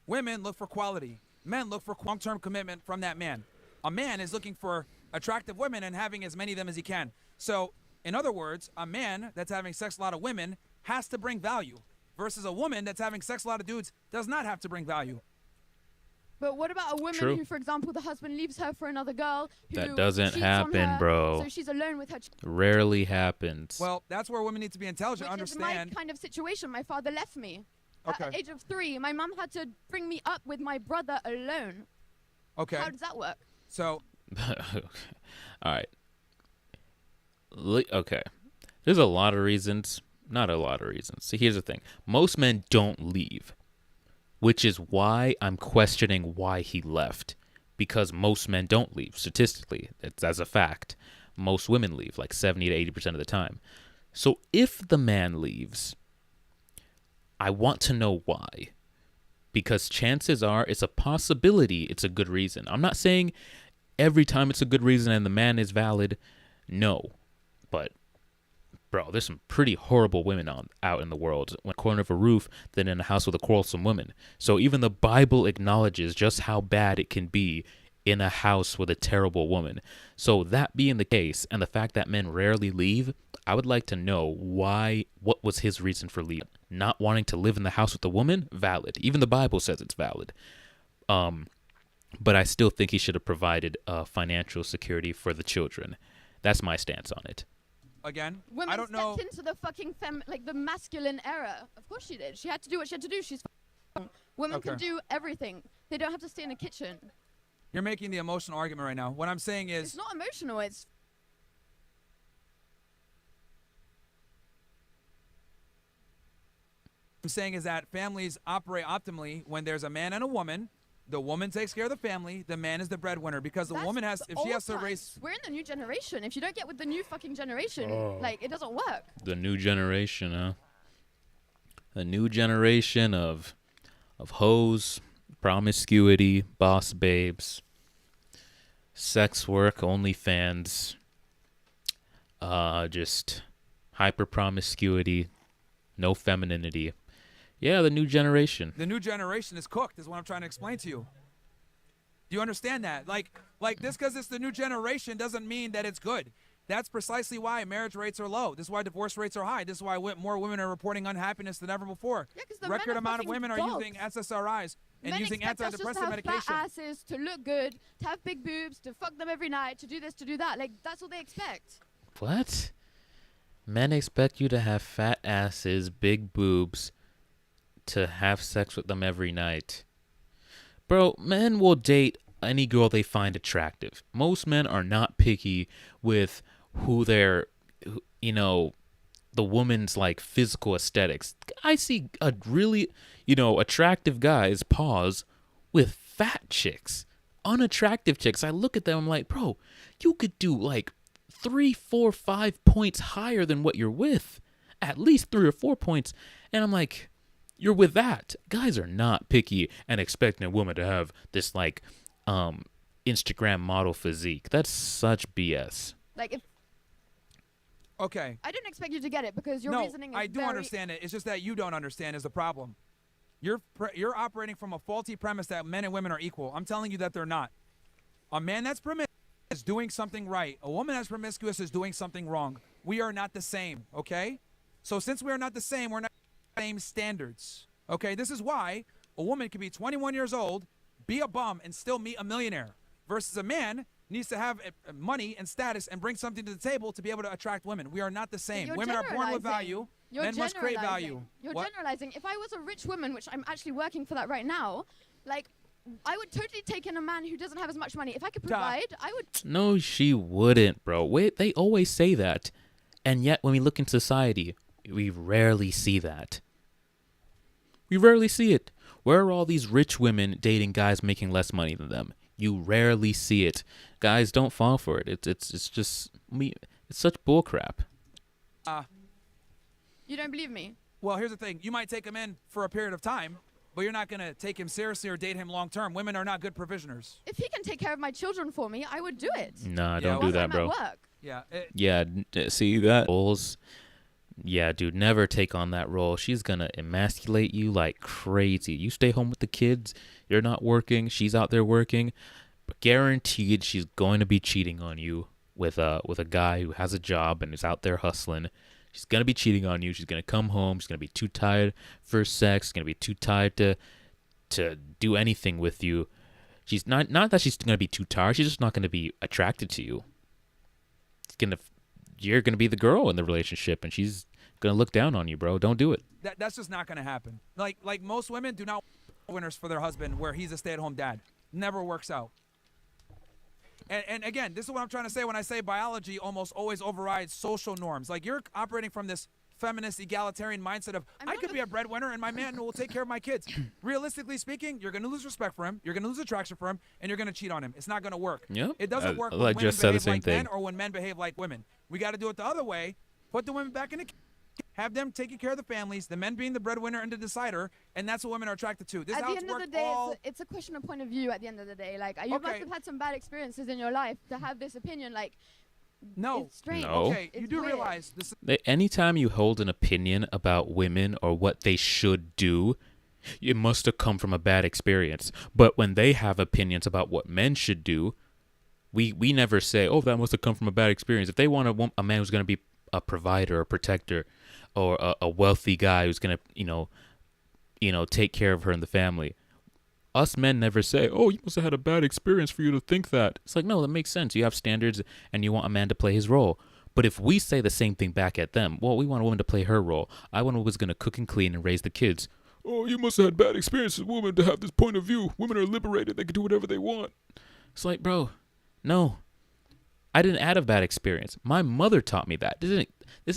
women look for quality. Men look for long-term commitment from that man. A man is looking for attractive women and having as many of them as he can. So in other words, a man that's having sex with a lot of women has to bring value versus a woman that's having sex with a lot of dudes does not have to bring value. But what about a woman True. who, for example, the husband leaves her for another girl? Who That doesn't cheats on happen, her, bro. So she's alone with her. Rarely happens. Well, that's where women need to be intelligent, Which understand. is my kind of situation. My father left me at Okay. the age of 3. My mum had to bring me up with my brother alone. Okay. How does that work? So, all right. Okay. There's a lot of reasons. Not a lot of reasons. See, here's the thing. Most men don't leave, which is why I'm questioning why he left. Because most men don't leave. Statistically, it's as a fact. Most women leave, like 70 to 80% of the time. So if the man leaves, I want to know why. Because chances are it's a possibility it's a good reason. I'm not saying every time it's a good reason and the man is valid. No. But, bro, there's some pretty horrible women out in the world. One corner of a roof than in a house with a quarrelsome woman. So even the Bible acknowledges just how bad it can be in a house with a terrible woman. So that being the case, and the fact that men rarely leave, I would like to know what was his reason for leaving. Not wanting to live in the house with a woman? Valid. Even the Bible says it's valid. But I still think he should have provided financial security for the children. That's my stance on it. Again, Women I don't know. stepped into the fucking the masculine era. Of course she did. She had to do what she had to do. She's women can Okay. do everything. They don't have to stay in a kitchen. You're making the emotional argument right now. What I'm saying is, It's not emotional. It's that families operate optimally when there's a man and a woman. The woman takes care of the family. The man is the breadwinner because the woman has, if she has to raise. we're in the new generation. If you don't get with the new fucking generation, Oh. like it doesn't work. The new generation, huh? A new generation of hoes, promiscuity, boss babes, sex work, OnlyFans, just hyper promiscuity, no femininity. Yeah, the new generation. The new generation is cooked, is what I'm trying to explain to you. Do you understand that? Like this, because it's the new generation doesn't mean that it's good. That's precisely why marriage rates are low. This is why divorce rates are high. This is why more women are reporting unhappiness than ever before. Yeah, 'cause the men Record are amount of fucking women are dogs. using SSRIs and Men using expect us just to antidepressant have medication. fat asses, to look good, to have big boobs, to fuck them every night, to do this, to do that. Like that's what they expect. What? Men expect you to have fat asses, big boobs, to have sex with them every night. Bro, men will date any girl they find attractive. Most men are not picky with who they're, the woman's like physical aesthetics. I see a really, attractive guys pause with fat chicks, unattractive chicks. I look at them, I'm like, bro, you could do like 3, 4, 5 points higher than what you're with. At least 3 or 4 points. And I'm like, you're with that. Guys are not picky and expecting a woman to have this like Instagram model physique. That's such BS. Like if Okay. I didn't expect you to get it because your No, reasoning is I do very understand it. It's just that you don't understand is the problem. You're operating from a faulty premise that men and women are equal. I'm telling you that they're not. A man that's promiscuous is doing something right. A woman that's promiscuous is doing something wrong. We are not the same, okay? So since we are not the same, we're not the same standards, okay? This is why a woman can be 21 years old, be a bum, and still meet a millionaire, versus a man needs to have money and status and bring something to the table to be able to attract women. We are not the same. You're Women are born with generalizing. value. You're Men must create generalizing. value. You're What? generalizing. If I was a rich woman, which I'm actually working for that right now, like I would totally take in a man who doesn't have as much money. If I could provide, I would. No, she wouldn't, bro. Wait, they always say that. And yet, when we look in society, we rarely see that. We rarely see it. Where are all these rich women dating guys making less money than them? You rarely see it. Guys, don't fall for it. It's just me. It's such bullcrap. You don't believe me? Well, here's the thing. You might take him in for a period of time, but you're not going to take him seriously or date him long term. Women are not good provisioners. If he can take care of my children for me, I would do it. Nah, don't Whilst do that, I'm bro. At work. Yeah. Yeah, see that? Bulls. Yeah, dude, never take on that role. She's gonna emasculate you like crazy. You stay home with the kids. You're not working. She's out there working. But guaranteed, she's going to be cheating on you with a guy who has a job and is out there hustling. She's gonna be cheating on you. She's gonna come home. She's gonna be too tired for sex. She's gonna be too tired to do anything with you. She's not that she's gonna be too tired. She's just not gonna be attracted to you. You're gonna be the girl in the relationship, and she's gonna look down on you, bro. Don't do it. That's just not gonna happen. Like most women do not want winners for their husband where he's a stay-at-home dad. Never works out. And again, this is what I'm trying to say when I say biology almost always overrides social norms. Like, you're operating from this feminist egalitarian mindset of I could be a breadwinner and my man will take care of my kids. Realistically speaking, you're going to lose respect for him, you're going to lose attraction for him, and you're going to cheat on him. It's not going to work. Yep. It doesn't work when I women just said the behave same like thing. men or when men behave like women. We got to do it the other way. Put the women back in the have them taking care of the families, the men being the breadwinner and the decider, and that's what women are attracted to. This is At how the it's end of the worked day, all. it's a question of point of view. At the end of the day, like you must Okay. have had some bad experiences in your life to have this opinion. Like, No. it's strange. No. Okay, you It's do weird. realize this. Anytime you hold an opinion about women or what they should do, it must have come from a bad experience. But when they have opinions about what men should do, we never say, oh, that must have come from a bad experience. If they want a man who's going to be a provider, a protector, or a wealthy guy who's going to take care of her and the family, us men never say, oh, you must have had a bad experience for you to think that. It's like, no, that makes sense. You have standards and you want a man to play his role. But if we say the same thing back at them, well, we want a woman to play her role. I want a woman who's going to cook and clean and raise the kids. Oh, you must have had bad experiences, women, to have this point of view. Women are liberated. They can do whatever they want. It's like, bro, no. I didn't have a bad experience. My mother taught me that. I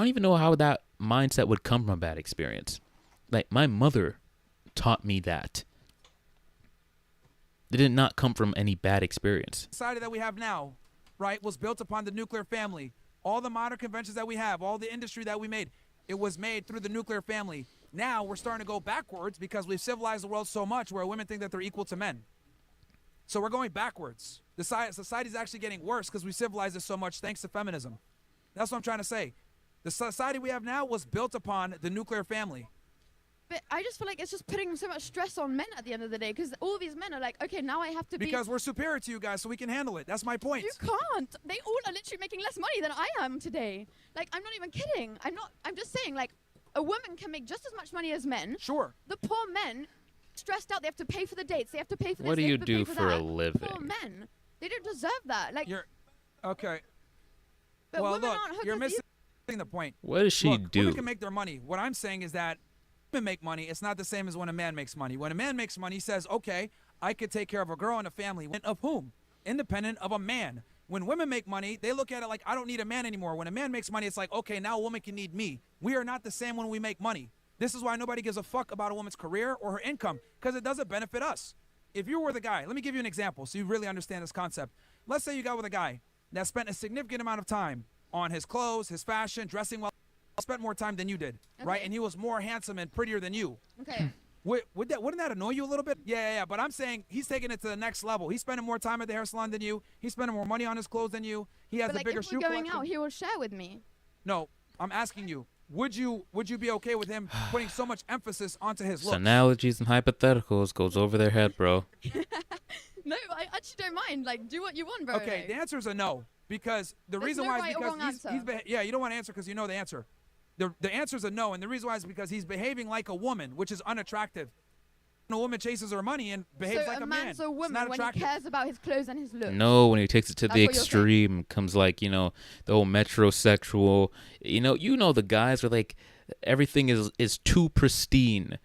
don't even know how that mindset would come from a bad experience. Like, my mother taught me that. It did not come from any bad experience. Society that we have now, right, was built upon the nuclear family. All the modern conventions that we have, all the industry that we made, it was made through the nuclear family. Now we're starting to go backwards because we've civilized the world so much where women think that they're equal to men. So we're going backwards. The society's actually getting worse because we civilized it so much thanks to feminism. That's what I'm trying to say. The society we have now was built upon the nuclear family. But I just feel like it's just putting so much stress on men at the end of the day, because all these men are like, okay, now I have to be. Because we're superior to you guys, so we can handle it. That's my point. You can't. They all are literally making less money than I am today. Like, I'm not even kidding. I'm just saying, like, a woman can make just as much money as men. Sure. The poor men, stressed out, they have to pay for the dates, they have to pay for this. What do they you have to pay do for for a that. living? Poor men, they don't deserve that. Like, Okay. but Well, women look, aren't hookers you're missing either. the point. What does she Look, do? Women can make their money. What I'm saying is that women make money. It's not the same as when a man makes money. When a man makes money, he says, okay, I could take care of a girl and a family. Of whom? Independent of a man. When women make money, they look at it like, I don't need a man anymore. When a man makes money, it's like, okay, now a woman can need me. We are not the same when we make money. This is why nobody gives a fuck about a woman's career or her income, because it doesn't benefit us. If you were the guy, let me give you an example so you really understand this concept. Let's say you got with a guy that spent a significant amount of time on his clothes, his fashion, dressing well, spent more time than you did, right? And he was more handsome and prettier than you. Okay. Wouldn't that annoy you a little bit? Yeah. But I'm saying he's taking it to the next level. He's spending more time at the hair salon than you. He's spending more money on his clothes than you. He has But a like, bigger if shoe we're going collection. out, he will share with me. No, I'm asking you. Would you be okay with him putting so much emphasis onto his It's looks? analogies and hypotheticals goes over their head, bro. No, I actually don't mind. Like, do what you want, bro. Okay, the answer is a no, because the There's reason no why right is or because wrong he's answer. yeah, you don't want to answer because you know the answer. The answer is a no, and the reason why is because he's behaving like a woman, which is unattractive. A woman chases her money and behaves so like a man. man's a It's woman not when attractive. he cares about his clothes and his looks. No, when he takes it to That's the what you're saying. extreme, comes like, the whole metrosexual. You know the guys are like, everything is too pristine.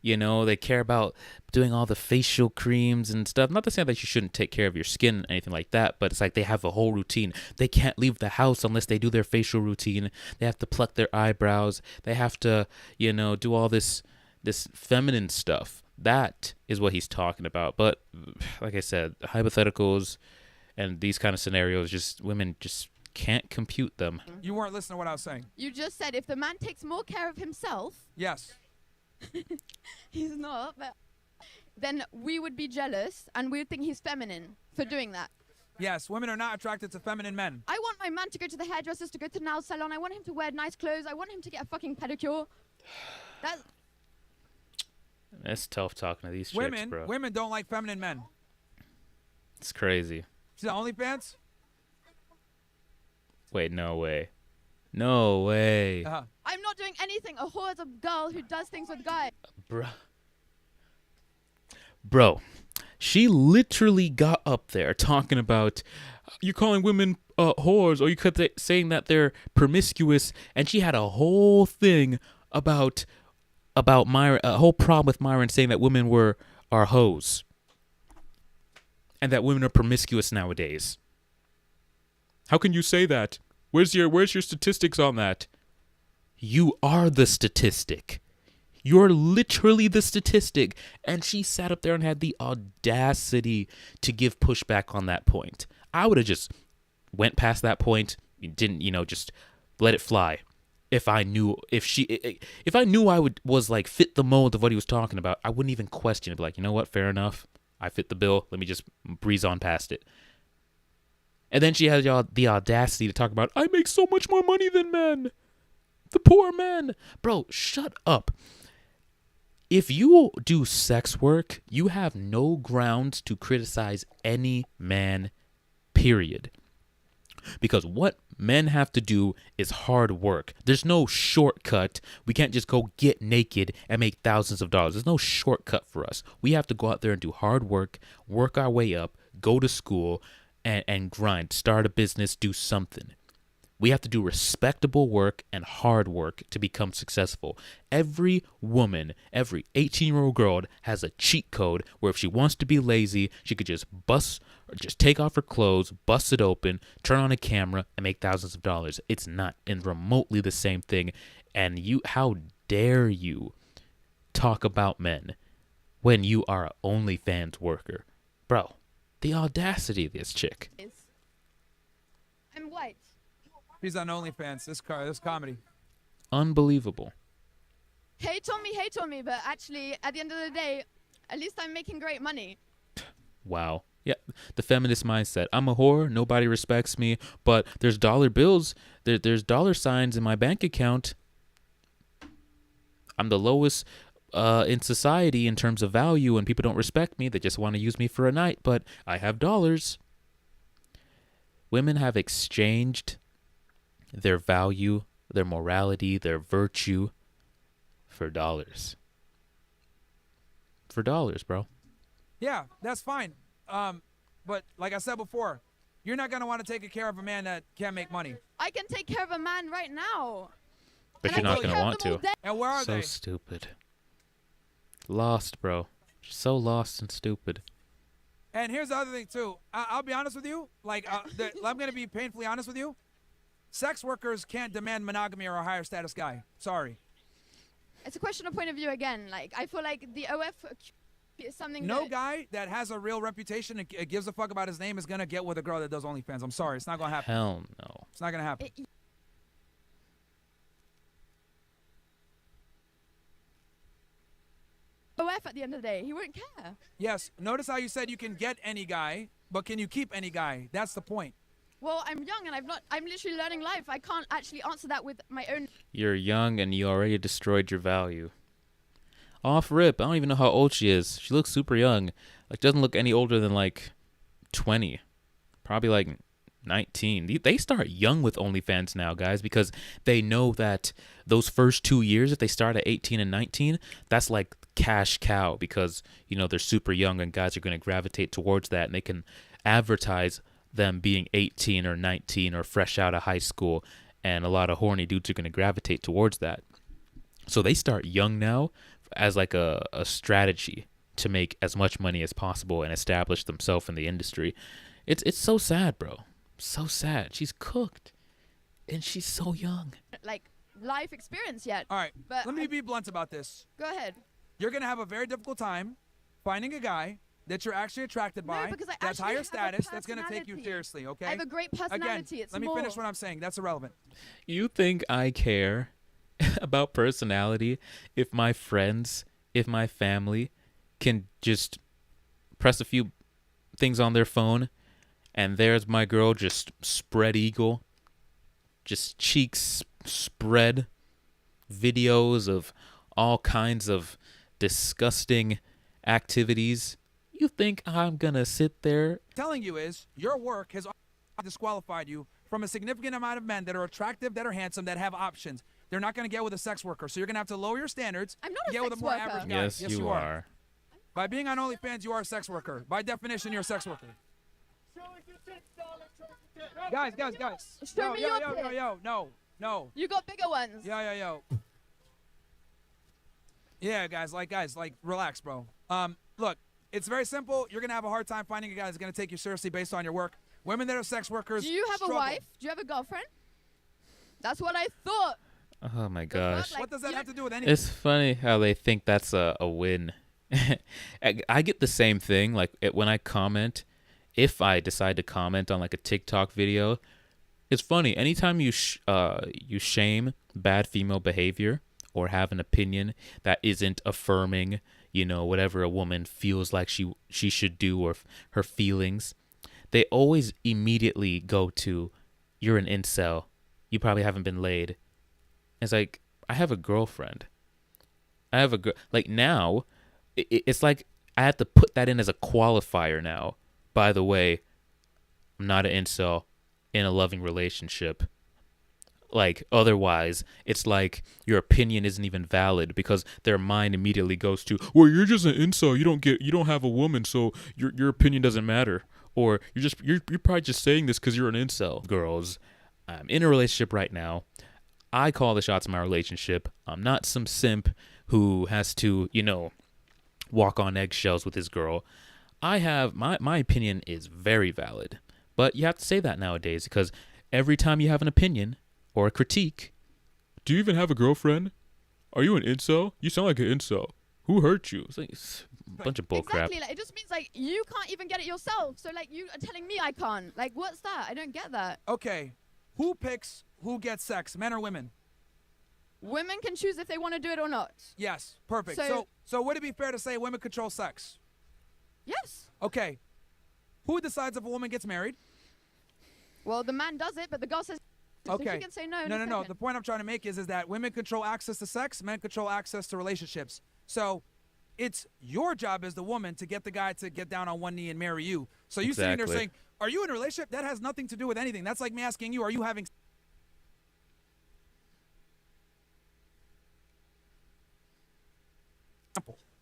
They care about doing all the facial creams and stuff. Not to say that you shouldn't take care of your skin and anything like that, but it's like they have a whole routine. They can't leave the house unless they do their facial routine. They have to pluck their eyebrows. They have to, do all this feminine stuff. That is what he's talking about. But like I said, hypotheticals and these kind of scenarios, women just can't compute them. You weren't listening to what I was saying. You just said if the man takes more care of himself, Yes. he's not, but then we would be jealous and we would think he's feminine for doing that. Yes, women are not attracted to feminine men. I want my man to go to the hairdressers, to go to the nail salon. I want him to wear nice clothes. I want him to get a fucking pedicure. It's tough talking to these chicks, Women bro. don't like feminine men. It's crazy. See the OnlyFans? Wait, no way. No way. I'm not doing anything. A whore is a girl who does things with guys. Bro, She literally got up there talking about you're calling women whores, or you could saying that they're promiscuous, and she had a whole thing about Myron, a whole problem with Myron saying that women are hoes, and that women are promiscuous nowadays. How can you say that? Where's your statistics on that? You are the statistic. You're literally the statistic. And she sat up there and had the audacity to give pushback on that point. I would have just went past that point. Didn't, just let it fly. If I knew I was like fit the mold of what he was talking about, I wouldn't even question it. Be like, you know what? Fair enough. I fit the bill. Let me just breeze on past it. And then she had the audacity to talk about, I make so much more money than men. The poor men. Bro, shut up. If you do sex work, you have no grounds to criticize any man, period. Because what men have to do is hard work. There's no shortcut. We can't just go get naked and make thousands of dollars. There's no shortcut for us. We have to go out there and do hard work our way up, go to school, and grind, start a business, do something. We have to do respectable work and hard work to become successful. Every woman, every 18-year-old girl has a cheat code where if she wants to be lazy, she could just take off her clothes, bust it open, turn on a camera, and make thousands of dollars. It's not remotely the same thing. And how dare you talk about men when you are an OnlyFans worker? Bro, the audacity of this chick. I'm white. He's on OnlyFans. This comedy. Unbelievable. Hate on me, but actually, at the end of the day, at least I'm making great money. Wow. Yeah, the feminist mindset. I'm a whore. Nobody respects me. But there's dollar bills. There's dollar signs in my bank account. I'm the lowest in society in terms of value, and people don't respect me. They just want to use me for a night. But I have dollars. Women have exchanged their value, their morality, their virtue for dollars. For dollars, bro. Yeah, that's fine. But like I said before, you're not gonna want to take care of a man that can't make money. I can take care of a man right now. But you're not gonna want to. And where are they? So stupid. Lost, bro. So lost and stupid. And here's the other thing too. I'll be honest with you. Like, I'm gonna be painfully honest with you. Sex workers can't demand monogamy or a higher status guy. Sorry. It's a question of point of view again. Like, I feel like the OF is something. No guy that has a real reputation and gives a fuck about his name is gonna get with a girl that does OnlyFans. I'm sorry, it's not gonna happen. Hell no. It's not gonna happen. OF at the end of the day, he wouldn't care. Yes. Notice how you said you can get any guy, but can you keep any guy? That's the point. Well, I'm young and I'm literally learning life. I can't actually answer that with my own. You're young and you already destroyed your value. Off rip, I don't even know how old she is. She looks super young. Like, doesn't look any older than like 20. Probably like 19. They start young with OnlyFans now, guys, because they know that those first 2 years, if they start at 18 and 19, that's like cash cow, because, they're super young and guys are going to gravitate towards that, and they can advertise them being 18 or 19 or fresh out of high school, and a lot of horny dudes are going to gravitate towards that. So they start young now as like a strategy to make as much money as possible and establish themselves in the industry. It's so sad, bro. So sad. She's cooked, and she's so young. Like, life experience yet. All right, but let me be blunt about this. Go ahead. You're gonna have a very difficult time finding a guy that you're actually attracted by, because I that's actually higher have a status, that's going to take you personality. seriously, okay? I have a great personality. Again, It's let me more. finish what I'm saying. That's irrelevant. You think I care about personality if my friends, if my family can just press a few things on their phone and there's my girl just spread eagle, just cheeks spread, videos of all kinds of disgusting activities? You think I'm gonna sit there? Telling you is your work has disqualified you from a significant amount of men that are attractive, that are handsome, that have options. They're not going to get with a sex worker, so you're going to have to lower your standards. I'm not a get sex with a more worker. average guy. Yes, you are. By being on OnlyFans, you are a sex worker. By definition, you're a sex worker. Guys. Show me your tits. Yo, no. You got bigger ones. Yo. Yeah, guys, relax, bro. Look, it's very simple. You're gonna have a hard time finding a guy that's gonna take you seriously based on your work. Women that are sex workers. Do you have struggle. a wife? Do you have a girlfriend? That's what I thought. Oh my gosh. What does that have to do with anything? It's funny how they think that's a win. I get the same thing. Like when I comment, if I decide to comment on like a TikTok video, it's funny. Anytime you shame bad female behavior or have an opinion that isn't affirming, whatever a woman feels like she should do or her feelings, they always immediately go to, you're an incel. You probably haven't been laid. It's like, I have a girlfriend. Like now, it's like I have to put that in as a qualifier now. By the way, I'm not an incel in a loving relationship. Like otherwise, it's like your opinion isn't even valid because their mind immediately goes to, well, you're just an incel. You don't have a woman, so your opinion doesn't matter. Or you're probably just saying this because you're an incel. Girls, I'm in a relationship right now. I call the shots in my relationship. I'm not some simp who has to, walk on eggshells with his girl. I have my opinion is very valid, but you have to say that nowadays because every time you have an opinion or a critique, do you even have a girlfriend? Are you an incel? You sound like an incel. Who hurt you? It's a bunch of bullcrap. Exactly. Like, it just means like you can't even get it yourself. So like you are telling me I can't. Like what's that? I don't get that. Okay, who picks who gets sex, men or women? Women can choose if they want to do it or not. Yes, perfect. So would it be fair to say women control sex? Yes. Okay. Who decides if a woman gets married? Well, the man does it, but the girl says. Okay. So she can say no. No. The point I'm trying to make is that women control access to sex, men control access to relationships. So it's your job as the woman to get the guy to get down on one knee and marry you. So you sitting there saying, are you in a relationship? That has nothing to do with anything. That's like me asking you, are you having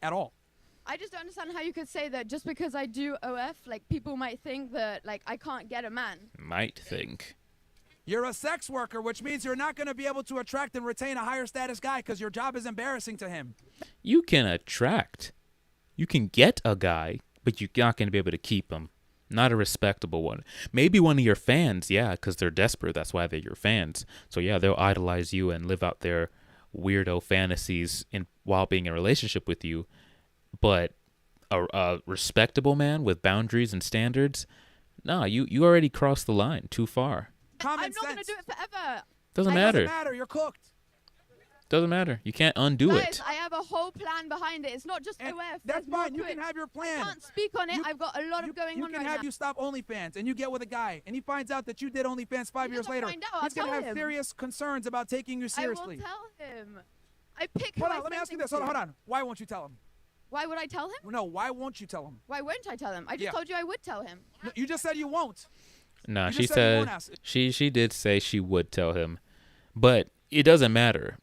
at all? I just don't understand how you could say that just because I do OF, like people might think that like I can't get a man. Might think. You're a sex worker, which means you're not going to be able to attract and retain a higher status guy because your job is embarrassing to him. You can attract. You can get a guy, but you're not going to be able to keep him. Not a respectable one. Maybe one of your fans, yeah, because they're desperate. That's why they're your fans. So yeah, they'll idolize you and live out their weirdo fantasies while being in a relationship with you. But a respectable man with boundaries and standards, nah, you already crossed the line too far. I'm not going to do it forever. Doesn't matter. Doesn't matter. You're cooked. Doesn't matter. You can't undo Guys, it. I have a whole plan behind it. It's not just OF. That's fine. You can have your plan. I can't speak on it. I've got a lot of going on right now. You can have you stop OnlyFans and you get with a guy and he finds out that you did OnlyFans 5 years later. He's going to have serious concerns about taking you seriously. I will tell him. I pick Hold on. Let me ask you this. Hold on. Why won't you tell him? Why would I tell him? No, why won't you tell him? Why won't I tell him? I just told you I would tell him. No, you just said you won't. Nah, You she just said you said won't ask. she did say she would tell him, but it doesn't matter.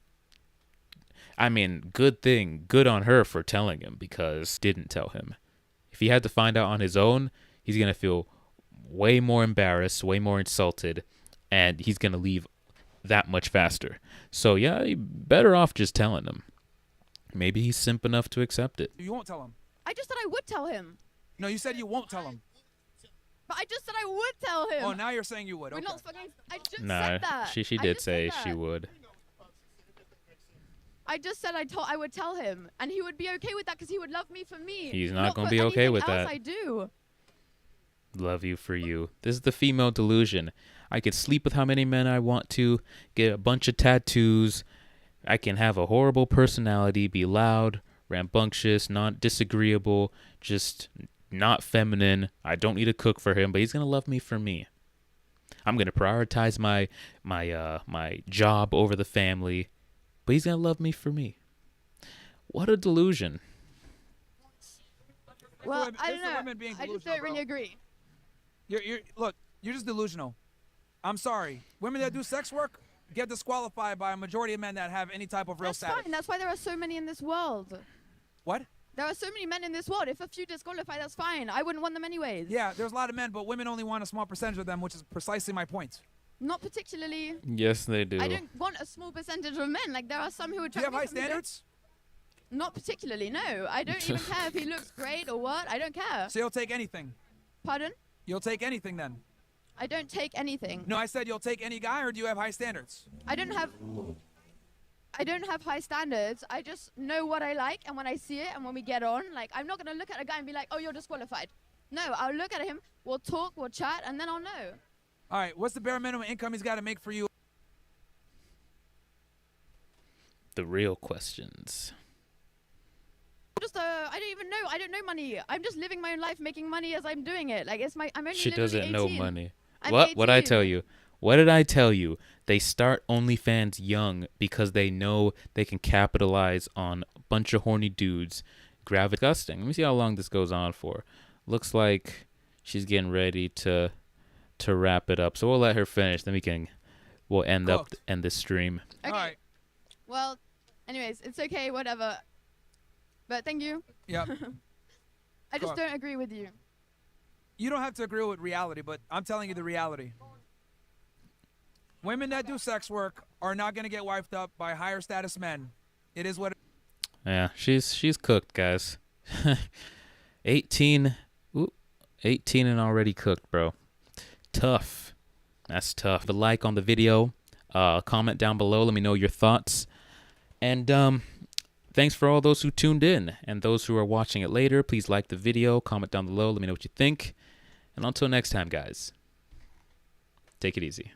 I mean, good on her for telling him because didn't tell him. If he had to find out on his own, he's gonna feel way more embarrassed, way more insulted, and he's gonna leave that much faster. So yeah, you better off just telling him. Maybe he's simp enough to accept it. You won't tell him. I just said I would tell him. No, you said you won't tell him. But I just said I would tell him. Oh, now you're saying you would. We're Okay. not fucking. I just Nah, said that. she I did just say said she that. would. I just said I would tell him, and he would be okay with that because he would love me for me. He's not gonna for be okay anything with else that. I do. Love you for you. This is the female delusion. I could sleep with how many men I want to, get a bunch of tattoos. I can have a horrible personality, be loud, rambunctious, not disagreeable, just not feminine. I don't need to cook for him, but he's gonna love me for me. I'm gonna prioritize my job over the family, but he's gonna love me for me. What a delusion. Well, I It's the don't women know. being I just delusional, don't really bro. agree. Look, you're just delusional. I'm sorry. Women that do sex work get disqualified by a majority of men that have any type of real That's status. fine. That's why there are so many in this world. What? There are so many men in this world. If a few disqualify, that's fine. I wouldn't want them anyways. Yeah, there's a lot of men, but women only want a small percentage of them, which is precisely my point. Not particularly. Yes, they do. I don't want a small percentage of men. Like, there are some who would. Do you have high standards? Not particularly, no. I don't even care if he looks great or what. I don't care. So you'll take anything? Pardon? You'll take anything then? I don't take anything. No, I said you'll take any guy, or do you have high standards? I don't have high standards. I just know what I like, and when I see it and when we get on, like, I'm not going to look at a guy and be like, oh, you're disqualified. No, I'll look at him, we'll talk, we'll chat, and then I'll know. All right, what's the bare minimum income he's got to make for you? The real questions. I don't even know. I don't know money. I'm just living my own life, making money as I'm doing it. Like, I'm only She literally doesn't know 18. money. I'm What? What'd I 18. tell you? What did I tell you? They start OnlyFans young because they know they can capitalize on a bunch of horny dudes. Disgusting. Let me see how long this goes on for. Looks like she's getting ready to wrap it up. So we'll let her finish. Then we'll end this stream. Okay. All right. Well, anyways, it's okay, whatever. But thank you. Yep. I just Cool. don't agree with you. You don't have to agree with reality, but I'm telling you the reality. Women that do sex work are not going to get wifed up by higher status men. It is what. Yeah, she's cooked, guys. 18 and already cooked, bro. Tough. That's tough. A like on the video, comment down below, let me know your thoughts. And thanks for all those who tuned in, and those who are watching it later. Please like the video, comment down below, let me know what you think. And until next time, guys, take it easy.